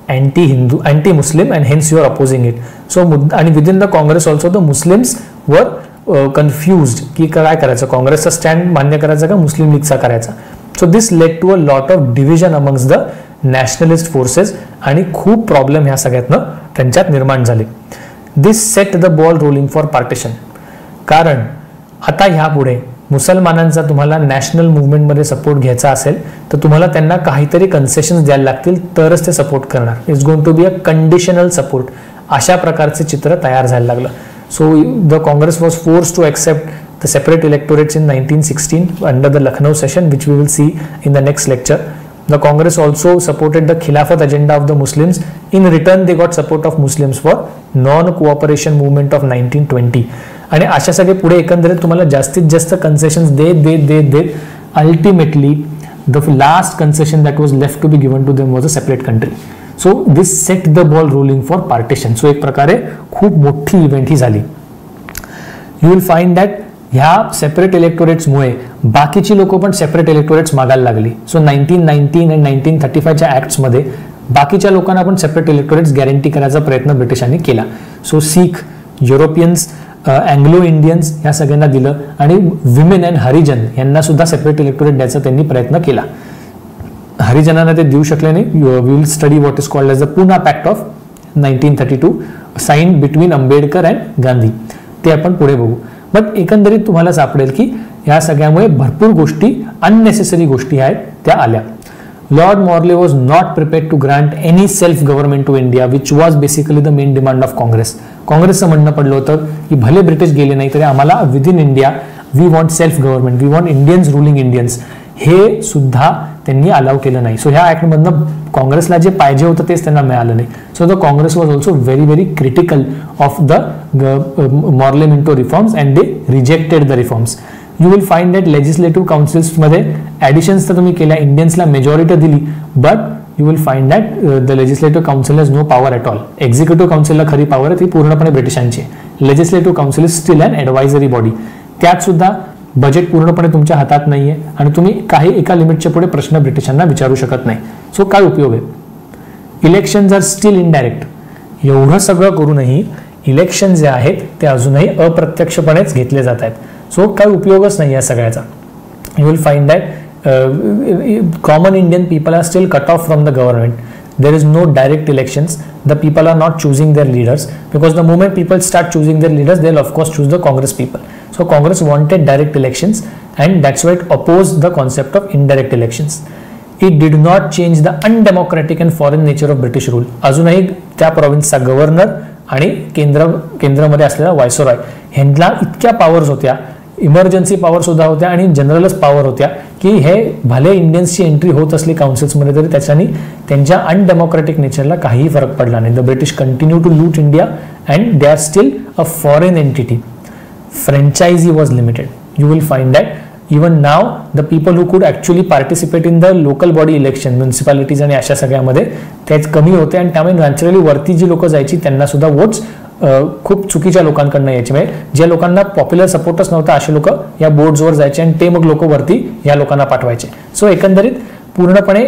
anti Hindu, anti Muslim and hence you are opposing it. So आणि within the Congress also the Muslims were confused की काय करायचं, काँग्रेसचा स्टँड मान्य करायचा का मुस्लिम लीगचा करायचा. So this led to a lot of division amongst the nationalist forces आणि खूप प्रॉब्लेम ह्या सगळ्यातनं त्यांच्यात निर्माण झाले. This set the ball rolling for partition. कारण आता ह्यापुढे मुसलमानांचा तुम्हाला नॅशनल मुवमेंटमध्ये सपोर्ट घ्यायचा असेल तर तुम्हाला त्यांना काहीतरी कन्सेशन्स द्यायला लागतील तरच ते सपोर्ट करणार. It's going to be a conditional support. अशा प्रकारचे चित्र तयार झालं लागलं. So the Congress was force to accept the separate electorates in 1916 under the Lucknow session, which we will see in the next lecture. The Congress also supported the Khilafat agenda of the Muslims. In return, they got support of Muslims for non-cooperation movement of 1920. आणि अशा सगळे पुढे एकंदरीत तुम्हाला जास्तीत जास्त concessions देत ultimately the last concession that was left to be given to them was a separate country. So this set the ball rolling for partition. सो एक प्रकारे खूप मोठी इव्हेंट ही झाली. यू विल फाइंड दॅट ह्या सेपरेट इलेक्टोरेट्समुळे बाकीची लोक पण सेपरेट इलेक्टोरेट्स मागायला लागली. सो 1919 आणि 1935च्या ॲक्ट्समध्ये बाकीच्या लोकांना पण सेपरेट इलेक्टोरेट्स गॅरंटी करायचा प्रयत्न ब्रिटिशांनी केला. So Sikh, Europeans, Anglo Indians या सगळ्यांना दिलं आणि विमेन अँड हरिजन यांना सुद्धा सेपरेट इलेक्टोरेट द्यायचा त्यांनी प्रयत्न केला. हरिजनांना ते देऊ शकले नाही. We will study what is called as the Poona pact of 1932 sign between Ambedkar and Gandhi. ते आपण पुढे बघू. बट एकंदरीत तुम्हाला सापडेल की या सगळ्यामुळे भरपूर गोष्टी अननेसेसरी गोष्टी आहेत त्या आल्या. Lord Morley was not prepared to grant any self government to India which was basically the main demand of Congress. काँग्रेसचं म्हणणं पडलं होतं की भले ब्रिटिश गेले नाही तरी आम्हाला within India we want self government, we want Indians ruling Indians. हे सुद्धा त्यांनी अलाव केलं नाही. सो ह्या ॲक्टमधनं काँग्रेसला जे पाहिजे होतं तेच त्यांना मिळालं नाही. So the Congress was also very very critical of the Morley Minto reforms and they rejected the reforms. You will find that legislative काउन्सिल्समध्ये ॲडिशन्स तर तुम्ही केल्या, इंडियन्सला मेजॉरिटी दिली, but you will find that the legislative council has no power at all. Executive काउन्सिलला खरी power आहे ती पूर्णपणे ब्रिटिशांची. Legislative council is still an advisory body. त्यात सुद्धा बजेट पूर्णपणे तुमच्या हातात नाहीये आणि तुम्ही काही एका लिमिटच्या पुढे प्रश्न ब्रिटिशांना विचारू शकत नाही. सो काय उपयोग आहे? Elections are still indirect. एवढं सगळं करूनही इलेक्शन जे आहेत ते अजूनही अप्रत्यक्षपणेच घेतले जात आहेत. सो काय उपयोगच नाही या सगळ्याचा. You will find that common Indian people are still cut off from the government. There is no direct elections. The people are not choosing their leaders, because the moment people start choosing their leaders, they'll of course choose the Congress people. So Congress wanted direct elections, and that's why it opposed the concept of indirect elections. It did not change the undemocratic and foreign nature of British rule. अजूनही त्या प्रोव्हिन्सचा governor आणि केंद्रामध्ये असलेला viceroy ह्यांना इतक्या powers होत्या, emergency power सुद्धा होत्या आणि जनरलच पॉवर होत्या की हे भले इंडियन्सची एंट्री होत असली काउन्सिल्समध्ये तरी त्याच्यानी त्यांच्या अनडेमोक्रॅटिक नेचरला काहीही फरक पडला नाही. The British continue to loot India and they are still a foreign entity. Franchise was limited. You will find that even now the people who could actually participate in the local body election, municipalities आणि अशा सगळ्यामध्ये तेच कमी होते आणि त्यामुळे naturally वरती जी लोक जायची त्यांना सुद्धा वोट्स खूप चुकीच्या लोकांकडनं यायचे. म्हणजे ज्या लोकांना पॉप्युलर सपोर्टच नव्हता असे लोक या बोर्ड्सवर जायचे आणि ते मग लोक वरती या लोकांना पाठवायचे. सो एकंदरीत पूर्णपणे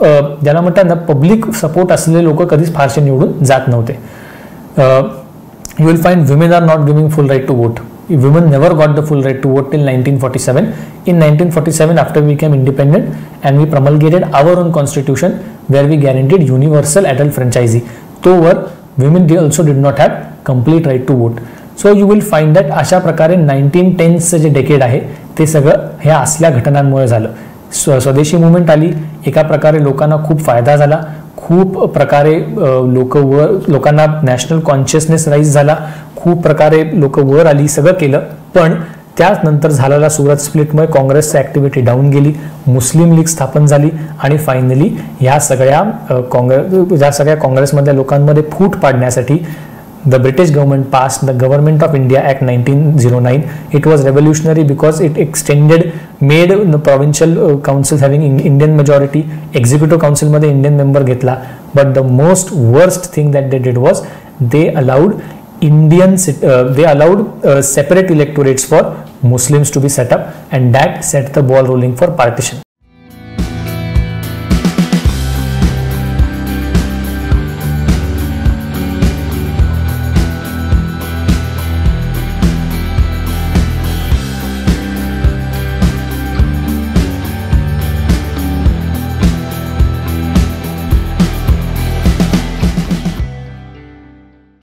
ज्याला म्हणतात ना पब्लिक सपोर्ट असलेले लोक कधीच फारसे निवडून जात नव्हते. You will find women are not giving full right to vote. Women never got the full right to vote till 1947. In 1947, after we became independent and we promulgated our own constitution where we guaranteed universal adult franchisee, तोवर women also did not have complete right to vote. So you will find that अशा प्रकारे 1910 जे decade आहे ते सगळं ह्या असल्या घटनांमुळे झालं. स्वदेशी मुवमेंट आली, एका प्रकारे लोकांना खूप फायदा झाला, खूप प्रकारे लोकांना नॅशनल कॉन्शियसनेस राईज झाला, खूप प्रकारे लोक वर आली, सगळं केलं. पण त्यानंतर झालेला सुरत स्प्लिटमुळे काँग्रेसची ॲक्टिव्हिटी डाऊन गेली, मुस्लिम लीग स्थापन झाली आणि फायनली ह्या सगळ्या काँग्रेसमधल्या लोकांमध्ये फूट पाडण्यासाठी the British government passed the Government of India Act 1909. It was revolutionary because it made the provincial councils having Indian majority. Executive council मध्ये Indian member घेतला. But the most worst thing that they did was they allowed separate electorates for Muslims to be set up, and that set the ball rolling for partition.